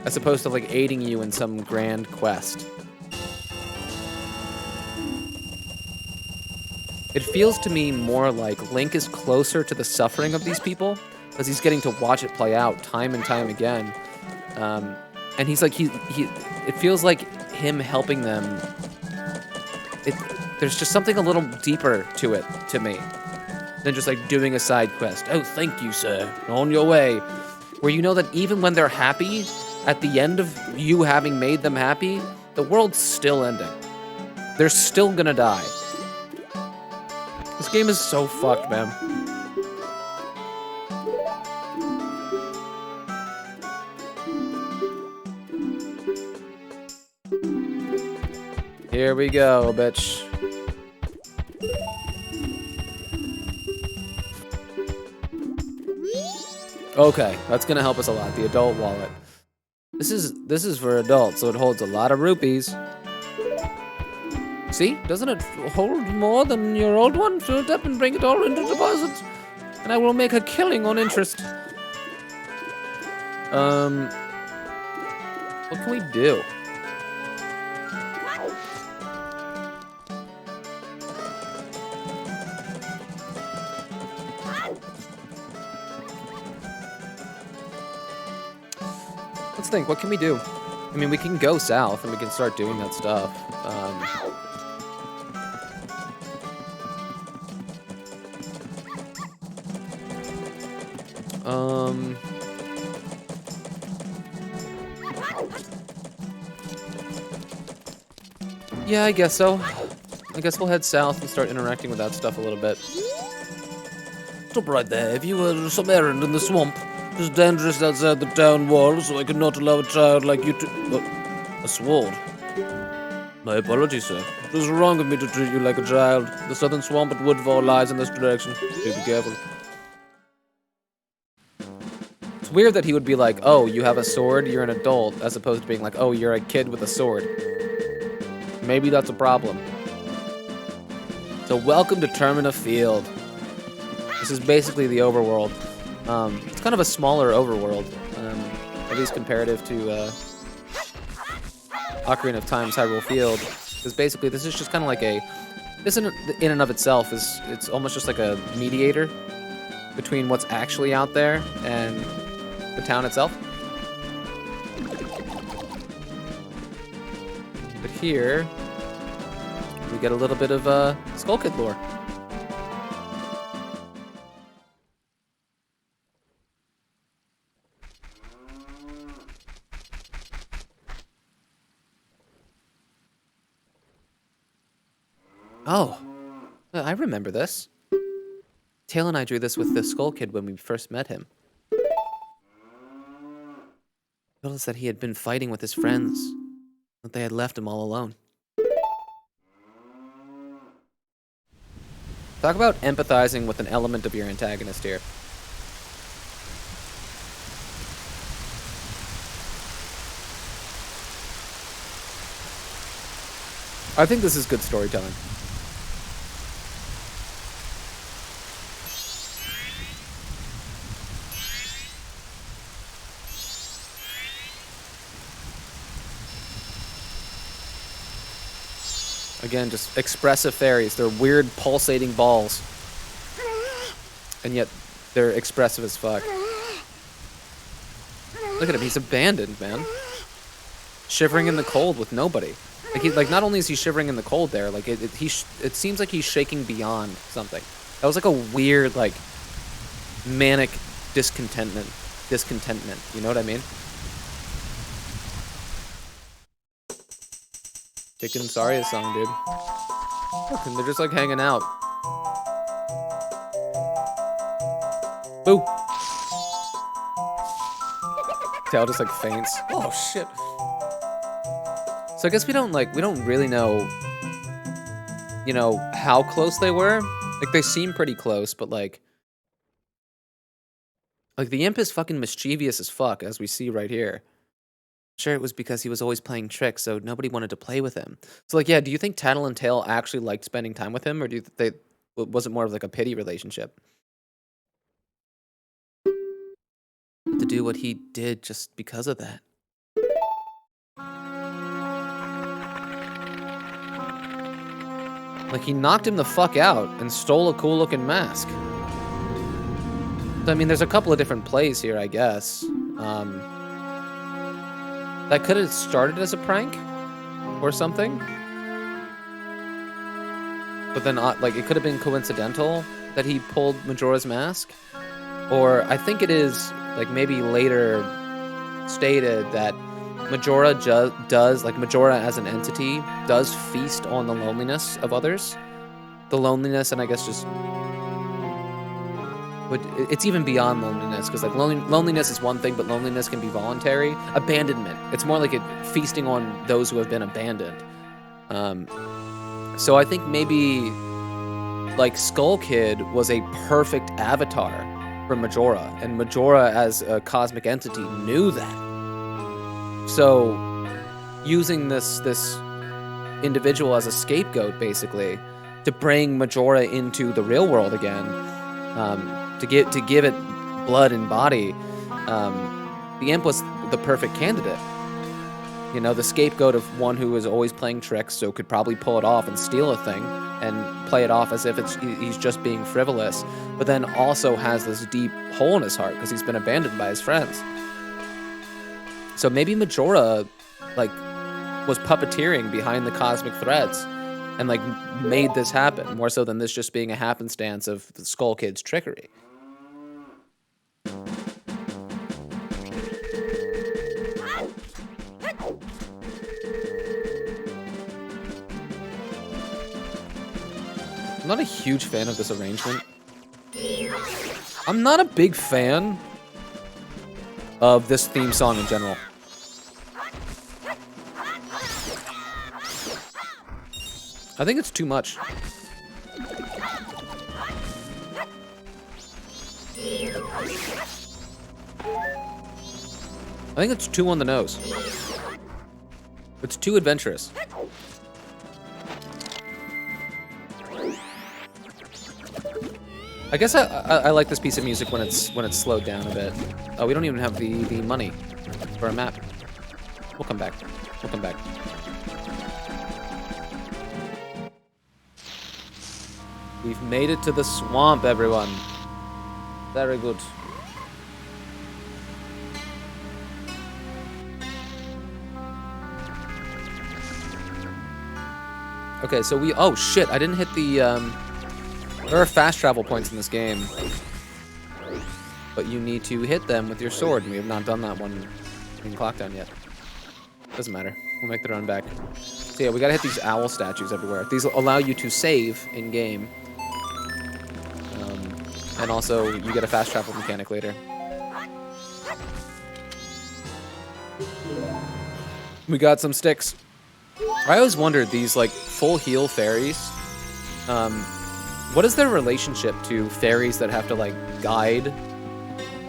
As opposed to, like, aiding you in some grand quest. It feels to me more like Link is closer to the suffering of these people, because he's getting to watch it play out time and time again. And he's like, it feels like him helping them. There's just something a little deeper to it, to me, than just like doing a side quest. Oh, thank you, sir. On your way. Where you know that even when they're happy, at the end of you having made them happy, the world's still ending. They're still gonna die. This game is so fucked, man. Here we go, bitch. Okay, that's gonna help us a lot. The adult wallet. This is for adults, so it holds a lot of rupees. See? Doesn't it hold more than your old one? Fill it up and bring it all into deposit. And I will make a killing on interest. What can we do? Let's think, what can we do? I mean, we can go south and we can start doing that stuff. Yeah, I guess so. I guess we'll head south and start interacting with that stuff a little bit. Stop right there. If you were some errand in the swamp, it is dangerous outside the town wall, so I cannot allow a child like you to... a sword. My apologies, sir. It was wrong of me to treat you like a child. The southern swamp at Woodfall lies in this direction. Please be careful. It's weird that he would be like, oh, you have a sword, you're an adult, as opposed to being like, oh, you're a kid with a sword. Maybe that's a problem. So welcome to Termina Field. This is basically the overworld. It's kind of a smaller overworld, at least comparative to Ocarina of Time's Hyrule Field. Because basically this is just kind of like a... This in and of itself is... It's almost just like a mediator between what's actually out there and the town itself. But here, we get a little bit of Skull Kid lore. Oh, I remember this. Tail and I drew this with the Skull Kid when we first met him. He told us that he had been fighting with his friends, that they had left him all alone. Talk about empathizing with an element of your antagonist here. I think this is good storytelling. Again, just expressive fairies. They're weird, pulsating balls. And yet, they're expressive as fuck. Look at him, he's abandoned, man. Shivering in the cold with nobody. Like not only is he shivering in the cold there, like it seems like he's shaking beyond something. That was like a weird, like, manic discontentment. You know what I mean? Chicken Saria song, dude. Look, and they're just like hanging out. Boo! Tail just like faints. Oh shit. So I guess we don't really know, you know, how close they were. Like they seem pretty close, but like the imp is fucking mischievous as fuck, as we see right here. Sure, it was because he was always playing tricks, so nobody wanted to play with him. So, like, yeah, do you think Tattle and Tail actually liked spending time with him, or do you think was it more of like a pity relationship? To do what he did just because of that. Like, he knocked him the fuck out and stole a cool-looking mask. So, I mean, there's a couple of different plays here, I guess. That could have started as a prank or something. But then, like, it could have been coincidental that he pulled Majora's mask. Or I think it is, like, maybe later stated that Majora does, like, Majora as an entity does feast on the loneliness of others. The loneliness, and I guess just... But it's even beyond loneliness, because like loneliness is one thing, but loneliness can be voluntary. Abandonment. It's more like it feasting on those who have been abandoned. So I think maybe like Skull Kid was a perfect avatar for Majora, and Majora as a cosmic entity knew that. So using this individual as a scapegoat, basically, to bring Majora into the real world again. To give it blood and body, the imp was the perfect candidate. You know, the scapegoat of one who is always playing tricks, so could probably pull it off and steal a thing and play it off as if he's just being frivolous, but then also has this deep hole in his heart because he's been abandoned by his friends. So maybe Majora, like, was puppeteering behind the cosmic threads and like made this happen, more so than this just being a happenstance of the Skull Kid's trickery. I'm not a huge fan of this arrangement. I'm not a big fan of this theme song in general. I think it's too much. I think it's too on the nose. It's too adventurous. I guess I like this piece of music when it's slowed down a bit. Oh, we don't even have the money for a map. We'll come back. We'll come back. We've made it to the swamp, everyone. Very good. Okay, so oh shit, I didn't hit the, there are fast travel points in this game. But you need to hit them with your sword, and we have not done that one in Clockdown yet. Doesn't matter. We'll make the run back. So yeah, we gotta hit these owl statues everywhere. These allow you to save in-game. And also, you get a fast travel mechanic later. We got some sticks. I always wondered, these, like, full heal fairies, what is their relationship to fairies that have to, like, guide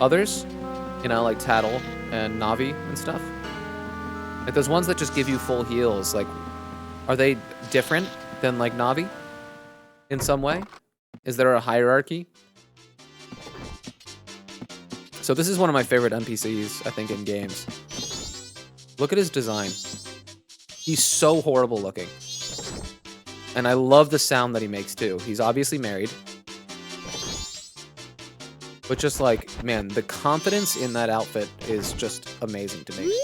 others? You know, like Tattle and Navi and stuff? Like, those ones that just give you full heals, like, are they different than, like, Navi? In some way? Is there a hierarchy? So this is one of my favorite NPCs, I think, in games. Look at his design. He's so horrible looking. And I love the sound that he makes, too. He's obviously married. But just like, man, the confidence in that outfit is just amazing to me.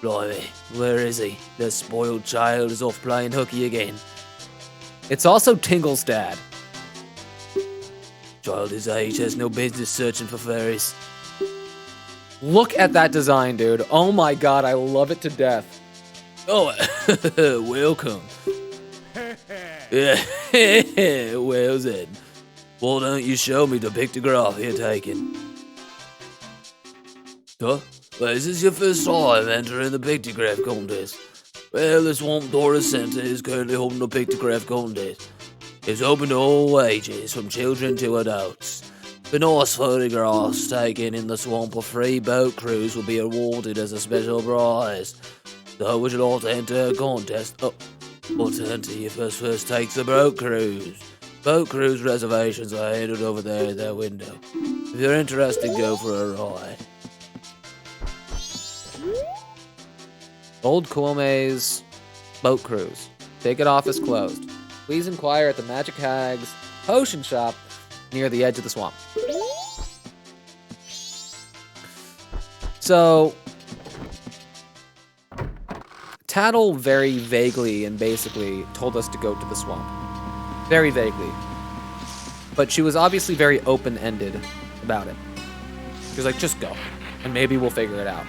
Blimey, where is he? The spoiled child is off playing hooky again. It's also Tingle's dad. Child his age has no business searching for fairies. Look at that design, dude. Oh my god, I love it to death. Oh, welcome. Well then, why don't you show me the pictograph you're taking? Huh? Well, is this your first time entering the pictograph contest? Well, the Swamp Tourist Center is currently holding a pictograph contest. It's open to all ages, from children to adults. For nice photographs taken in the swamp, a free boat cruise will be awarded as a special prize. So would you like to enter a contest? Oh, or to enter your first takes the boat cruise. Boat cruise reservations are handed over there at that window. If you're interested, go for a ride. Old Kuome's boat cruise. Ticket office closed. Please inquire at the Magic Hag's potion shop near the edge of the swamp. So, Tattle very vaguely and basically told us to go to the swamp. Very vaguely. But she was obviously very open-ended about it. She was like, just go, and maybe we'll figure it out.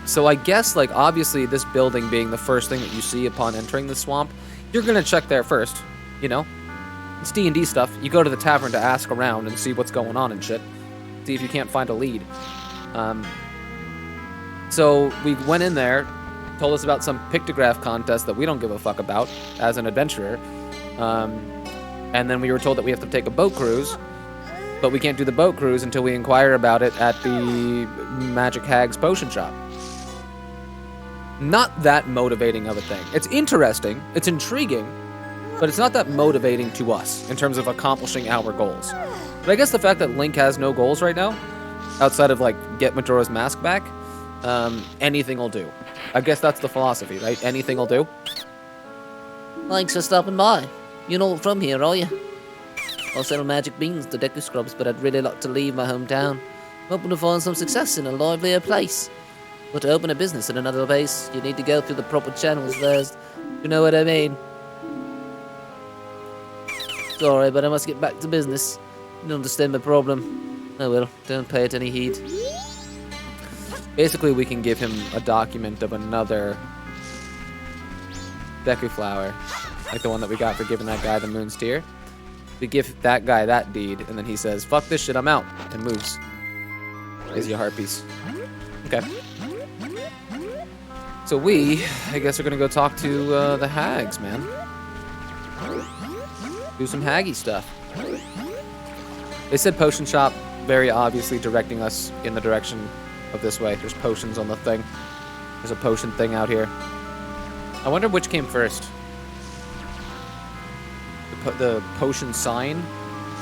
So I guess, like, obviously this building being the first thing that you see upon entering the swamp, you're gonna check there first, you know? It's D&D stuff. You go to the tavern to ask around and see what's going on and shit. See if you can't find a lead. So we went in there, told us about some pictograph contest that we don't give a fuck about as an adventurer. And then we were told that we have to take a boat cruise, but we can't do the boat cruise until we inquire about it at the Magic Hag's potion shop. Not that motivating of a thing. It's interesting, it's intriguing, but it's not that motivating to us in terms of accomplishing our goals. But I guess the fact that Link has no goals right now, outside of, like, get Majora's Mask back, anything will do. I guess that's the philosophy, right? Anything will do. Thanks for stopping by. You're not from here, are you? I sell magic beans to Deku Scrubs, but I'd really like to leave my hometown. Hoping to find some success in a livelier place. But to open a business in another place, you need to go through the proper channels first. You know what I mean? Sorry, but I must get back to business. You don't understand my problem. Oh well, don't pay it any heed. Basically, we can give him a document of another Deku flower, like the one that we got for giving that guy the Moon's Tear. We give that guy that deed, and then he says, fuck this shit, I'm out, and moves. Is your heart piece. Okay. So I guess we're gonna go talk to the hags, man. Do some haggy stuff. They said potion shop, very obviously directing us in the direction of this way. There's potions on the thing. There's a potion thing out here. I wonder which came first. The potion sign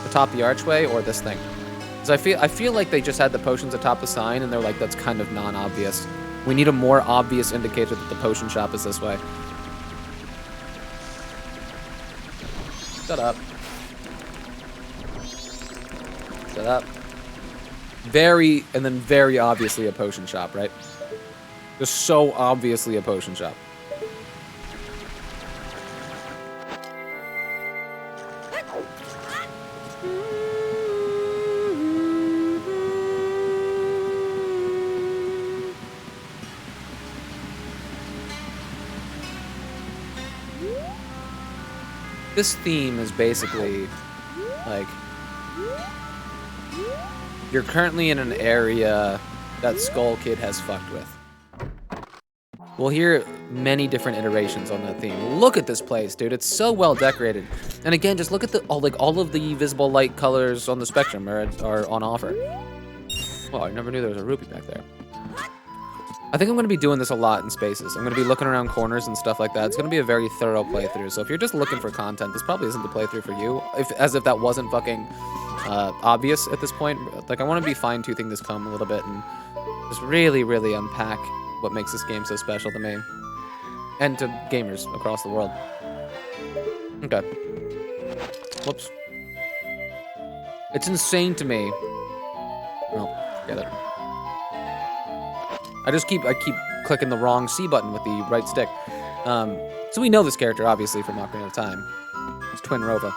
atop the archway, or this thing? Because I feel like they just had the potions atop the sign, and they're like, that's kind of non-obvious. We need a more obvious indicator that the potion shop is this way. Shut up. Shut up. Very obviously a potion shop, right? Just so obviously a potion shop. This theme is basically, like, you're currently in an area that Skull Kid has fucked with. We'll hear many different iterations on that theme. Look at this place, dude. It's so well decorated. And again, just look at all of the visible light colors on the spectrum are on offer. Well, I never knew there was a rupee back there. I think I'm going to be doing this a lot in spaces. I'm going to be looking around corners and stuff like that. It's going to be a very thorough playthrough. So if you're just looking for content, this probably isn't the playthrough for you. As if that wasn't fucking obvious at this point. Like, I want to be fine-toothing this comb a little bit and just really, really unpack what makes this game so special to me. And to gamers across the world. Okay. Whoops. It's insane to me. Oh, forget it. I keep clicking the wrong C button with the right stick. So we know this character, obviously, from Ocarina of Time. It's Twin Rova.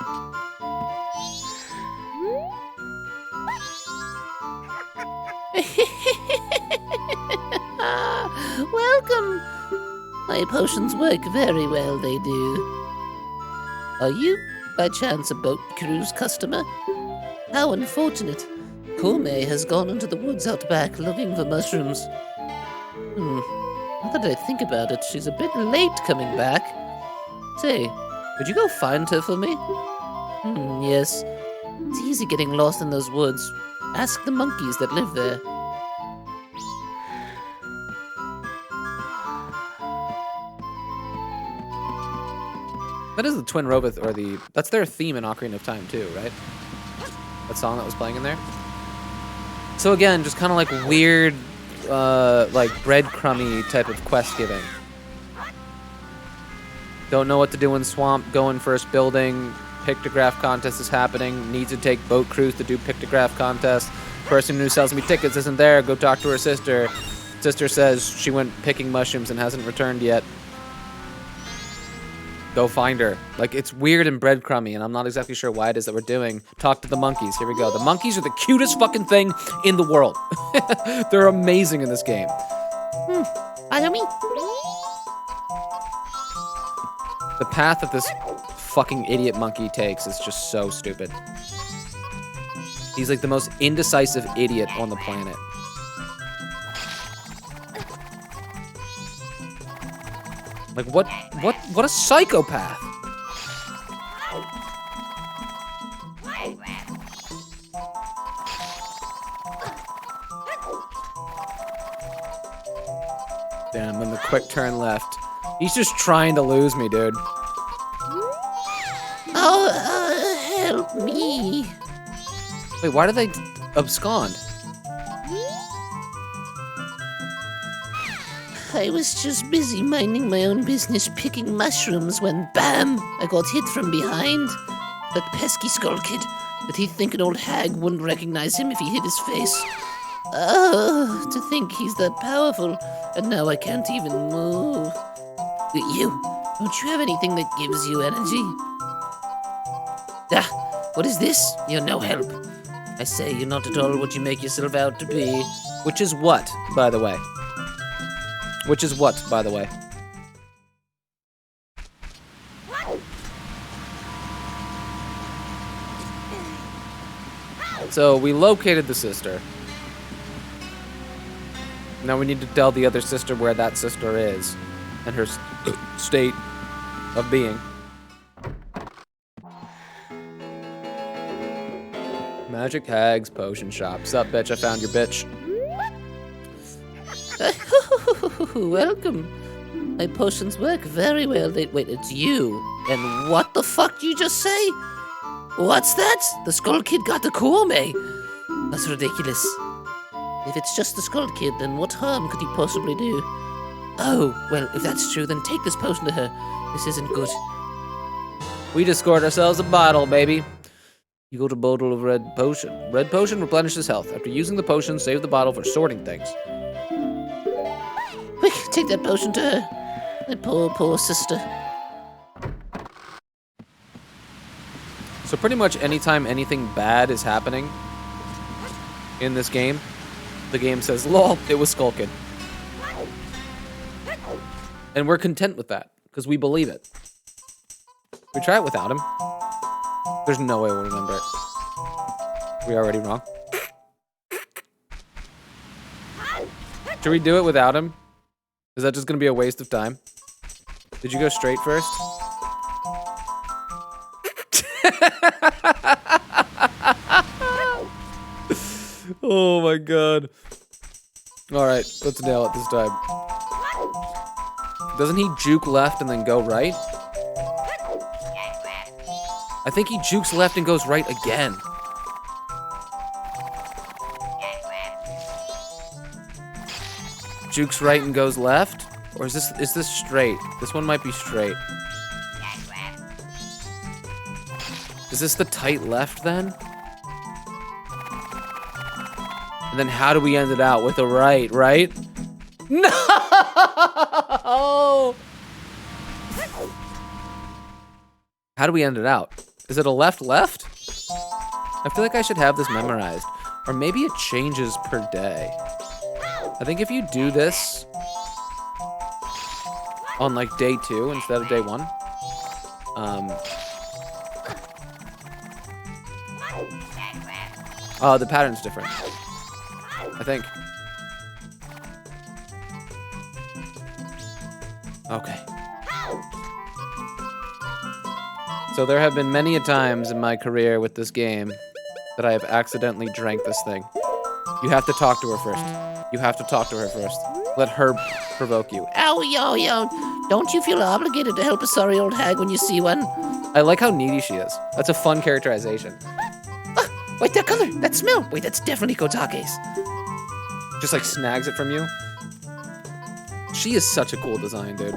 Welcome. My potions work very well, they do. Are you, by chance, a boat cruise customer? How unfortunate. Kome has gone into the woods out back looking for mushrooms. Now that I think about it, she's a bit late coming back. Say, could you go find her for me? Yes. It's easy getting lost in those woods. Ask the monkeys that live there. That is the Twin Rova, or that's their theme in Ocarina of Time too, right? That song that was playing in there. So again, just kind of like weird, like breadcrumby type of quest giving. Don't know what to do in swamp, go in first building, pictograph contest is happening, need to take boat cruise to do pictograph contest. Person who sells me tickets isn't there, go talk to her sister. Sister says she went picking mushrooms and hasn't returned yet. Go find her. Like, it's weird and breadcrumby, and I'm not exactly sure why it is that we're doing. Talk to the monkeys. Here we go. The monkeys are the cutest fucking thing in the world. They're amazing in this game. Follow me. The path that this fucking idiot monkey takes is just so stupid. He's like the most indecisive idiot on the planet. Like, what a psychopath! Damn, and the quick turn left. He's just trying to lose me, dude. Oh, help me. Wait, why did they abscond? I was just busy minding my own business picking mushrooms when, bam, I got hit from behind. That pesky skull kid. Did he think an old hag wouldn't recognize him if he hit his face? Oh, to think he's that powerful, and now I can't even move. You, don't you have anything that gives you energy? Ah, what is this? You're no help. I say you're not at all what you make yourself out to be. Which is what, by the way? Which is what, by the way? So, we located the sister. Now we need to tell the other sister where that sister is. And her state of being. Magic Hag's Potion Shop. Sup, bitch? I found your bitch. Welcome. My potions work very well. Wait, it's you. And what the fuck did you just say? What's that? The Skull Kid got the Kome. That's ridiculous. If it's just the Skull Kid, then what harm could he possibly do? Oh, well, if that's true, then take this potion to her. This isn't good. We just scored ourselves a bottle, baby. You got a bottle of red potion. Red potion replenishes health. After using the potion, save the bottle for sorting things. Quick, take that potion to her. My poor, poor sister. So pretty much anytime anything bad is happening in this game, the game says, lol, it was Skull Kid. And we're content with that, because we believe it. We try it without him. There's no way we'll remember it. We already wrong. Should we do it without him? Is that just gonna be a waste of time? Did you go straight first? Oh my god. Alright, let's nail it this time. Doesn't he juke left and then go right? I think he jukes left and goes right again. Jukes right and goes left? Or is this straight? This one might be straight. Is this the tight left then? And then how do we end it out? With a right, right? No! How do we end it out? Is it a left-left? I feel like I should have this memorized. Or maybe it changes per day. I think if you do this on like day 2 instead of day 1, the pattern's different. I think. Okay. So there have been many a times in my career with this game that I have accidentally drank this thing. You have to talk to her first. You have to talk to her first. Let her provoke you. Ow, yo. Don't you feel obligated to help a sorry old hag when you see one? I like how needy she is. That's a fun characterization. Wait, that color, that smell. Wait, that's definitely Kotake's. Just like snags it from you. She is such a cool design, dude.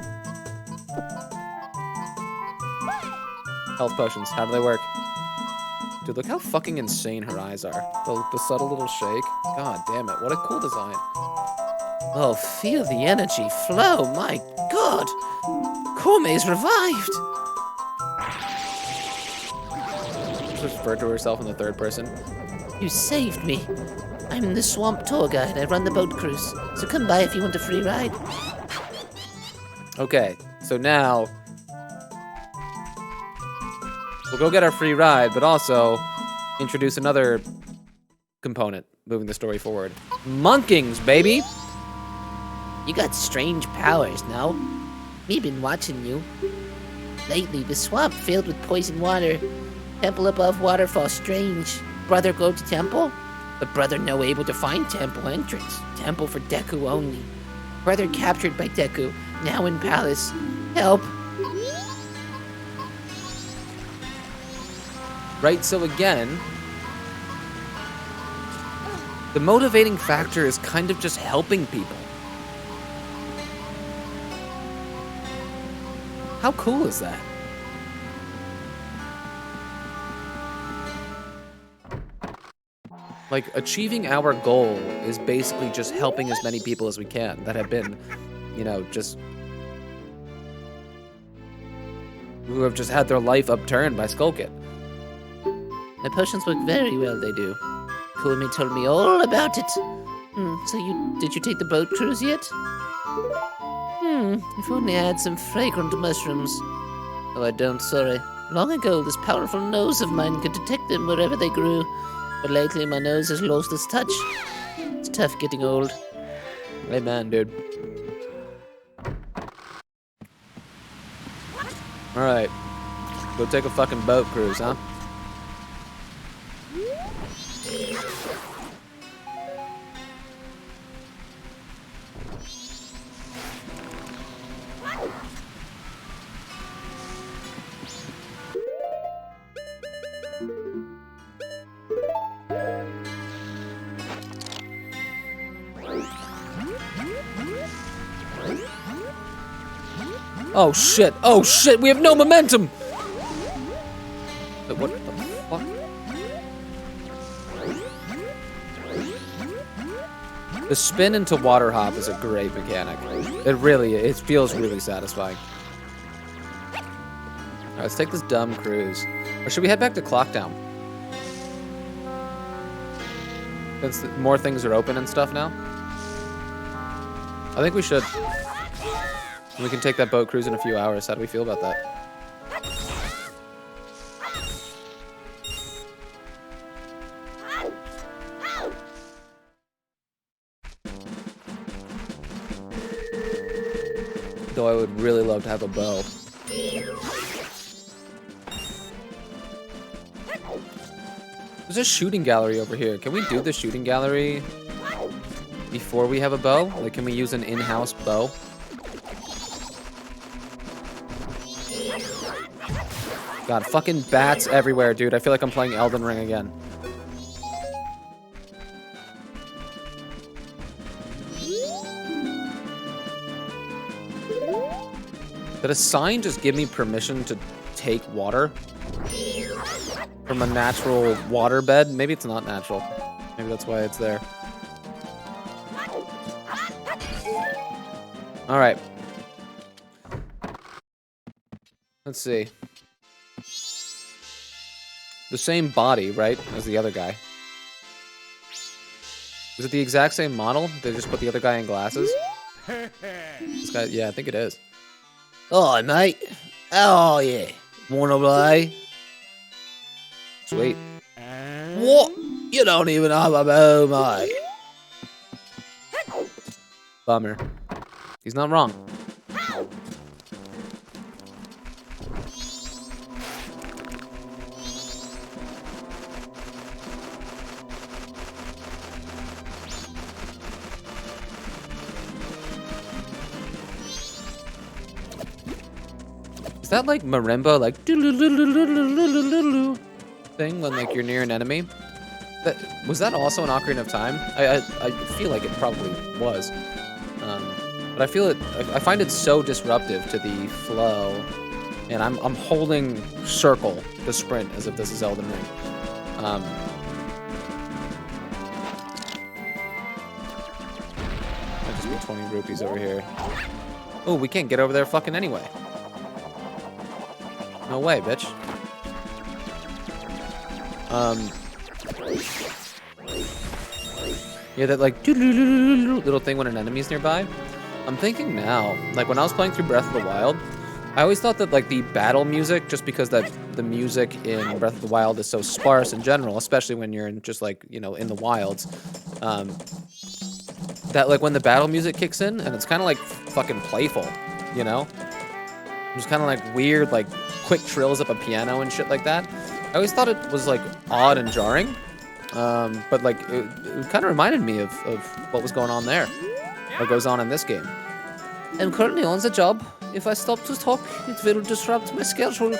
Health potions, how do they work? Dude, look how fucking insane her eyes are. The subtle little shake. God damn it, what a cool design. Oh, feel the energy flow. My God. Kome's revived. She referred to herself in the third person. You saved me. I'm the swamp tour guide. I run the boat cruise. So come by if you want a free ride. Okay, so now we'll go get our free ride, but also introduce another component moving the story forward. Monkings, baby! You got strange powers, no? Me been watching you. Lately, the swamp filled with poison water. Temple above waterfall strange. Brother go to temple? But brother no able to find temple entrance. Temple for Deku only. Brother captured by Deku. Now in palace. Help. Right, so again, the motivating factor is kind of just helping people. How cool is that? Like, achieving our goal is basically just helping as many people as we can that have been, you know, who have just had their life upturned by Skull Kid. My potions work very well, they do. Kumi told me all about it. So did you take the boat cruise yet? If only I had some fragrant mushrooms. Oh, I don't, sorry. Long ago, this powerful nose of mine could detect them wherever they grew. But lately, my nose has lost its touch. It's tough getting old. Amen, dude. Alright. Go take a fucking boat cruise, huh? Oh shit, we have no momentum! What the fuck? The spin into water hop is a great mechanic. It feels really satisfying. Alright, let's take this dumb cruise. Or should we head back to Clocktown? Since more things are open and stuff now? I think we should. We can take that boat cruise in a few hours. How do we feel about that? Though I would really love to have a bow. There's a shooting gallery over here. Can we do the shooting gallery before we have a bow? Like, can we use an in-house bow? God, fucking bats everywhere, dude. I feel like I'm playing Elden Ring again. Did a sign just give me permission to take water from a natural water bed? Maybe it's not natural. Maybe that's why it's there. All right. Let's see. The same body, right, as the other guy. Is it the exact same model? They just put the other guy in glasses? This guy, yeah, I think it is. Oh, mate. Oh, yeah. Wanna play? Sweet. What? You don't even have a bow, mate. Bummer. He's not wrong. Is that like marimba, like thing when like you're near an enemy? Was that also an Ocarina of Time? I feel like it probably was. But I feel it. I find it so disruptive to the flow, and I'm holding circle to sprint as if this is Elden Ring. Might just be 20 rupees over here. Oh, we can't get over there fucking anyway. No way, bitch. Yeah, that like little thing when an enemy's nearby. I'm thinking now, like when I was playing through Breath of the Wild, I always thought that like the battle music, just because that the music in Breath of the Wild is so sparse in general, especially when you're in just like, you know, in the wilds, that like when the battle music kicks in and it's kind of like fucking playful, you know? Just kind of like weird, like quick trills up a piano and shit like that. I always thought it was like odd and jarring, but like it kind of reminded me of what was going on there, or goes on in this game. I'm currently on the job. If I stop to talk, it will disrupt my schedule.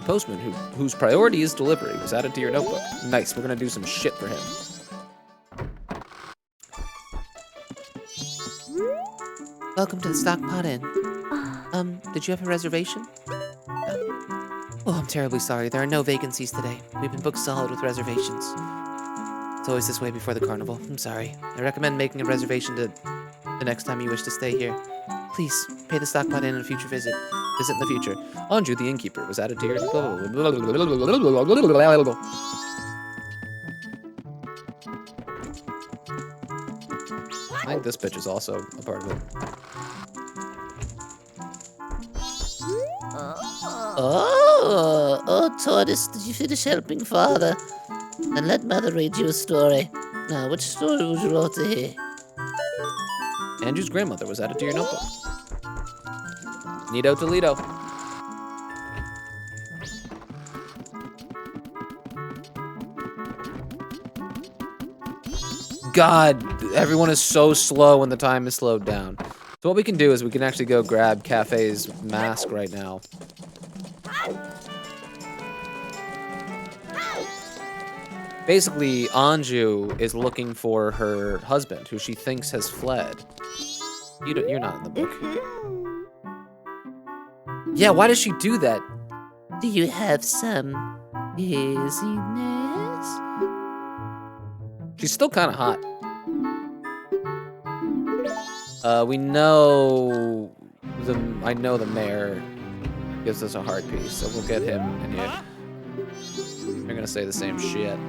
Postman, whose priority is delivery, was added to your notebook. Nice, we're gonna do some shit for him. Welcome to the Stockpot Inn. Did you have a reservation? Oh, I'm terribly sorry. There are no vacancies today. We've been booked solid with reservations. It's always this way before the carnival. I'm sorry. I recommend making a reservation to the next time you wish to stay here. Please, pay the Stockpot Inn in a future visit. Visit in the future. Anju, the innkeeper, was added to your... I think this bitch is also a part of it. Oh, Tortoise, did you finish helping Father? And let Mother read you a story. Now, which story would you like to hear? Andrew's grandmother was added to your notebook. Nito Toledo. God, everyone is so slow when the time is slowed down. So what we can do is we can actually go grab Cafe's mask right now. Basically, Anju is looking for her husband, who she thinks has fled. You're not in the book. Yeah, why does she do that? Do you have some business? She's still kind of hot. We know I know the mayor gives us a heart piece, so we'll get him in here. They're gonna say the same shit.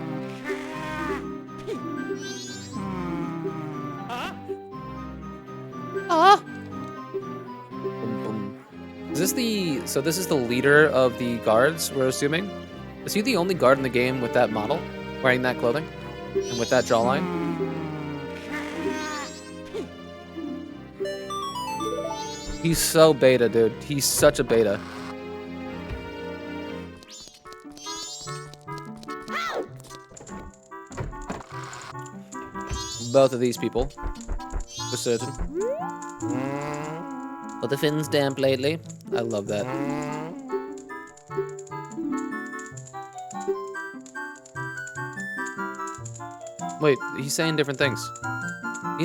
Boom, boom. Is this the... So this is the leader of the guards, we're assuming? Is he the only guard in the game with that model? Wearing that clothing? And with that jawline? He's so beta, dude. He's such a beta. Both of these people, for certain. Are the fins damp lately? I love that. Wait, he's saying different things. The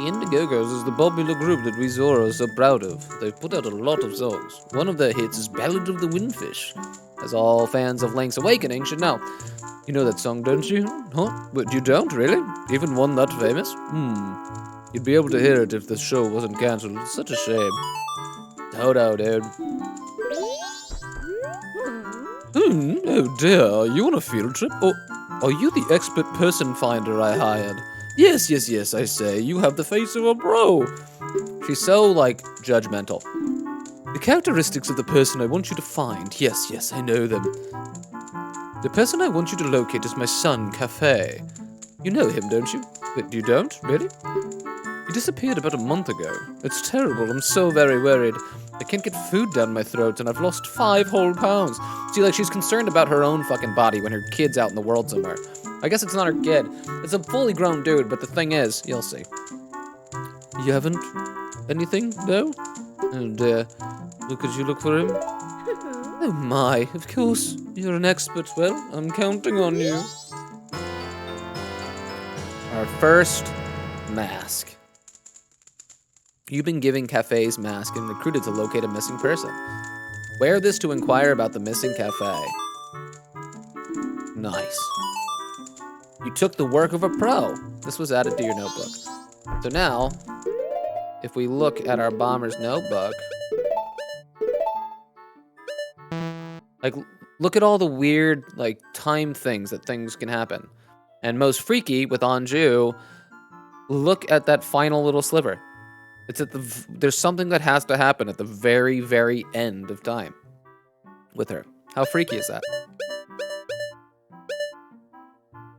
Indigogos is the popular group that we Zoro are so proud of. They've put out a lot of songs. One of their hits is Ballad of the Windfish, as all fans of Link's Awakening should know. You know that song, don't you? Huh? But you don't, really? Even one that famous? You'd be able to hear it if the show wasn't cancelled. It's such a shame. Dodo, dude. Oh dear, are you on a field trip? Or are you the expert person finder I hired? Yes, yes, yes, I say. You have the face of a bro. She's so, like, judgmental. The characteristics of the person I want you to find. Yes, yes, I know them. The person I want you to locate is my son, Cafe. You know him, don't you? But you don't? Really? He disappeared about a month ago. It's terrible. I'm so very worried. I can't get food down my throat, and I've lost 5 whole pounds. See, like, she's concerned about her own fucking body when her kid's out in the world somewhere. I guess it's not her kid. It's a fully grown dude, but the thing is, you'll see. You haven't anything, no? Oh dear. Could you look for him? Oh my, of course. You're an expert. Well, I'm counting on you. Our first mask. You've been given Cafe's mask and recruited to locate a missing person. Wear this to inquire about the missing Cafe. Nice. You took the work of a pro. This was added to your notebook. So now, if we look at our bomber's notebook, like, look at all the weird, like, time things that things can happen. And most freaky, with Anju, look at that final little sliver. It's at there's something that has to happen at the very, very end of time with her. How freaky is that?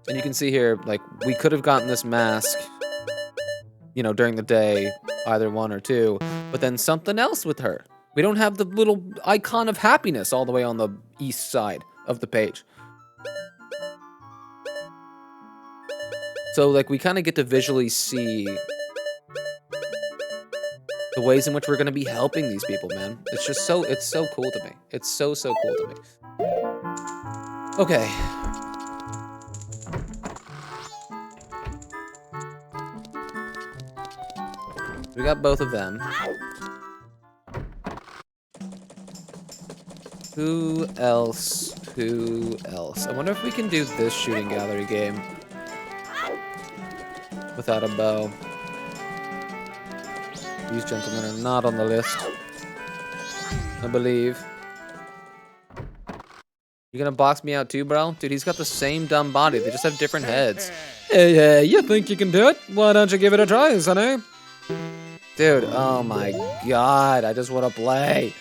And you can see here, like, we could have gotten this mask, you know, during the day, either 1 or 2, but then something else with her. We don't have the little icon of happiness all the way on the east side of the page. So, like, we kind of get to visually see the ways in which we're going to be helping these people, man. It's just so, it's so cool to me. It's so, so cool to me. Okay. We got both of them. Who else? Who else? I wonder if we can do this shooting gallery game without a bow. These gentlemen are not on the list, I believe. You gonna box me out too, bro? Dude, he's got the same dumb body. They just have different heads. Hey, you think you can do it? Why don't you give it a try, sonny? Dude, oh my god, I just want to play.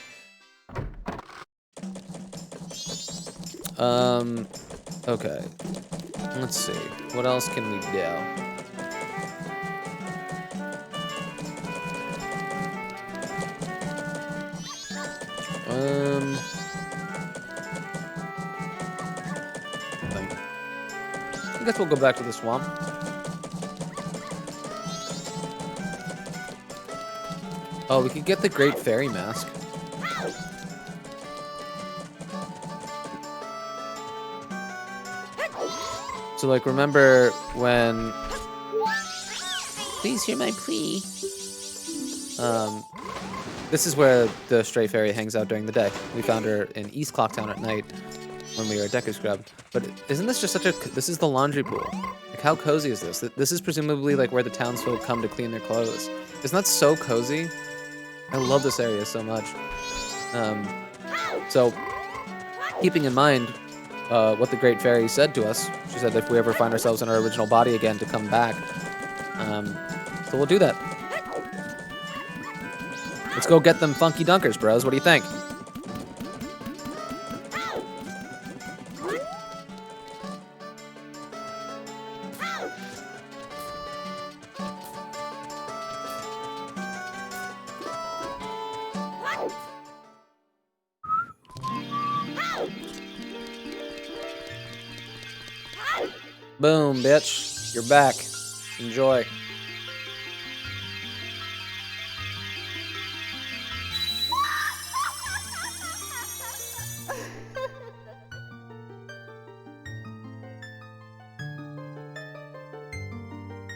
Okay. Let's see. What else can we do? I guess we'll go back to the swamp. Oh, we could get the Great Fairy Mask. So, like, remember when... Please hear my plea. This is where the Stray Fairy hangs out during the day. We found her in East Clocktown at night when we were at Deku Scrub. But isn't this just such a... This is the laundry pool. Like, how cozy is this? This is presumably, like, where the townsfolk come to clean their clothes. Isn't that so cozy? I love this area so much. So, keeping in mind what the Great Fairy said to us, she said if we ever find ourselves in our original body again to come back. So we'll do that. Let's go get them funky dunkers, bros. What do you think? Boom, bitch. You're back. Enjoy.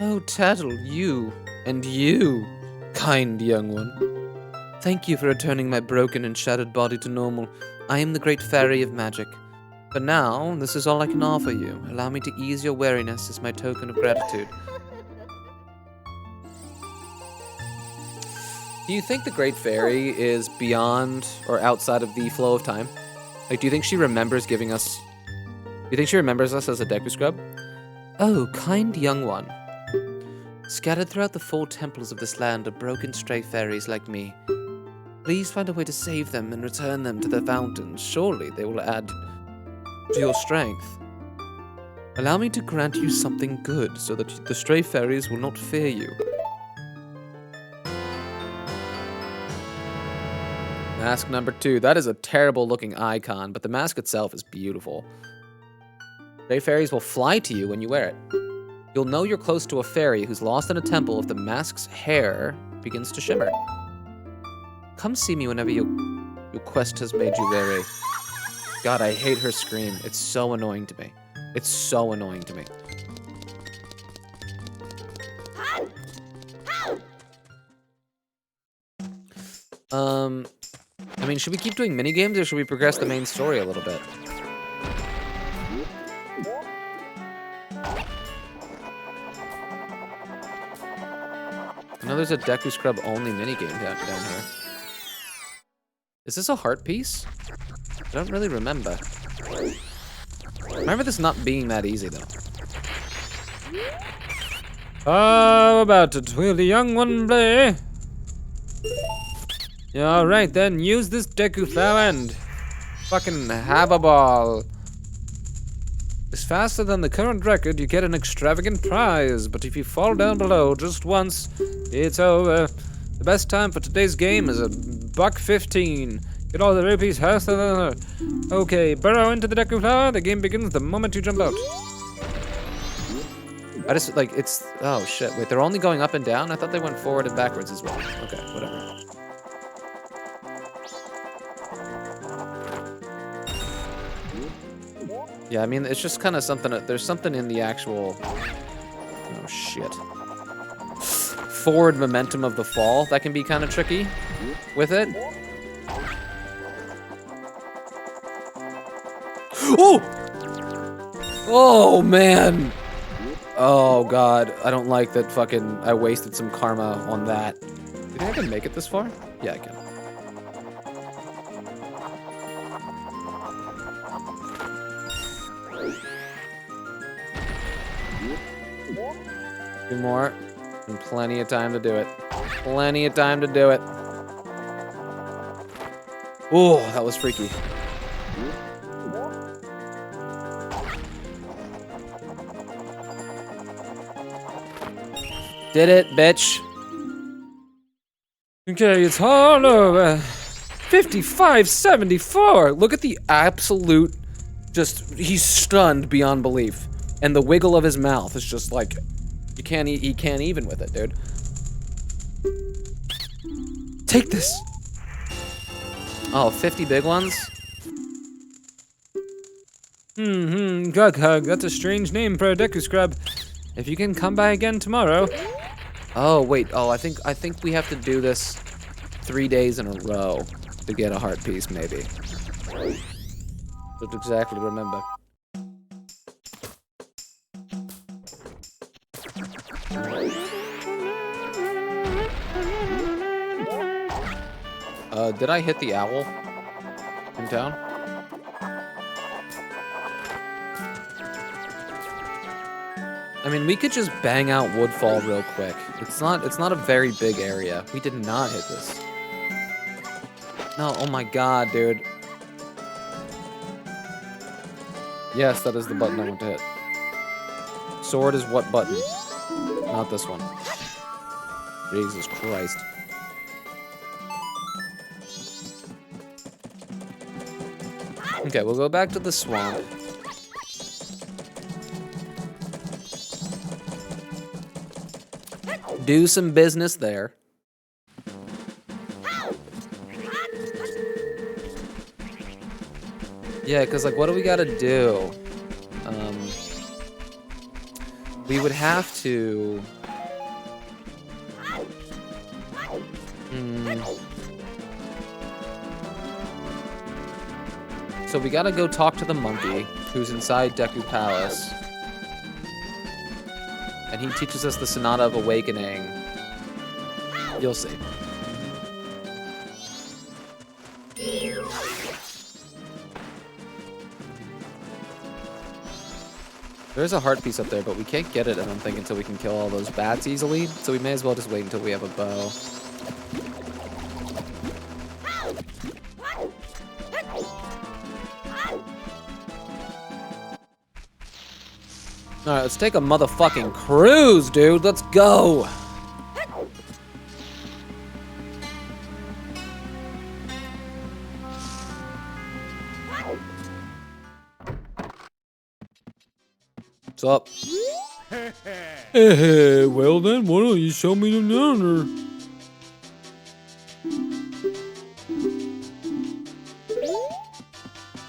Oh, Tattle, you, and you, kind young one. Thank you for returning my broken and shattered body to normal. I am the Great Fairy of Magic. But now, this is all I can offer you. Allow me to ease your weariness as my token of gratitude. Do you think the Great Fairy is beyond or outside of the flow of time? Like, do you think she remembers giving us... Do you think she remembers us as a Deku Scrub? Oh, kind young one. Scattered throughout the 4 temples of this land are broken stray fairies like me. Please find a way to save them and return them to their fountains. Surely they will add to your strength. Allow me to grant you something good so that the stray fairies will not fear you. Mask number 2. That is a terrible looking icon, but the mask itself is beautiful. Stray fairies will fly to you when you wear it. You'll know you're close to a fairy who's lost in a temple if the mask's hair begins to shimmer. Come see me whenever your quest has made you weary. God, I hate her scream. It's so annoying to me. It's so annoying to me. I mean, should we keep doing minigames or should we progress the main story a little bit? I know there's a Deku Scrub only minigame down here. Is this a heart piece? I don't really remember. Remember this not being that easy, though. How about it? Will the young one play? Yeah, alright then, use this Deku flower and fucking have a ball. It's faster than the current record, you get an extravagant prize, but if you fall down below just once, it's over. The best time for today's game is $1.15. Get all the rupees faster than... Okay, burrow into the Deku flower, the game begins the moment you jump out. I just, like, it's... Oh, shit. Wait, they're only going up and down? I thought they went forward and backwards as well. Okay, whatever. Yeah, I mean, it's just kind of something... There's something in the actual... Oh, shit. Forward momentum of the fall that can be kind of tricky with it. Oh! Oh, man! Oh, God. I don't like that fucking... I wasted some karma on that. Do you think I can make it this far? Yeah, I can. Two more. And plenty of time to do it. Plenty of time to do it. Oh, that was freaky. Did it, bitch. Okay, it's all over. 55-74. Look at the absolute, just, he's stunned beyond belief. And the wiggle of his mouth is just like, he can't even with it, dude. Take this. Oh, 50 big ones? Gug Hug, that's a strange name for a Deku Scrub. If you can come by again tomorrow. Oh, wait, oh, I think we have to do this 3 days in a row to get a heart piece, maybe. Don't exactly remember. Did I hit the owl in town? I mean, we could just bang out Woodfall real quick. It's not a very big area. We did not hit this. No, oh my god, dude. Yes, that is the button I want to hit. Sword is what button? Not this one. Jesus Christ. Okay, we'll go back to the swamp. Do some business there. Yeah, because, like, what do we gotta do? We would have to... So we gotta go talk to the monkey, who's inside Deku Palace. And he teaches us the Sonata of Awakening. You'll see. There's a heart piece up there, but we can't get it, I don't think, until we can kill all those bats easily. So we may as well just wait until we have a bow. Alright, let's take a motherfucking cruise, dude. Let's go. What's up? Hey, well then, why don't you show me the honor?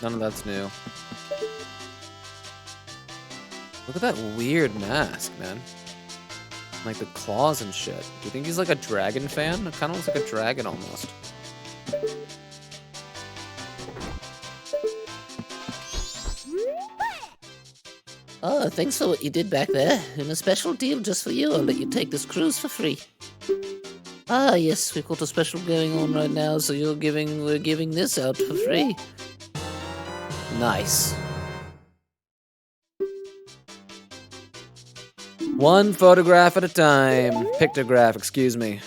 None of that's new. Look at that weird mask, man. Like the claws and shit. Do you think he's like a dragon fan? It kind of looks like a dragon almost. Oh, thanks for what you did back there. And a special deal just for you. I'll let you take this cruise for free. Ah, yes, we've got a special going on right now, so we're giving this out for free. Nice. One photograph at a time. Pictograph, excuse me.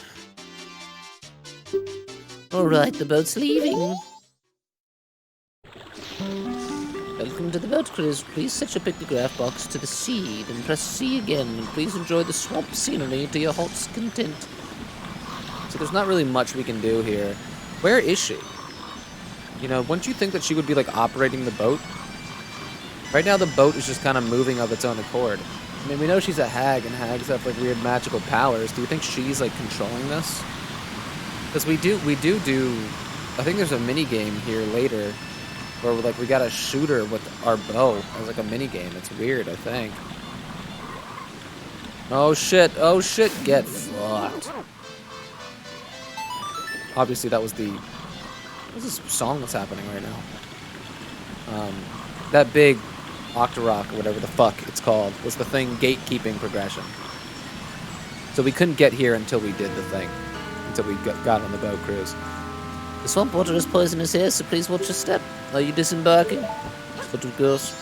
All right, the boat's leaving. Welcome to the boat cruise. Please set your pictograph box to the seed and press C again. And please enjoy the swamp scenery to your heart's content. So there's not really much we can do here. Where is she? You know, wouldn't you think that she would be like operating the boat? Right now the boat is just kind of moving of its own accord. I mean, we know she's a hag and hags have like weird magical powers. Do you think she's like controlling this? Because we do, I think there's a mini game here later where like we gotta shoot her with our bow as like a mini game. It's weird, I think. Oh shit, get fucked. Obviously that was what's this song that's happening right now? That big Octorok or whatever the fuck it's called was the thing gatekeeping progression. So we couldn't get here until we did the thing. Until we got on the boat cruise. The swamp water is poisonous here, so please watch your step. Are you disembarking? Foot of girls.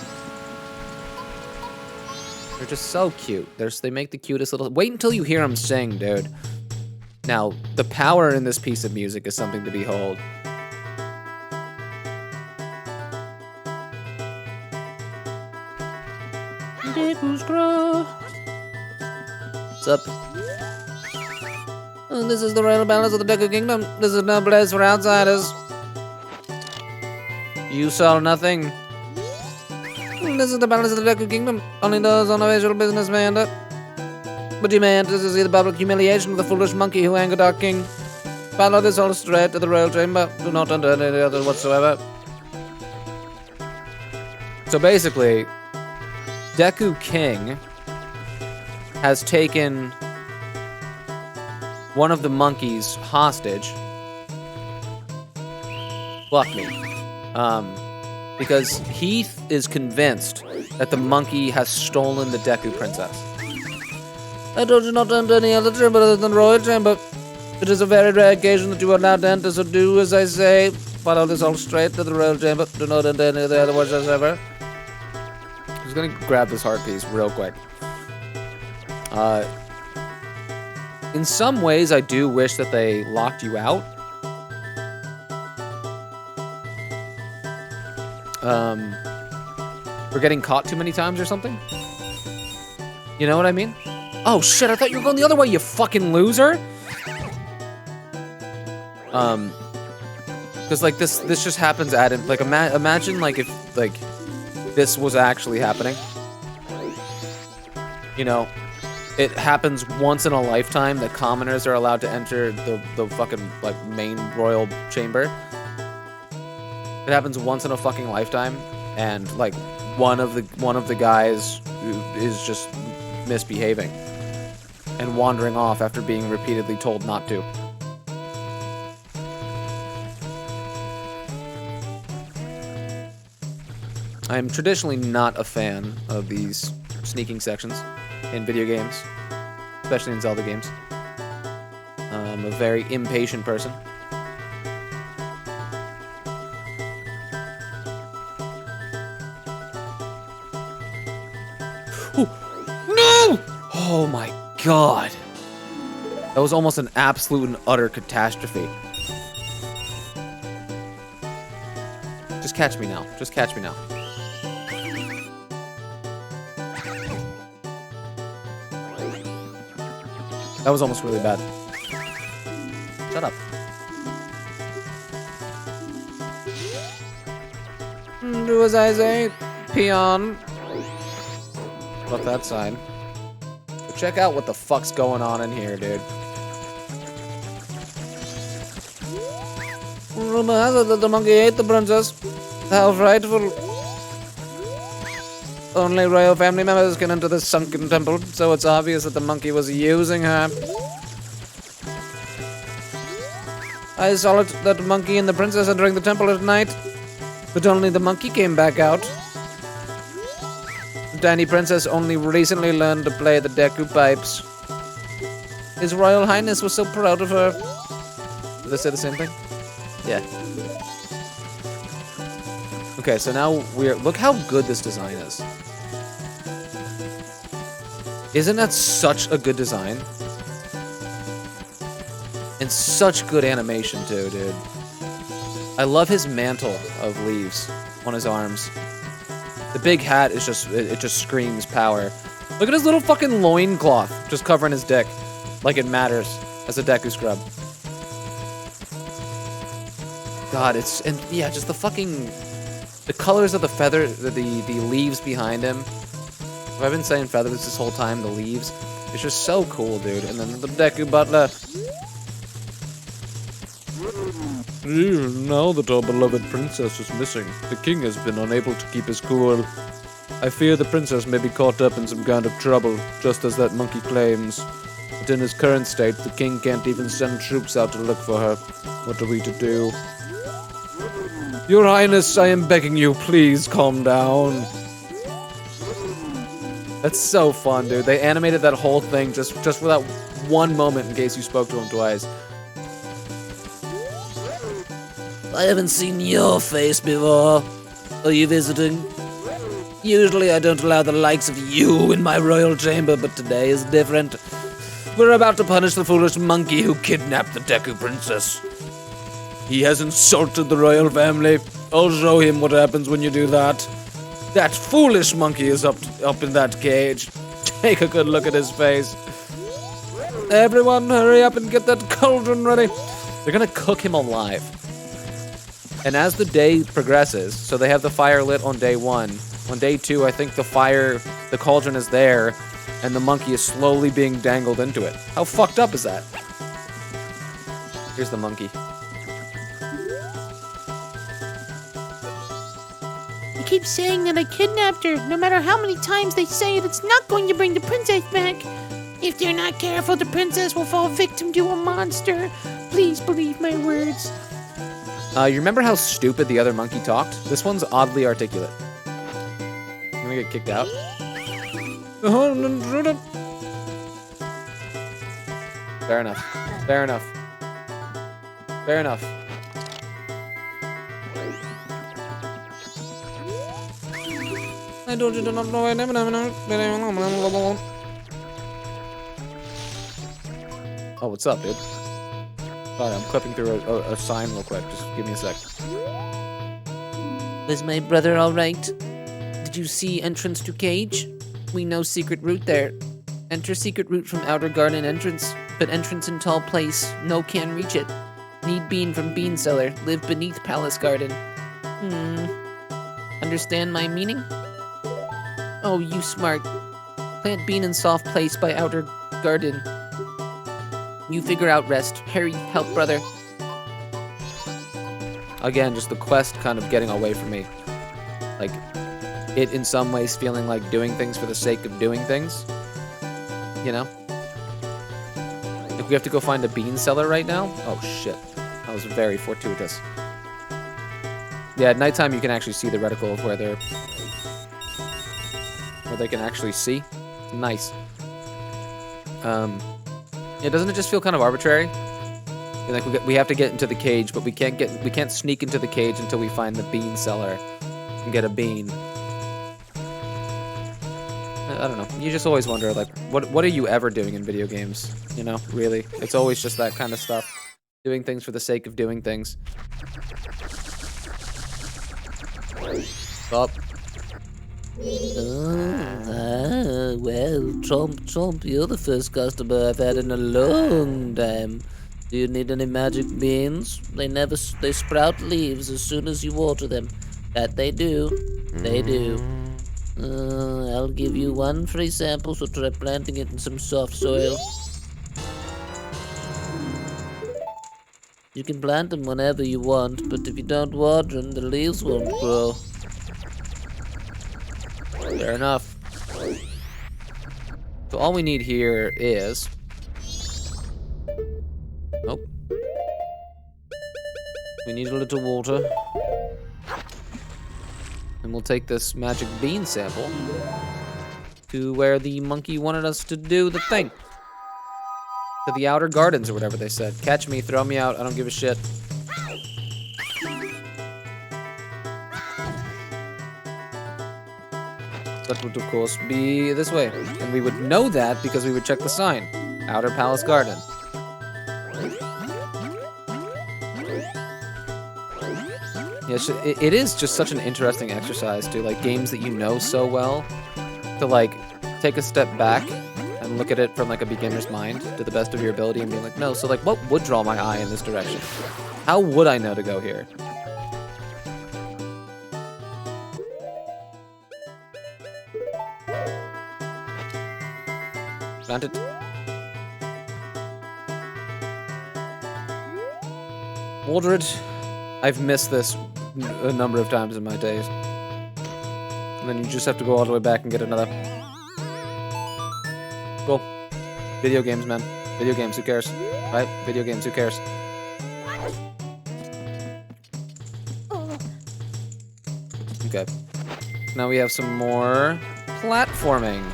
They're just so cute. They make the cutest little... Wait until you hear them sing, dude. Now, the power in this piece of music is something to behold. What's up? Oh, this is the royal palace of the Deku Kingdom. This is no place for outsiders. You saw nothing. This is the palace of the Deku Kingdom. Only those on official business may enter. But you may enter to see the public humiliation of the foolish monkey who angered our king. Follow this all straight to the royal chamber. Do not enter any other whatsoever. So basically, Deku King has taken one of the monkeys hostage. Fuck me. Because he is convinced that the monkey has stolen the Deku princess. I told you not to enter any other chamber other than the royal chamber. It is a very rare occasion that you are allowed to enter, so do as I say. Follow this all straight to the royal chamber. Do not enter any of the other whatsoever. I'm just gonna grab this heart piece real quick. In some ways, I do wish that they locked you out. For getting caught too many times or something. You know what I mean? Oh shit, I thought you were going the other way, you fucking loser! Because like this just happens at like imagine like if like this was actually happening. You know, it happens once in a lifetime that commoners are allowed to enter the fucking like main royal chamber. It happens once in a fucking lifetime, and like one of the guys is just misbehaving and wandering off after being repeatedly told not to. I am traditionally not a fan of these sneaking sections in video games, especially in Zelda games. I'm a very impatient person. Oh my god. That was almost an absolute and utter catastrophe. Just catch me now. Just catch me now. That was almost really bad. Shut up. Do as I say, peon. Fuck that sign. Check out what the fuck's going on in here, dude. Rumor has it that the monkey ate the princess. How frightful. Only royal family members can enter this sunken temple, so it's obvious that the monkey was using her. I saw that monkey and the princess entering the temple at night, but only the monkey came back out. The tiny princess only recently learned to play the Deku pipes. His Royal Highness was so proud of her. Did they say the same thing? Yeah. Okay, so now look how good this design is. Isn't that such a good design? And such good animation too, dude. I love his mantle of leaves on his arms. The big hat is it just screams power. Look at his little fucking loincloth just covering his dick. Like it matters as a Deku scrub. God, just the colors of the feather, the leaves behind him. I've been saying feathers this whole time, the leaves. It's just so cool, dude. And then the Deku butler. Now that our beloved princess is missing, the king has been unable to keep his cool. I fear the princess may be caught up in some kind of trouble, just as that monkey claims. But in his current state, the king can't even send troops out to look for her. What are we to do? Your Highness, I am begging you, please calm down. That's so fun, dude. They animated that whole thing just for that one moment in case you spoke to him twice. I haven't seen your face before. Are you visiting? Usually I don't allow the likes of you in my royal chamber, but today is different. We're about to punish the foolish monkey who kidnapped the Deku princess. He has insulted the royal family. I'll show him what happens when you do that. That foolish monkey is up in that cage. Take a good look at his face. Everyone, hurry up and get that cauldron ready. They're gonna cook him alive. And as the day progresses, so they have the fire lit on day 1. On day 2, I think the cauldron is there, and the monkey is slowly being dangled into it. How fucked up is that? Here's the monkey. They keep saying that I kidnapped her. No matter how many times they say it, it's not going to bring the princess back. If they're not careful, the princess will fall victim to a monster. Please believe my words. You remember how stupid the other monkey talked? This one's oddly articulate. I'm gonna get kicked out. Fair enough. Fair enough. Fair enough. I told you to not know. Oh, what's up, dude? Sorry, I'm clipping through a sign real quick. Just give me a sec. Was my brother all right? Did you see entrance to cage? We know secret route there. Enter secret route from outer garden entrance, but entrance in tall place. No can reach it. Need bean from bean cellar. Live beneath palace garden. Understand my meaning? Oh, you smart. Plant bean in soft place by outer garden. You figure out rest. Hurry, help brother. Again, just the quest kind of getting away from me. Like, it in some ways feeling like doing things for the sake of doing things. You know? If we have to go find a bean cellar right now? Oh shit. That was very fortuitous. Yeah, at nighttime you can actually see the reticle of where they can actually see. It's nice. Yeah, doesn't it just feel kind of arbitrary? Like we have to get into the cage, but we can't sneak into the cage until we find the bean cellar and get a bean. I don't know. You just always wonder, like, what are you ever doing in video games? You know, really. It's always just that kind of stuff. Doing things for the sake of doing things. Up. Well, Chomp, you're the first customer I've had in a long time. Do you need any magic beans? They sprout leaves as soon as you water them. That they do. They do. I'll give you one free sample, so try planting it in some soft soil. You can plant them whenever you want, but if you don't water them, the leaves won't grow. Fair enough. So all we need here is... Nope. We need a little water. And we'll take this magic bean sample to where the monkey wanted us to do the thing. To the outer gardens or whatever they said. Catch me, throw me out, I don't give a shit. That would of course be this way. And we would know that because we would check the sign. Outer Palace Garden. Yeah, it is just such an interesting exercise to like games that you know so well. To like take a step back and look at it from like a beginner's mind to the best of your ability and be like, no, so like what would draw my eye in this direction? How would I know to go here? Plant it. Water it. I've missed this a number of times in my days. And then you just have to go all the way back and get another. Cool. Video games, man. Video games, who cares? Right? Video games, who cares? Okay. Now we have some more platforming.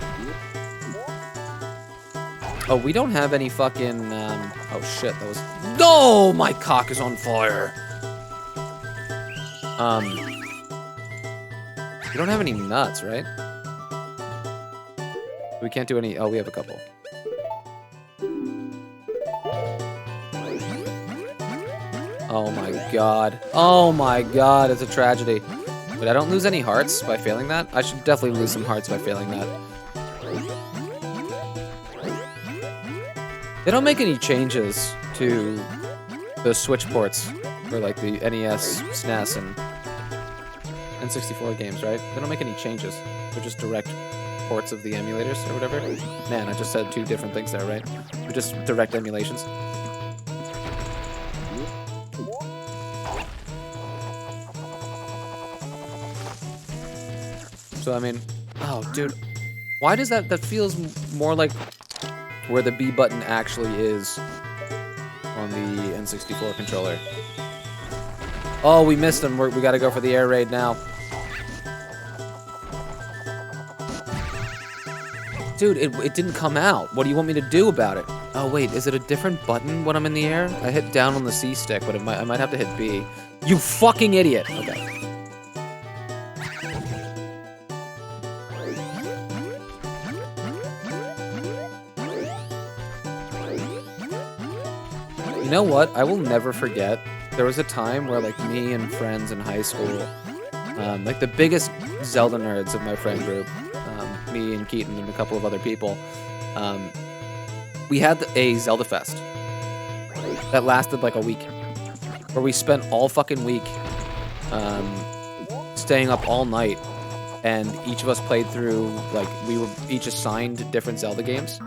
Oh, we don't have any fucking, oh shit, that was... No! My cock is on fire! We don't have any nuts, right? We can't do any... Oh, we have a couple. Oh my god. Oh my god, it's a tragedy. Wait, I don't lose any hearts by failing that? I should definitely lose some hearts by failing that. They don't make any changes to the Switch ports for like the NES, SNES, and N64 games, right? They don't make any changes. They're just direct ports of the emulators or whatever. Man, I just said two different things there, right? They're just direct emulations. So, I mean, oh, dude. Why does that feels more like where the B button actually is on the N64 controller. Oh, we missed him. We gotta go for the air raid now. Dude, it didn't come out. What do you want me to do about it? Oh, wait, is it a different button when I'm in the air? I hit down on the C stick, but I might have to hit B. You fucking idiot! Okay. You know what? I will never forget. There was a time where, like, me and friends in high school, like, the biggest Zelda nerds of my friend group, me and Keaton and a couple of other people, we had a Zelda Fest that lasted, like, a week, where we spent all fucking week staying up all night, and each of us played through, like, we were each assigned different Zelda games.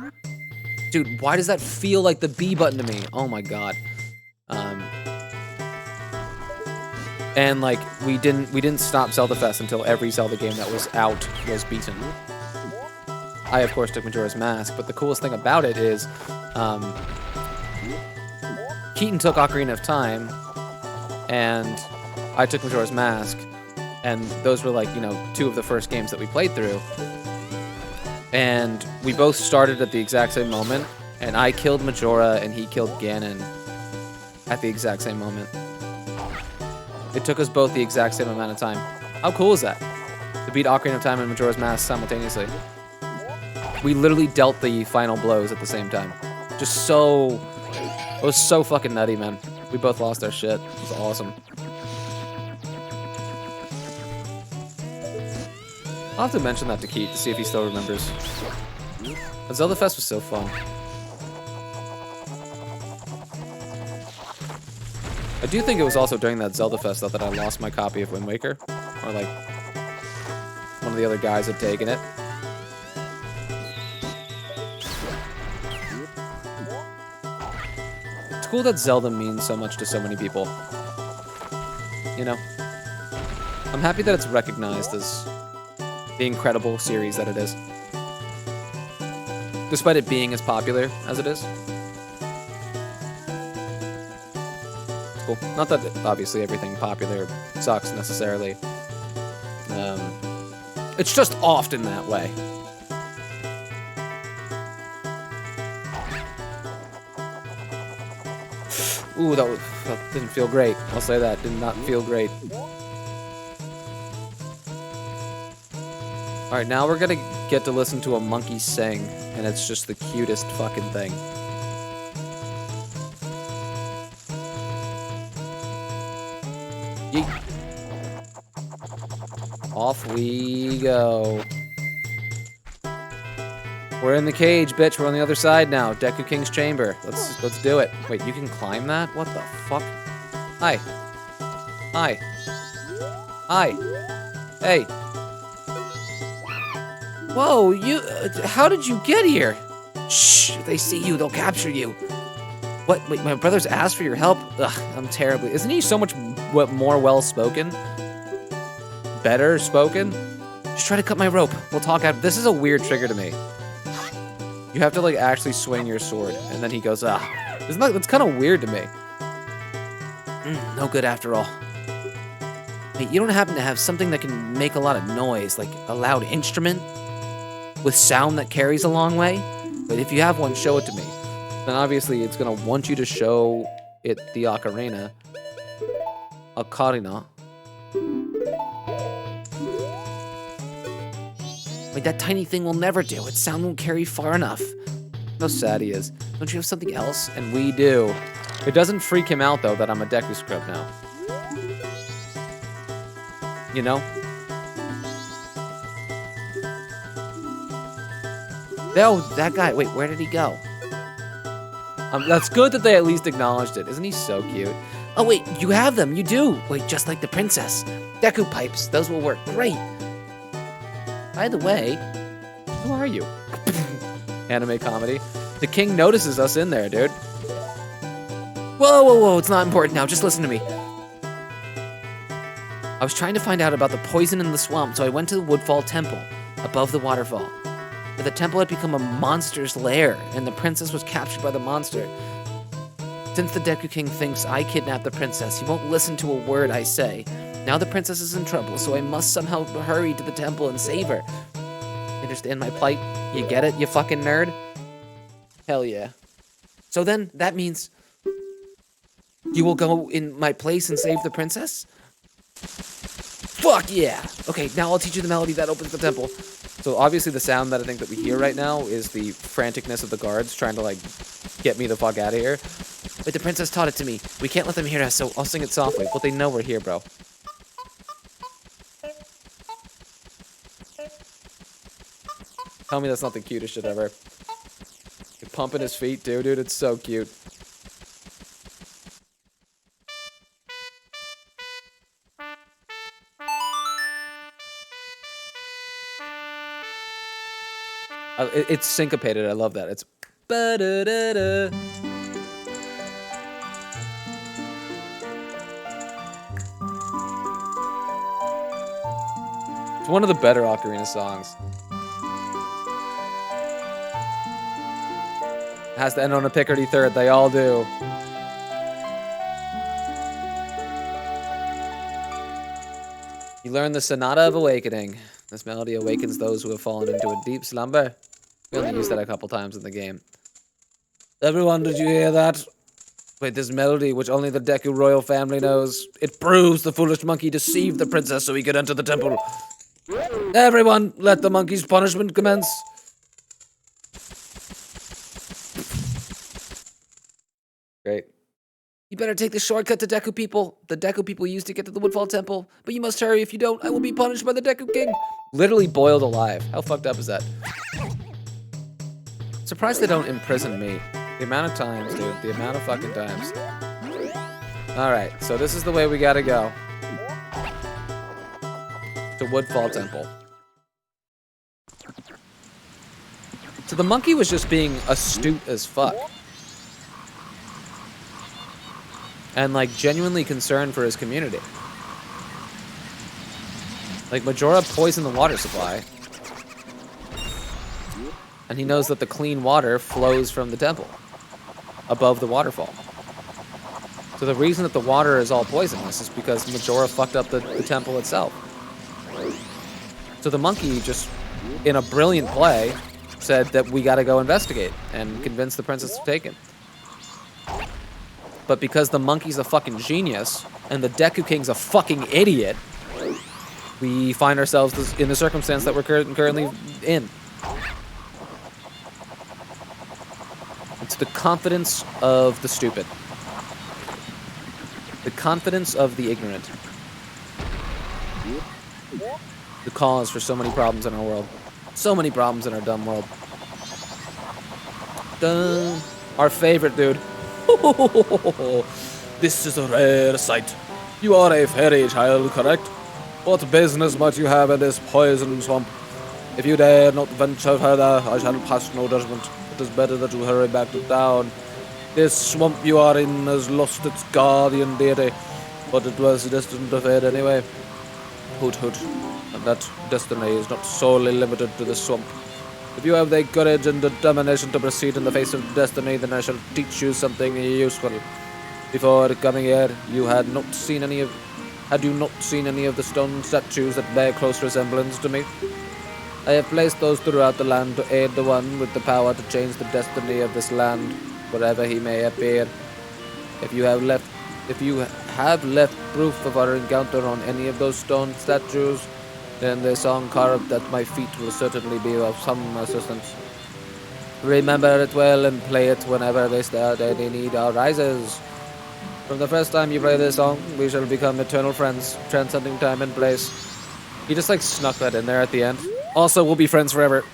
Dude, why does that feel like the B button to me? Oh my god. And like we didn't stop Zelda Fest until every Zelda game that was out was beaten. I of course took Majora's Mask, but the coolest thing about it is Keaton took Ocarina of Time and I took Majora's Mask, and those were like, you know, two of the first games that we played through. And we both started at the exact same moment, and I killed Majora and he killed Ganon at the exact same moment. It took us both the exact same amount of time. How cool is that? To beat Ocarina of Time and Majora's Mask simultaneously. We literally dealt the final blows at the same time. Just so... It was so fucking nutty, man. We both lost our shit. It was awesome. I'll have to mention that to Keith to see if he still remembers. But Zelda Fest was so fun. I do think it was also during that Zelda Fest though, that I lost my copy of Wind Waker. Or like, one of the other guys had taken it. It's cool that Zelda means so much to so many people. You know? I'm happy that it's recognized as the incredible series that it is. Despite it being as popular as it is. Cool. Not that obviously everything popular sucks necessarily. It's just often that way. Ooh, that didn't feel great. I'll say that. Did not feel great. Alright, now we're gonna get to listen to a monkey sing, and it's just the cutest fucking thing. Yeet. Off we go. We're in the cage, bitch. We're on the other side now. Deku King's chamber. Let's do it. Wait, you can climb that? What the fuck? Hi. Hi. Hi. Hey. Whoa, you... how did you get here? Shh, if they see you, they'll capture you. What? Wait, my brother's asked for your help? Ugh, I'm terribly... Isn't he so much more well-spoken? Better spoken? Just try to cut my rope. We'll talk after... This is a weird trigger to me. You have to, like, actually swing your sword. And then he goes, ah. Isn't that... That's kind of weird to me. No good after all. Hey, you don't happen to have something that can make a lot of noise, like a loud instrument? With sound that carries a long way? But if you have one, show it to me. Then obviously it's gonna want you to show it the ocarina. Ocarina. Wait, that tiny thing will never do. Its sound won't carry far enough. How sad he is. Don't you have something else? And we do. It doesn't freak him out though that I'm a Deku scrub now. You know? No, that guy. Wait, where did he go? That's good that they at least acknowledged it. Isn't he so cute? Oh, wait, you have them. You do. Wait, just like the princess. Deku pipes. Those will work great. By the way, who are you? Anime comedy. The king notices us in there, dude. Whoa, whoa, whoa. It's not important now. Just listen to me. I was trying to find out about the poison in the swamp, so I went to the Woodfall Temple above the waterfall. But the temple had become a monster's lair, and the princess was captured by the monster. Since the Deku King thinks I kidnapped the princess, he won't listen to a word I say. Now the princess is in trouble, so I must somehow hurry to the temple and save her. You understand my plight? You get it, you fucking nerd? Hell yeah. So then, that means you will go in my place and save the princess? Fuck yeah! Okay, now I'll teach you the melody that opens the temple. So obviously the sound that I think that we hear right now is the franticness of the guards trying to, like, get me the fuck out of here. But the princess taught it to me. We can't let them hear us, so I'll sing it softly. But they know we're here, bro. Tell me that's not the cutest shit ever. You're pumping his feet, dude. It's so cute. It's syncopated. I love that. It's ba-da-da-da. It's one of the better ocarina songs. It has to end on a pickety third. They all do. You learn the Sonata of Awakening. This melody awakens those who have fallen into a deep slumber. We only used that a couple times in the game. Everyone, did you hear that? Wait, this melody, which only the Deku royal family knows. It proves the foolish monkey deceived the princess so he could enter the temple. Everyone, let the monkey's punishment commence. Great. You better take the shortcut to Deku people. The Deku people used to get to the Woodfall Temple, but you must hurry. If you don't, I will be punished by the Deku King. Literally boiled alive. How fucked up is that? Surprised they don't imprison me. The amount of times, dude. The amount of fucking times. Alright, so this is the way we gotta go. To Woodfall Temple. So the monkey was just being astute as fuck. And like genuinely concerned for his community. Like Majora poisoned the water supply. And he knows that the clean water flows from the temple above the waterfall. So the reason that the water is all poisonous is because Majora fucked up the temple itself. So the monkey just, in a brilliant play, said that we gotta go investigate and convince the princess to take him. But because the monkey's a fucking genius and the Deku King's a fucking idiot, we find ourselves in the circumstance that we're currently in. It's the confidence of the stupid. The confidence of the ignorant. The cause for so many problems in our world. So many problems in our dumb world. Dun. Our favorite, dude. This is a rare sight. You are a fairy child, correct? What business might you have in this poison swamp? If you dare not venture further, I shall pass no judgment. It is better that you hurry back to town. This swamp you are in has lost its guardian deity, but it was destined to fade anyway. Hoot hoot. And that destiny is not solely limited to the swamp. If you have the courage and determination to proceed in the face of destiny, then I shall teach you something useful. Before coming here, had you not seen any of the stone statues that bear close resemblance to me? I have placed those throughout the land to aid the one with the power to change the destiny of this land, wherever he may appear. If you have left proof of our encounter on any of those stone statues, then the song carved at my feet will certainly be of some assistance. Remember it well and play it whenever any need arises. From the first time you play this song, we shall become eternal friends, transcending time and place. He just like snuck that in there at the end. Also, we'll be friends forever.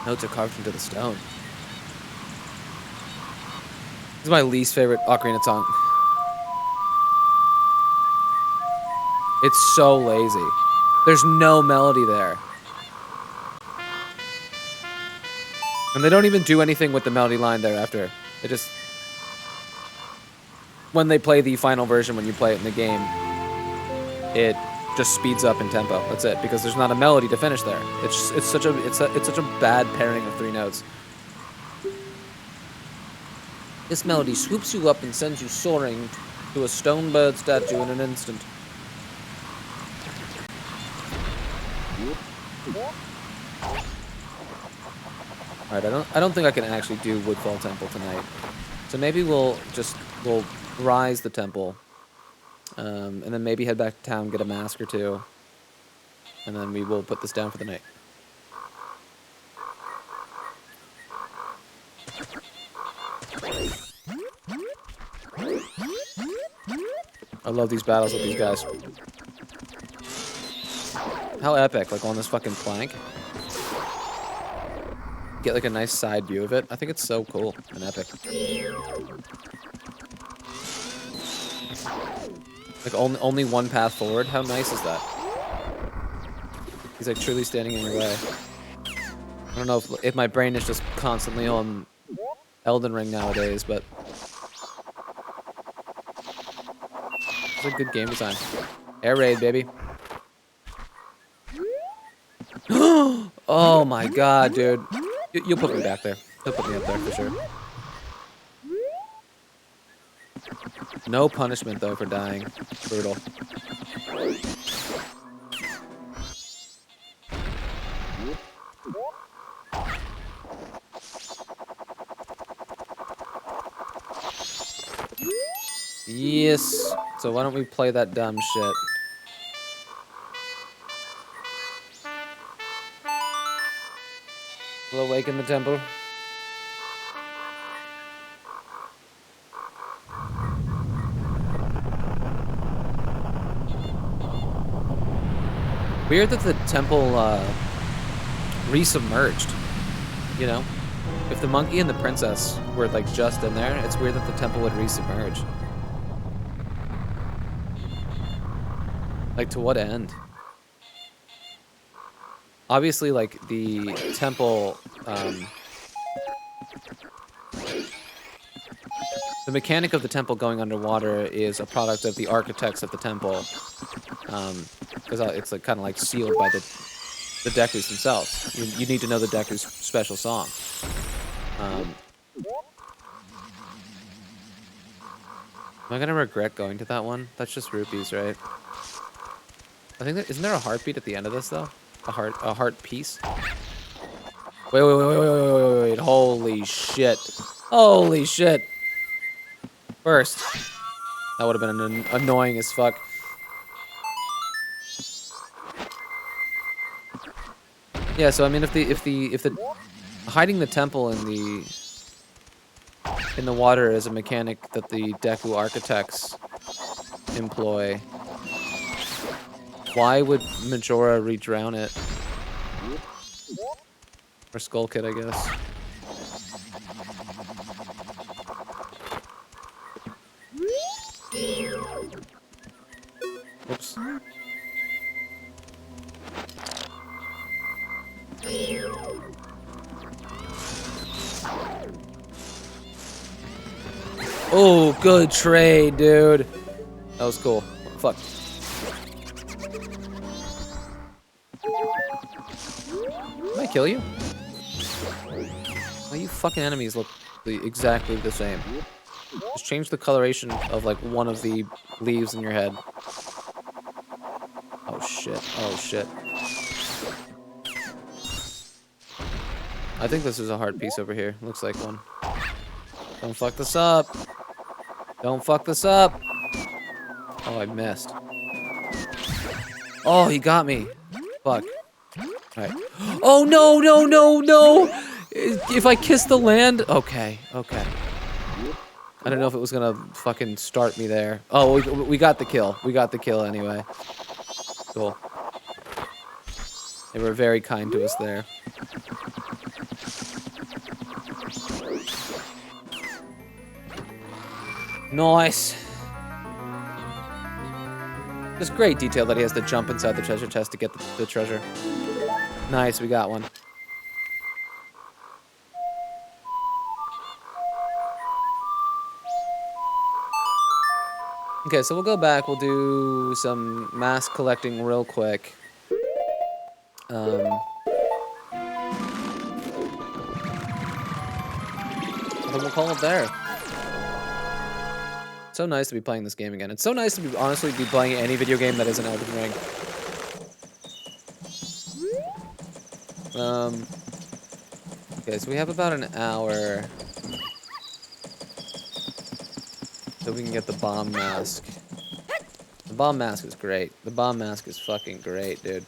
Notes are carved into the stone. This is my least favorite Ocarina song. It's so lazy. There's no melody there. And they don't even do anything with the melody line thereafter. They just... When they play the final version, when you play it in the game, it just speeds up in tempo. That's it, because there's not a melody to finish there. It's such a bad pairing of three notes. This melody swoops you up and sends you soaring to a stone bird statue in an instant. Alright, I don't think I can actually do Woodfall Temple tonight. So maybe we'll rise the temple. And then maybe head back to town, get a mask or two. And then we will put this down for the night. I love these battles with these guys. How epic, like on this fucking plank. Get like a nice side view of it. I think it's so cool and epic. Like only one path forward. How nice is that? He's like truly standing in your way. I don't know if my brain is just constantly on Elden Ring nowadays, but it's a good game design. Air raid, baby. Oh my god, dude. You'll put me back there. You'll put me up there for sure. No punishment, though, for dying. Brutal. Yes. So why don't we play that dumb shit? We'll awaken the temple. Weird that the temple resubmerged. You know, if the monkey and the princess were like just in there, it's weird that the temple would resubmerge. Like, to what end? Obviously, like, the temple, the mechanic of the temple going underwater is a product of the architects of the temple, because it's like kind of like sealed by the Dekus themselves. You need to know the Deku's special song. Am I gonna regret going to that one? That's just rupees, right? I think that, isn't there a heartbeat at the end of this though? A heart piece? Wait. Holy shit. Holy shit. First. That would have been annoying as fuck. Yeah, so I mean if the hiding the temple in the water is a mechanic that the Deku architects employ, why would Majora re-drown it? Or Skull Kid, I guess. Oops. Oh, good trade, dude. That was cool. Fuck. Did I kill you? Why you fucking enemies look exactly the same? Just change the coloration of like one of the leaves in your head. Oh shit. Oh shit. I think this is a heart piece over here. Looks like one. Don't fuck this up. Don't fuck this up. Oh, I missed. Oh, he got me. Fuck. Alright. Oh, no, no, no, no! If I kiss the land... Okay, okay. I don't know if it was gonna fucking start me there. Oh, we got the kill. We got the kill anyway. Cool. They were very kind to us there. Nice. Just great detail that he has to jump inside the treasure chest to get the treasure. Nice, we got one. Okay, so we'll go back. We'll do some mask collecting real quick. And then we'll call it there. So nice to be playing this game again. It's so nice to be honestly be playing any video game that isn't Elden Ring. Okay, so we have about an hour. So we can get the bomb mask. The bomb mask is great. The bomb mask is fucking great, dude.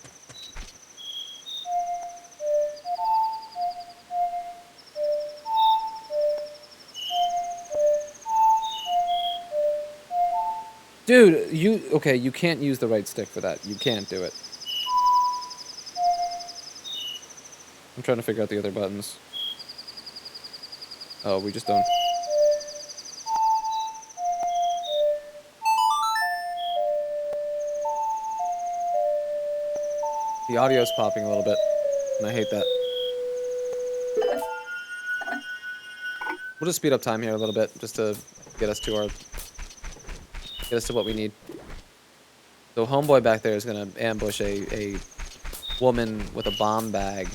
Dude, you can't use the right stick for that. You can't do it. I'm trying to figure out the other buttons. Oh, we just don't. The audio's popping a little bit, and I hate that. We'll just speed up time here a little bit, just to get us to what we need. So homeboy back there is gonna ambush a woman with a bomb bag,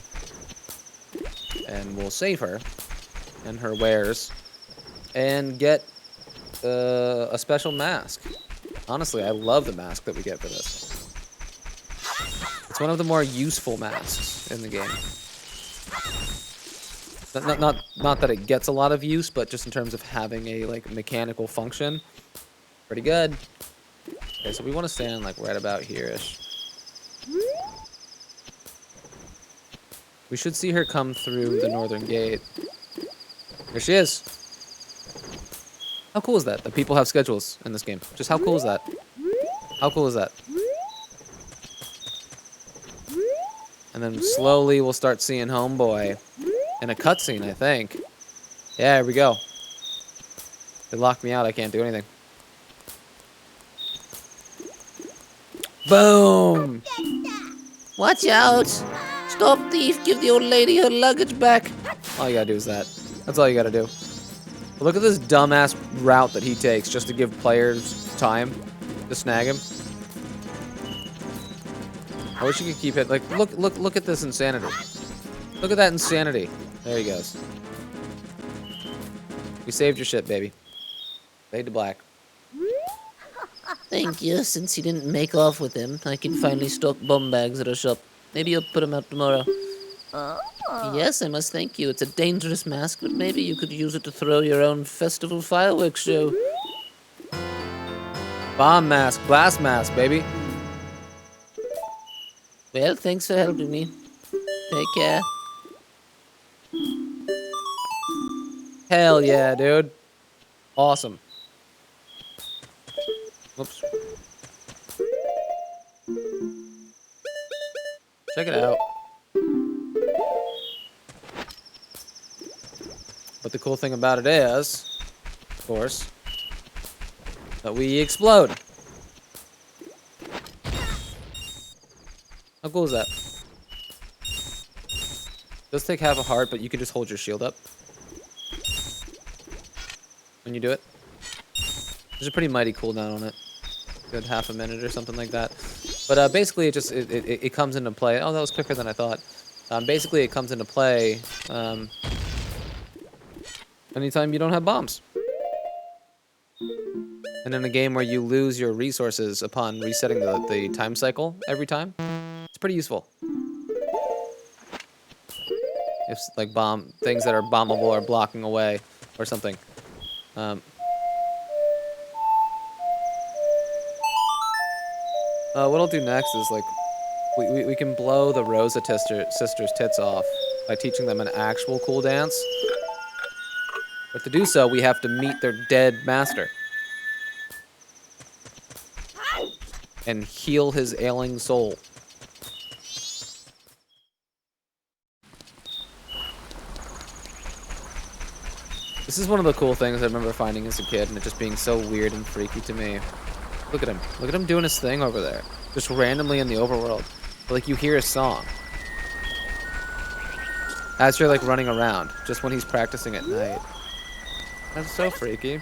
and we'll save her and her wares, and get a special mask. Honestly, I love the mask that we get for this. It's one of the more useful masks in the game. Not that it gets a lot of use, but just in terms of having a like mechanical function, pretty good. Okay, so we want to stand like right about here-ish. We should see her come through the northern gate. Here she is. How cool is that? That people have schedules in this game. Just how cool is that? How cool is that? And then slowly we'll start seeing Homeboy in a cutscene, I think. Yeah, here we go. They locked me out. I can't do anything. Boom! Watch out! Stop, thief! Give the old lady her luggage back. All you gotta do is that. That's all you gotta do. But look at this dumbass route that he takes just to give players time to snag him. I wish you could keep it. Like, look at this insanity. Look at that insanity. There he goes. You saved your shit, baby. Fade to black. Thank you. Since you didn't make off with him, I can finally stock bomb bags at our shop. Maybe you'll put them out tomorrow. Yes, I must thank you. It's a dangerous mask, but maybe you could use it to throw your own festival fireworks show. Bomb mask, blast mask, baby. Well, thanks for helping me. Take care. Hell yeah, dude. Awesome. Whoops. Check it out. But the cool thing about it is, of course, that we explode. How cool is that? It does take half a heart, but you can just hold your shield up when you do it. There's a pretty mighty cooldown on it. Good half a minute or something like that. But basically, it comes into play. Oh, that was quicker than I thought. Basically, it comes into play anytime you don't have bombs. And in a game where you lose your resources upon resetting the time cycle every time, it's pretty useful. If like things that are bombable are blocking away or something. What I'll do next is like we can blow the Rosa sisters' tits off by teaching them an actual cool dance. But to do so, we have to meet their dead master and heal his ailing soul. This is one of the cool things I remember finding as a kid, and it just being so weird and freaky to me. Look at him. Look at him doing his thing over there. Just randomly in the overworld. Like, you hear his song. As you're, like, running around. Just when he's practicing at night. That's so freaky.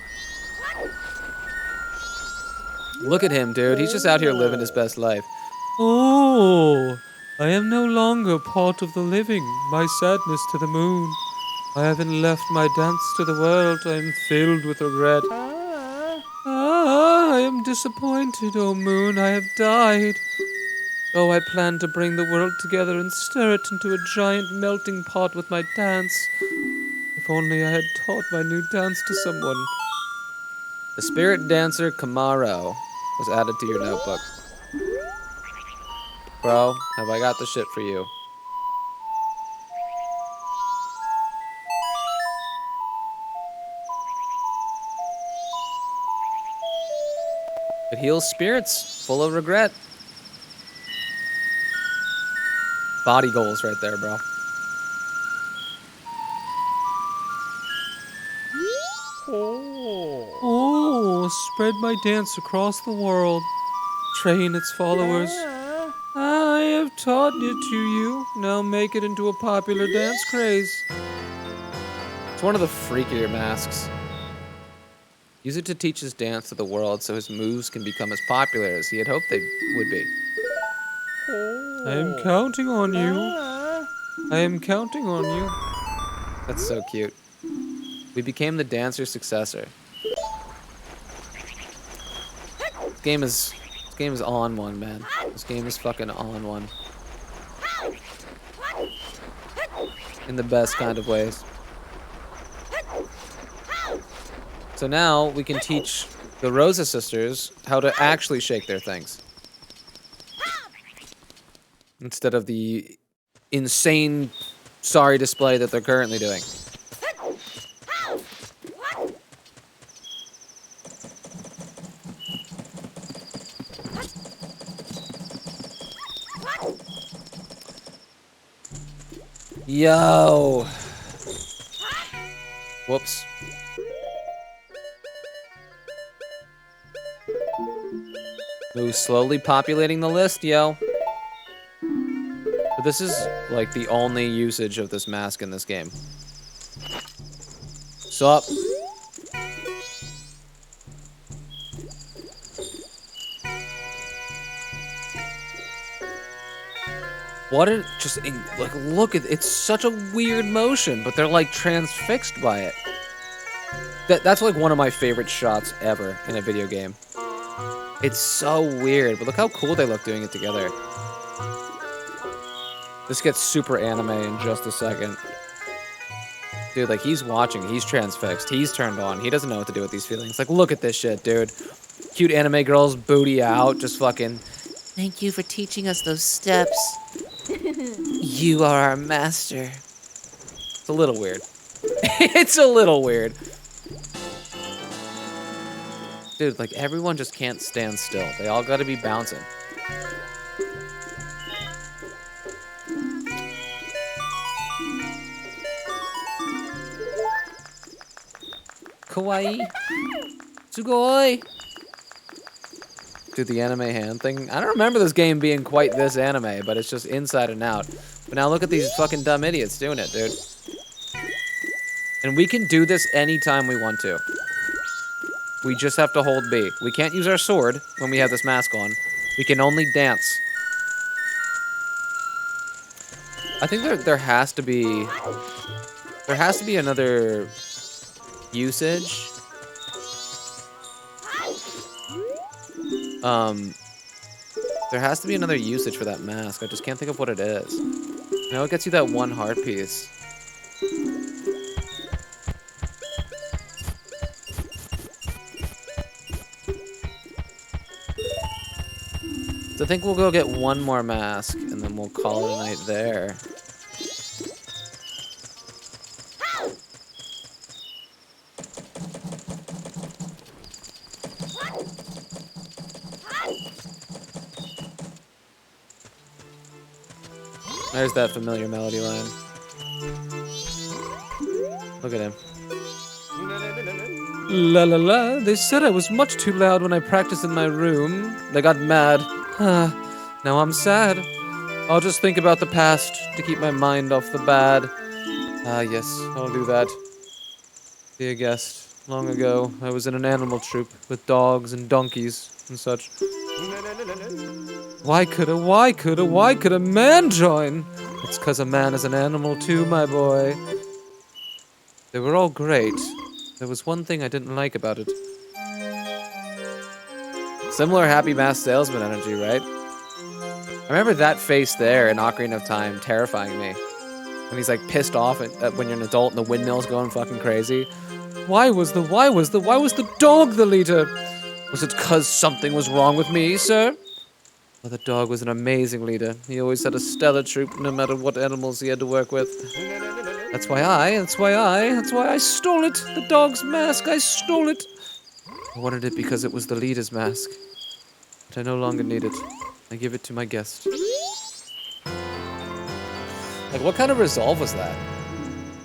Look at him, dude. He's just out here living his best life. Oh, I am no longer part of the living, my sadness to the moon. I haven't left my dance to the world. I am filled with regret. I am disappointed, oh moon, I have died. Oh, I planned to bring the world together and stir it into a giant melting pot with my dance. If only I had taught my new dance to someone. The spirit dancer Camaro was added to your notebook. Bro, have I got the shit for you? It heals spirits full of regret. Body goals right there, bro. Oh, spread my dance across the world. Train its followers. I have taught it to you. Now make it into a popular dance craze. It's one of the freakier masks. Use it to teach his dance to the world so his moves can become as popular as he had hoped they would be. I am counting on you. I am counting on you. That's so cute. We became the dancer's successor. This game is on one, man. This game is fucking on one. In the best kind of ways. So now we can teach the Rosa sisters how to actually shake their things. Instead of the insane sorry display that they're currently doing. Yo. Whoops. Who's slowly populating the list, yo. But this is like the only usage of this mask in this game. Sup? What are just like look at it's such a weird motion, but they're like transfixed by it. That's like one of my favorite shots ever in a video game. It's so weird, but look how cool they look doing it together. This gets super anime in just a second. Dude, like he's watching, he's transfixed, he's turned on, he doesn't know what to do with these feelings. Like look at this shit, dude. Cute anime girls, booty out, just fucking. Thank you for teaching us those steps. You are our master. It's a little weird. It's a little weird. Dude, like everyone just can't stand still. They all gotta be bouncing. Kawaii. Sugoi. Dude, the anime hand thing. I don't remember this game being quite this anime, but it's just inside and out. But now look at these fucking dumb idiots doing it, dude. And we can do this anytime we want to. We just have to hold B. We can't use our sword when we have this mask on. We can only dance. I think there has to be another usage. There has to be another usage for that mask. I just can't think of what it is. You know, it gets you that one heart piece. So I think we'll go get one more mask, and then we'll call it a night there. There's that familiar melody line. Look at him. La la la, they said I was much too loud when I practiced in my room. They got mad. Now I'm sad. I'll just think about the past to keep my mind off the bad. Yes, I'll do that. Dear guest, long ago, I was in an animal troupe with dogs and donkeys and such. Why could a man join? It's 'cause a man is an animal too, my boy. They were all great. There was one thing I didn't like about it. Similar Happy Mask Salesman energy, right? I remember that face there in Ocarina of Time terrifying me. When he's like pissed off at when you're an adult and the windmill's going fucking crazy. Why was the dog the leader? Was it 'cause something was wrong with me, sir? Well, the dog was an amazing leader. He always had a stellar troop, no matter what animals he had to work with. That's why I stole it. The dog's mask, I stole it. I wanted it because it was the leader's mask. But I no longer need it. I give it to my guest. Like, what kind of resolve was that?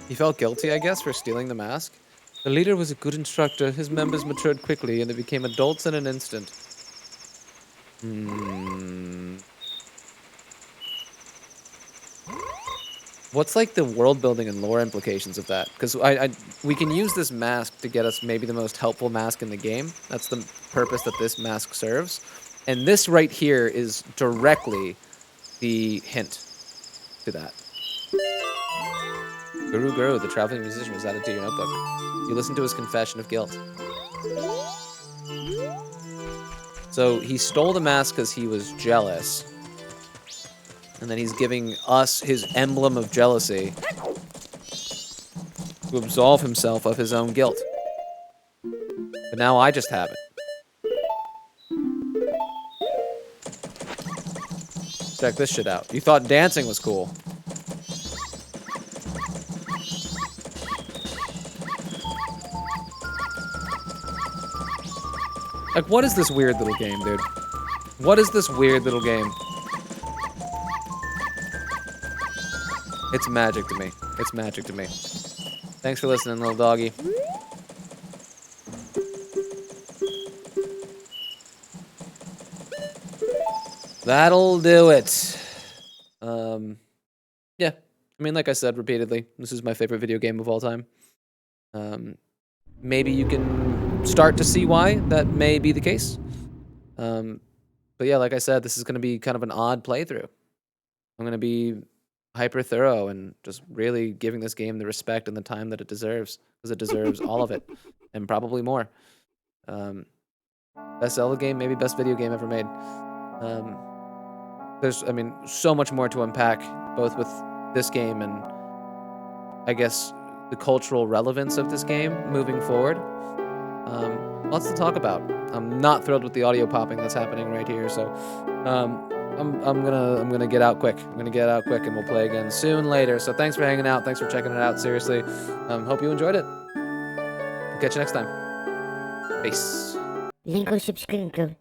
He felt guilty, I guess, for stealing the mask? The leader was a good instructor. His members matured quickly, and they became adults in an instant. What's like the world building and lore implications of that? Because we can use this mask to get us maybe the most helpful mask in the game. That's the purpose that this mask serves. And this right here is directly the hint to that. Guru, the traveling musician, was added to your notebook. You listen to his confession of guilt. So he stole the mask because he was jealous. And then he's giving us his emblem of jealousy to absolve himself of his own guilt. But now I just have it. Check this shit out. You thought dancing was cool. Like, what is this weird little game, dude? What is this weird little game? It's magic to me. It's magic to me. Thanks for listening, little doggy. That'll do it. Yeah. I mean, like I said repeatedly, this is my favorite video game of all time. Maybe you can start to see why that may be the case. But yeah, like I said, this is going to be kind of an odd playthrough. I'm going to be hyper thorough and just really giving this game the respect and the time that it deserves, because it deserves all of it and probably more. Best Zelda game, maybe best video game ever made. There's, I mean, so much more to unpack, both with this game and I guess the cultural relevance of this game moving forward. Lots to talk about. I'm not thrilled with the audio popping that's happening right here, so I'm gonna get out quick. I'm gonna get out quick, and we'll play again soon later. So thanks for hanging out. Thanks for checking it out. Seriously, hope you enjoyed it. Catch you next time. Peace. Link or subscribe.